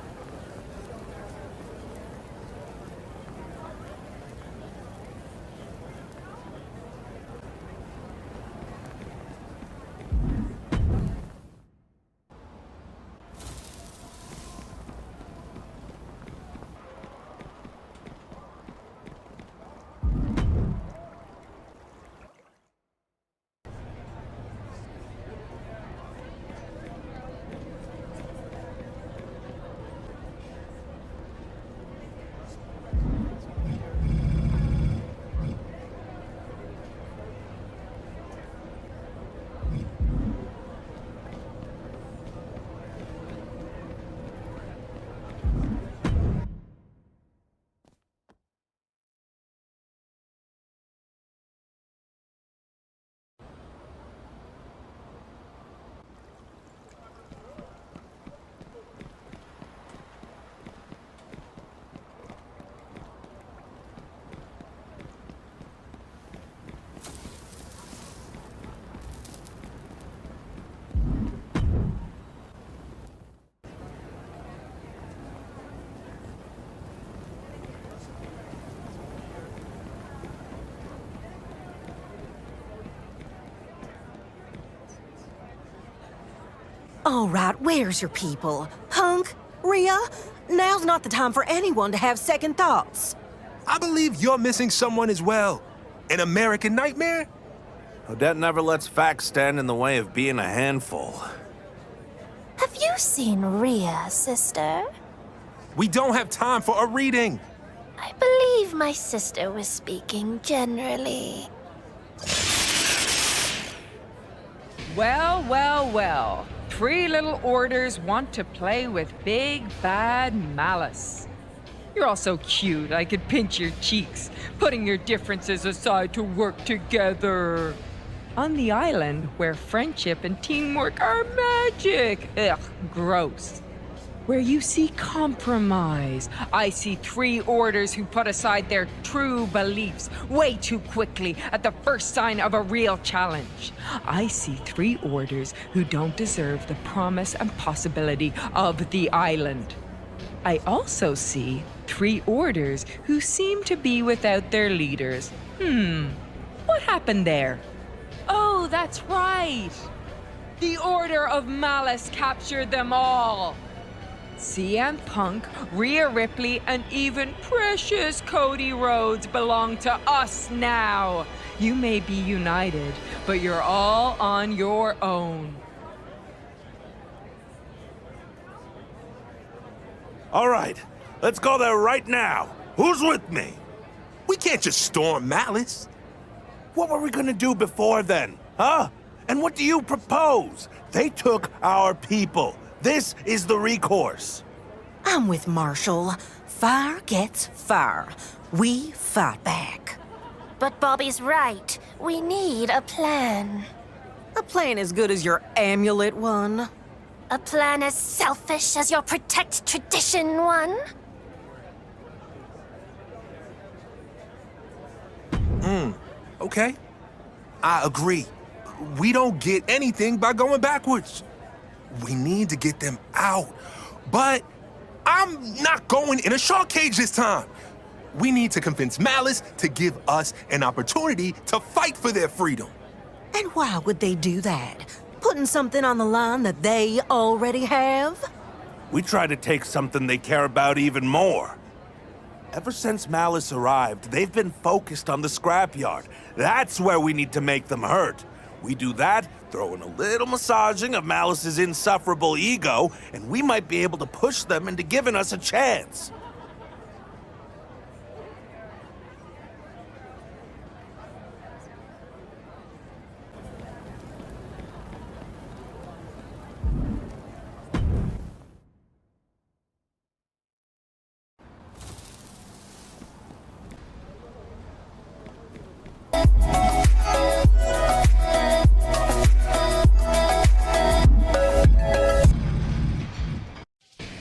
[SPEAKER 18] All right, where's your people? Hunk? Rhea? Now's not the time for anyone to have second thoughts.
[SPEAKER 2] I believe you're missing someone as well. An American Nightmare?
[SPEAKER 12] Odette never lets facts stand in the way of being a handful.
[SPEAKER 4] Have you seen Rhea, sister?
[SPEAKER 2] We don't have time for a reading.
[SPEAKER 4] I believe my sister was speaking generally.
[SPEAKER 11] Well, well, well. 3 little orders want to play with big, bad Malice. You're all so cute, I could pinch your cheeks, putting your differences aside to work together. On the island, where friendship and teamwork are magic. Ugh, gross. Where you see compromise, I see 3 orders who put aside their true beliefs way too quickly at the first sign of a real challenge. I see 3 orders who don't deserve the promise and possibility of the island. I also see 3 orders who seem to be without their leaders. What happened there? Oh, that's right. The Order of Malice captured them all. CM Punk, Rhea Ripley, and even precious Cody Rhodes belong to us now. You may be united, but you're all on your own.
[SPEAKER 12] All right, let's go there right now. Who's with me?
[SPEAKER 2] We can't just storm Malice.
[SPEAKER 12] What were we gonna do before then, huh? And what do you propose? They took our people. This is the recourse.
[SPEAKER 18] I'm with Marshall. Fire gets fire. We fight back.
[SPEAKER 4] But Bobby's right. We need a plan.
[SPEAKER 18] A plan as good as your amulet one.
[SPEAKER 4] A plan as selfish as your protect tradition one.
[SPEAKER 2] Okay. I agree. We don't get anything by going backwards. We need to get them out. But I'm not going in a shark cage this time. We need to convince Malice to give us an opportunity to fight for their freedom.
[SPEAKER 18] And why would they do that? Putting something on the line that they already have?
[SPEAKER 12] We try to take something they care about even more. Ever since Malice arrived, they've been focused on the scrapyard. That's where we need to make them hurt. We do that, throw in a little massaging of Malice's insufferable ego, and we might be able to push them into giving us a chance.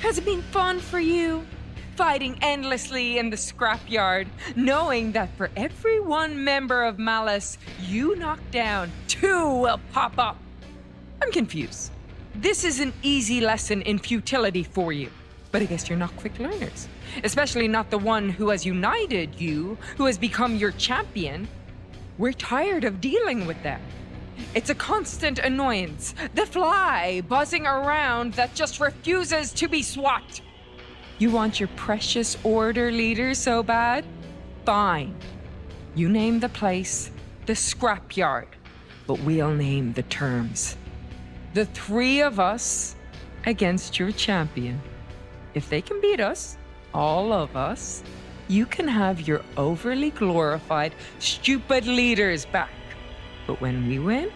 [SPEAKER 11] Has it been fun for you? Fighting endlessly in the scrapyard, knowing that for every 1 member of Malice you knock down, 2 will pop up. I'm confused. This is an easy lesson in futility for you, but I guess you're not quick learners. Especially not the one who has united you, who has become your champion. We're tired of dealing with that. It's a constant annoyance. The fly buzzing around that just refuses to be swapped. You want your precious order leader so bad? Fine. You name the place, the scrapyard, but we'll name the terms. The 3 of us against your champion. If they can beat us, all of us, you can have your overly glorified, stupid leaders back. But when we win,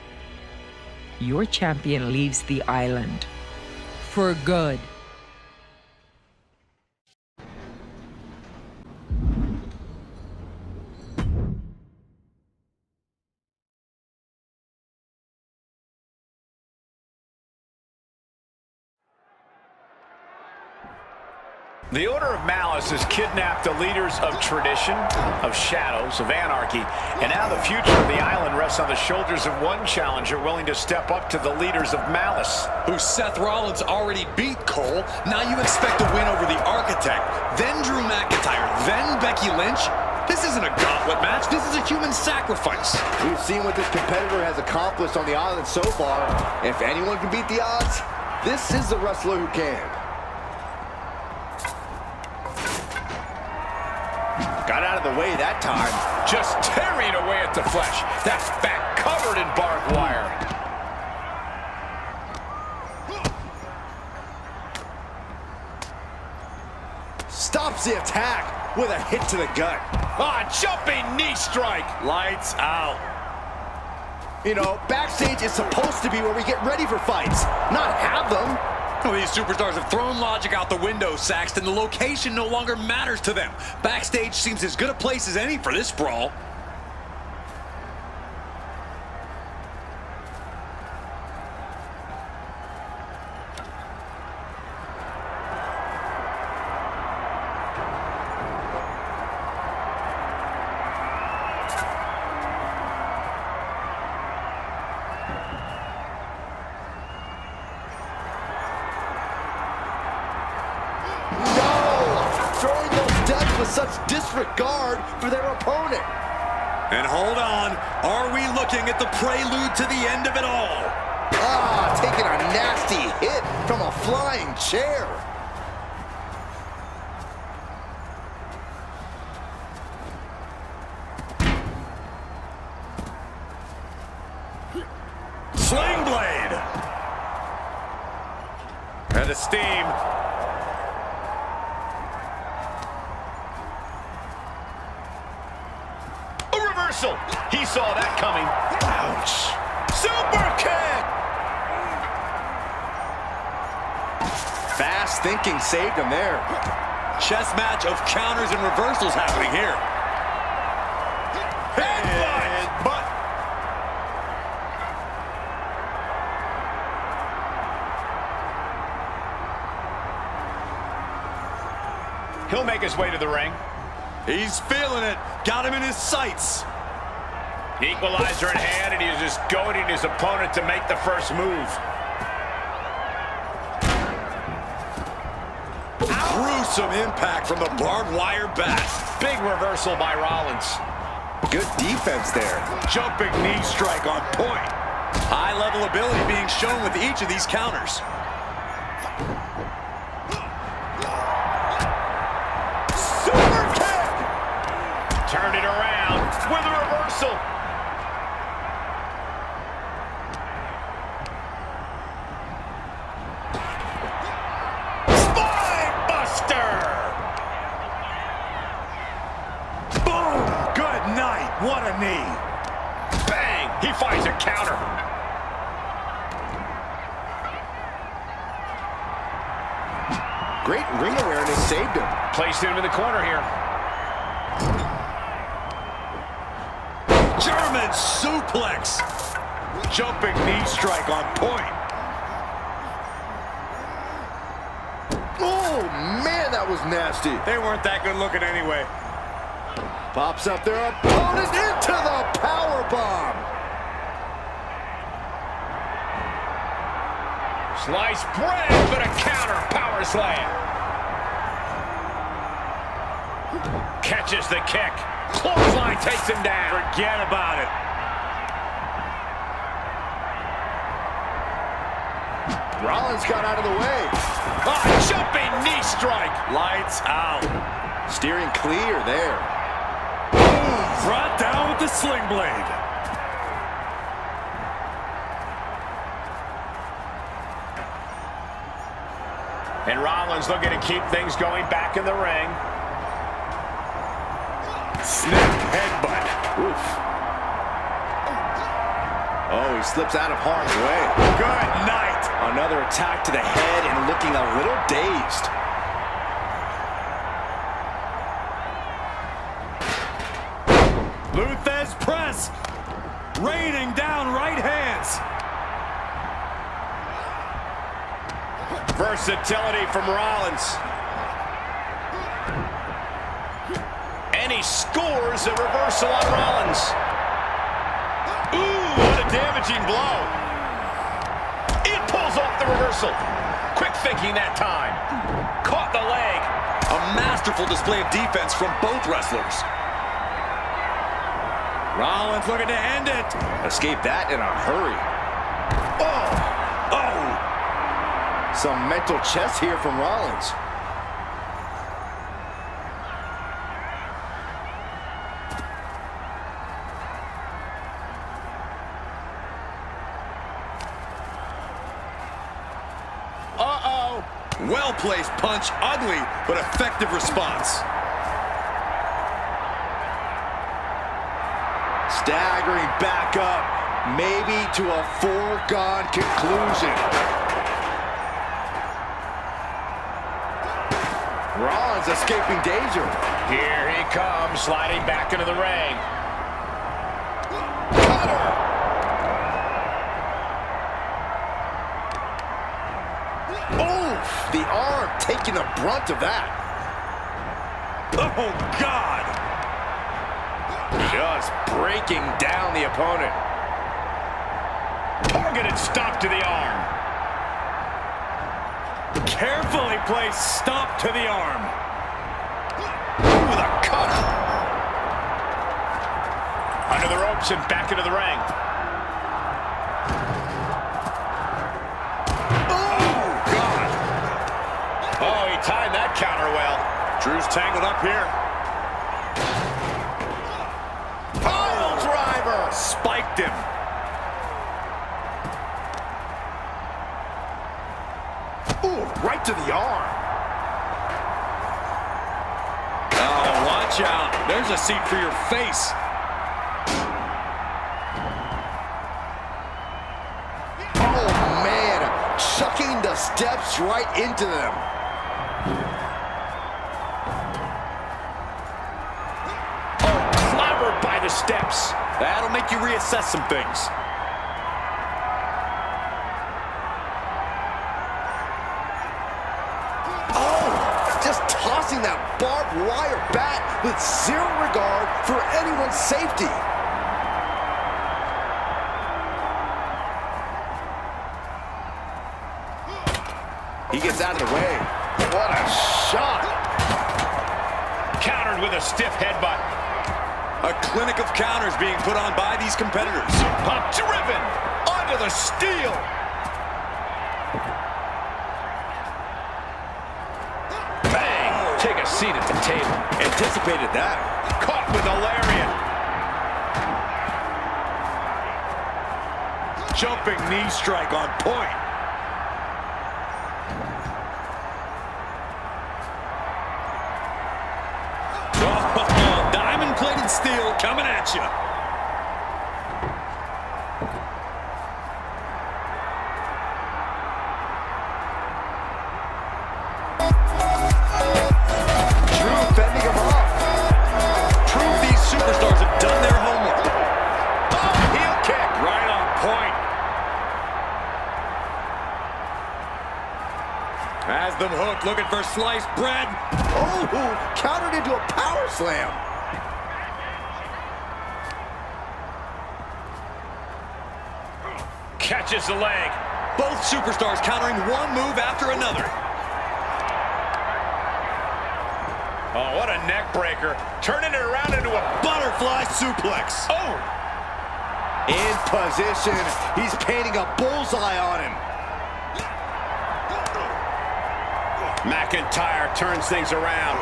[SPEAKER 11] your champion leaves the island. For good.
[SPEAKER 5] The Order of Malice has kidnapped the leaders of tradition, of shadows, of anarchy, and now the future of the island rests on the shoulders of one challenger willing to step up to the leaders of Malice.
[SPEAKER 6] Who Seth Rollins already beat, Cole. Now you expect to win over the Architect, then Drew McIntyre, then Becky Lynch? This isn't a gauntlet match, this is a human sacrifice.
[SPEAKER 7] We've seen what this competitor has accomplished on the island so far. If anyone can beat the odds, This is the wrestler who can.
[SPEAKER 5] Got out of the way that time. Just tearing away at the flesh. That back covered in barbed wire.
[SPEAKER 7] Stops the attack with a hit to the gut.
[SPEAKER 5] Ah, jumping knee strike.
[SPEAKER 6] Lights out.
[SPEAKER 7] You know, backstage is supposed to be where we get ready for fights, not have them.
[SPEAKER 6] Well, these superstars have thrown logic out the window, Saxton. The location no longer matters to them. Backstage seems as good a place as any for this brawl.
[SPEAKER 7] With such disregard for their opponent.
[SPEAKER 6] And hold on, are we looking at the prelude to the end of it all?
[SPEAKER 7] Ah, taking a nasty hit from a flying chair.
[SPEAKER 6] Sling blade. And a steam.
[SPEAKER 5] He saw that coming. Ouch. Super kick!
[SPEAKER 7] Fast thinking saved him there.
[SPEAKER 6] Chess match of counters and reversals happening here.
[SPEAKER 5] Headbutt! He'll make his way to the ring.
[SPEAKER 6] He's feeling it. Got him in his sights.
[SPEAKER 5] Equalizer in hand, and he's just goading his opponent to make the first move.
[SPEAKER 6] Gruesome impact from the barbed wire bat.
[SPEAKER 5] Big reversal by Rollins.
[SPEAKER 7] Good defense there.
[SPEAKER 6] Jumping knee strike on point. High-level ability being shown with each of these counters.
[SPEAKER 5] Super kick! Turned it around with a reversal.
[SPEAKER 6] What a knee.
[SPEAKER 5] Bang! He finds a counter.
[SPEAKER 7] Great ring awareness saved him.
[SPEAKER 5] Placed him in the corner here.
[SPEAKER 6] German suplex. Jumping knee strike on point.
[SPEAKER 7] Oh, man, that was nasty.
[SPEAKER 6] They weren't that good looking anyway.
[SPEAKER 7] Pops up their opponent into the powerbomb.
[SPEAKER 5] Sliced bread, but a counter power slam. Catches the kick. Clothesline takes him down.
[SPEAKER 6] Forget about it.
[SPEAKER 7] Rollins got out of the way.
[SPEAKER 5] Jumping knee strike.
[SPEAKER 6] Lights out.
[SPEAKER 7] Steering clear there.
[SPEAKER 6] Brought down with the sling blade.
[SPEAKER 5] And Rollins looking to keep things going back in the ring.
[SPEAKER 6] Snap headbutt.
[SPEAKER 7] Oof. Oh, he slips out of harm's way.
[SPEAKER 6] Good night.
[SPEAKER 7] Another attack to the head and looking a little dazed.
[SPEAKER 6] Luthez press. Raining down right hands.
[SPEAKER 5] Versatility from Rollins. And he scores a reversal on Rollins. Ooh, what a damaging blow. It pulls off the reversal. Quick thinking that time. Caught the leg.
[SPEAKER 6] A masterful display of defense from both wrestlers. Rollins looking to end it.
[SPEAKER 7] Escape that in a hurry.
[SPEAKER 6] Oh!
[SPEAKER 7] Some mental chess here from Rollins.
[SPEAKER 6] Uh-oh. Well-placed punch, ugly, but effective response.
[SPEAKER 7] Staggering back up, maybe to a foregone conclusion. Rollins escaping danger.
[SPEAKER 5] Here he comes, sliding back into the ring.
[SPEAKER 7] Oof! The arm taking the brunt of that.
[SPEAKER 6] Oh, God!
[SPEAKER 5] Just breaking down the opponent. Targeted stop to the arm.
[SPEAKER 6] Carefully placed stomp to the arm. With a cutter.
[SPEAKER 5] Under the ropes and back into the ring.
[SPEAKER 6] Oh, God.
[SPEAKER 5] Oh, he timed that counter well.
[SPEAKER 6] Drew's tangled up here.
[SPEAKER 5] Pile driver.
[SPEAKER 6] Spiked him.
[SPEAKER 7] Ooh, right to the arm.
[SPEAKER 6] Oh, watch out. There's a seat for your face.
[SPEAKER 7] Oh, man. Chucking the steps right into them.
[SPEAKER 5] Oh, clobbered by the steps.
[SPEAKER 6] That'll make you reassess some things.
[SPEAKER 7] Just tossing that barbed wire bat with zero regard for anyone's safety. He gets out of the way. What a shot.
[SPEAKER 5] Countered with a stiff headbutt.
[SPEAKER 6] A clinic of counters being put on by these competitors.
[SPEAKER 5] Pop driven onto the steel. Take a seat at the table.
[SPEAKER 7] Anticipated that.
[SPEAKER 5] Caught with a lariat.
[SPEAKER 6] Jumping knee strike on point. Oh, diamond-plated steel coming at you. Has them hooked, looking for sliced bread.
[SPEAKER 7] Oh, countered into a power slam.
[SPEAKER 5] Catches the leg.
[SPEAKER 6] Both superstars countering one move after another.
[SPEAKER 5] Oh, what a neck breaker. Turning it around into a
[SPEAKER 6] butterfly suplex.
[SPEAKER 5] Oh!
[SPEAKER 7] In position. He's painting a bullseye on him.
[SPEAKER 5] McIntyre turns things around.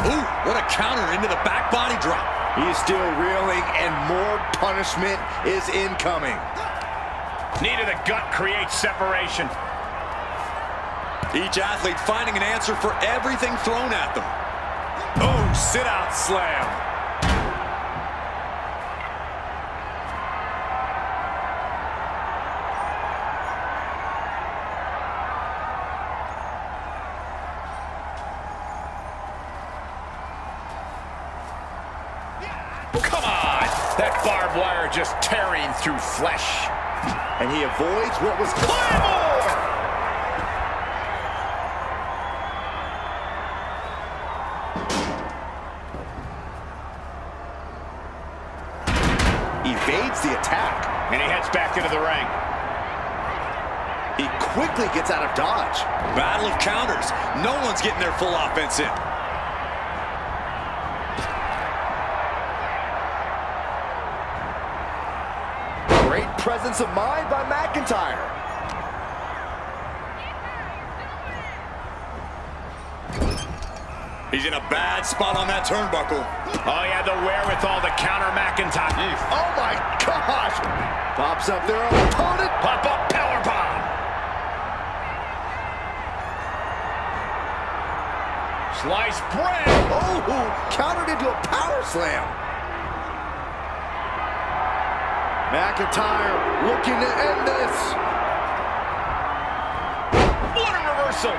[SPEAKER 6] Ooh, what a counter into the back body drop.
[SPEAKER 7] He's still reeling, and more punishment is incoming.
[SPEAKER 5] Knee to the gut creates separation.
[SPEAKER 6] Each athlete finding an answer for everything thrown at them. Oh, sit-out slam.
[SPEAKER 5] Come on! That barbed wire just tearing through flesh.
[SPEAKER 7] And he avoids what was
[SPEAKER 5] Claymore!
[SPEAKER 7] Evades the attack.
[SPEAKER 5] And he heads back into the ring.
[SPEAKER 7] He quickly gets out of dodge.
[SPEAKER 6] Battle of counters. No one's getting their full offense in.
[SPEAKER 7] Great presence presence of mind by McIntyre.
[SPEAKER 8] He's in a bad spot on that turnbuckle.
[SPEAKER 5] Oh, he had the wherewithal to counter McIntyre.
[SPEAKER 7] Oh my gosh! Pops up their opponent.
[SPEAKER 5] Pop-up powerbomb. Sliced bread.
[SPEAKER 7] Oh, countered into a power slam. McIntyre looking to end this.
[SPEAKER 5] What a reversal.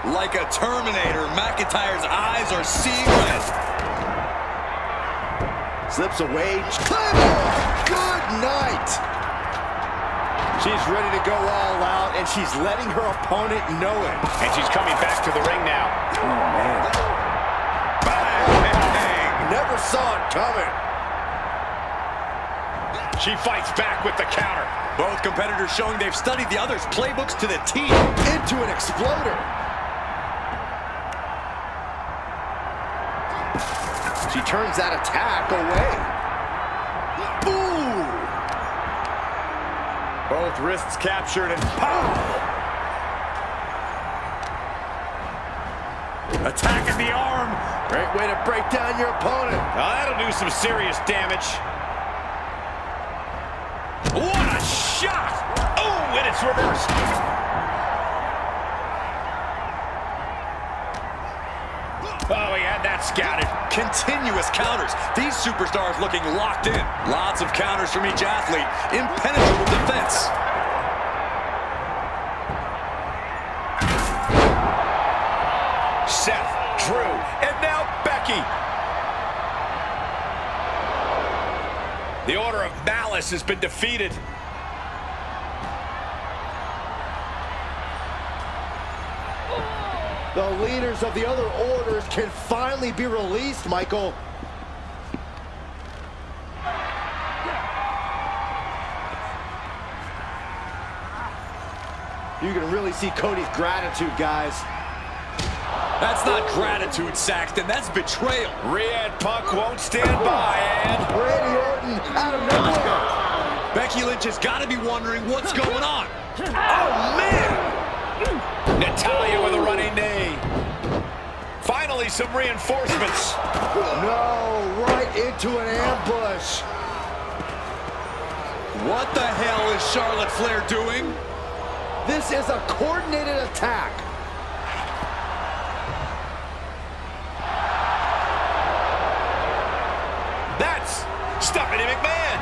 [SPEAKER 6] Like a Terminator, McIntyre's eyes are seeing red.
[SPEAKER 7] Slips away. Good night. She's ready to go all out, and she's letting her opponent know it.
[SPEAKER 5] And she's coming back to the ring now.
[SPEAKER 7] Oh, man.
[SPEAKER 5] Bang!
[SPEAKER 7] Never saw it coming.
[SPEAKER 5] She fights back with the counter.
[SPEAKER 6] Both competitors showing they've studied the other's playbooks to the T.
[SPEAKER 7] Into an exploder. She turns that attack away. Ooh!
[SPEAKER 5] Both wrists captured and pow! Attacking the arm.
[SPEAKER 7] Great way to break down your opponent.
[SPEAKER 5] Now that'll do some serious damage. What a shot! Oh, and it's reversed. Oh, he had that scouted.
[SPEAKER 6] Continuous counters. These superstars looking locked in. Lots of counters from each athlete. Impenetrable defense.
[SPEAKER 5] Seth, Drew, and now Becky. The Order of Malice has been defeated.
[SPEAKER 7] The leaders of the other orders can finally be released, Michael. You can really see Cody's gratitude, guys.
[SPEAKER 6] That's not gratitude, Saxton. That's betrayal.
[SPEAKER 5] Rhea Punk won't stand by, and
[SPEAKER 7] Randy Orton out of nowhere.
[SPEAKER 6] Becky Lynch has got to be wondering what's going on.
[SPEAKER 5] Oh, man! Natalya with a running knee. Finally, some reinforcements.
[SPEAKER 7] No, right into an ambush.
[SPEAKER 6] What the hell is Charlotte Flair doing?
[SPEAKER 7] This is a coordinated attack.
[SPEAKER 5] That's Stephanie McMahon.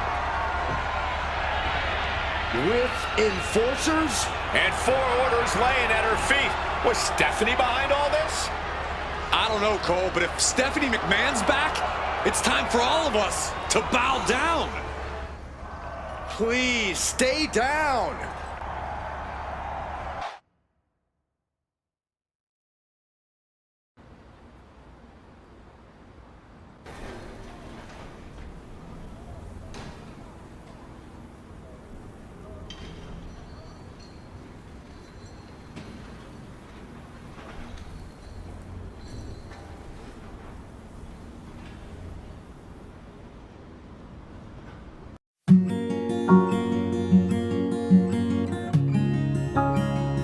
[SPEAKER 7] With enforcers?
[SPEAKER 5] And 4 orders laying at her feet. Was Stephanie behind all this?
[SPEAKER 6] I don't know, Cole, but if Stephanie McMahon's back, it's time for all of us to bow down.
[SPEAKER 7] Please, stay down.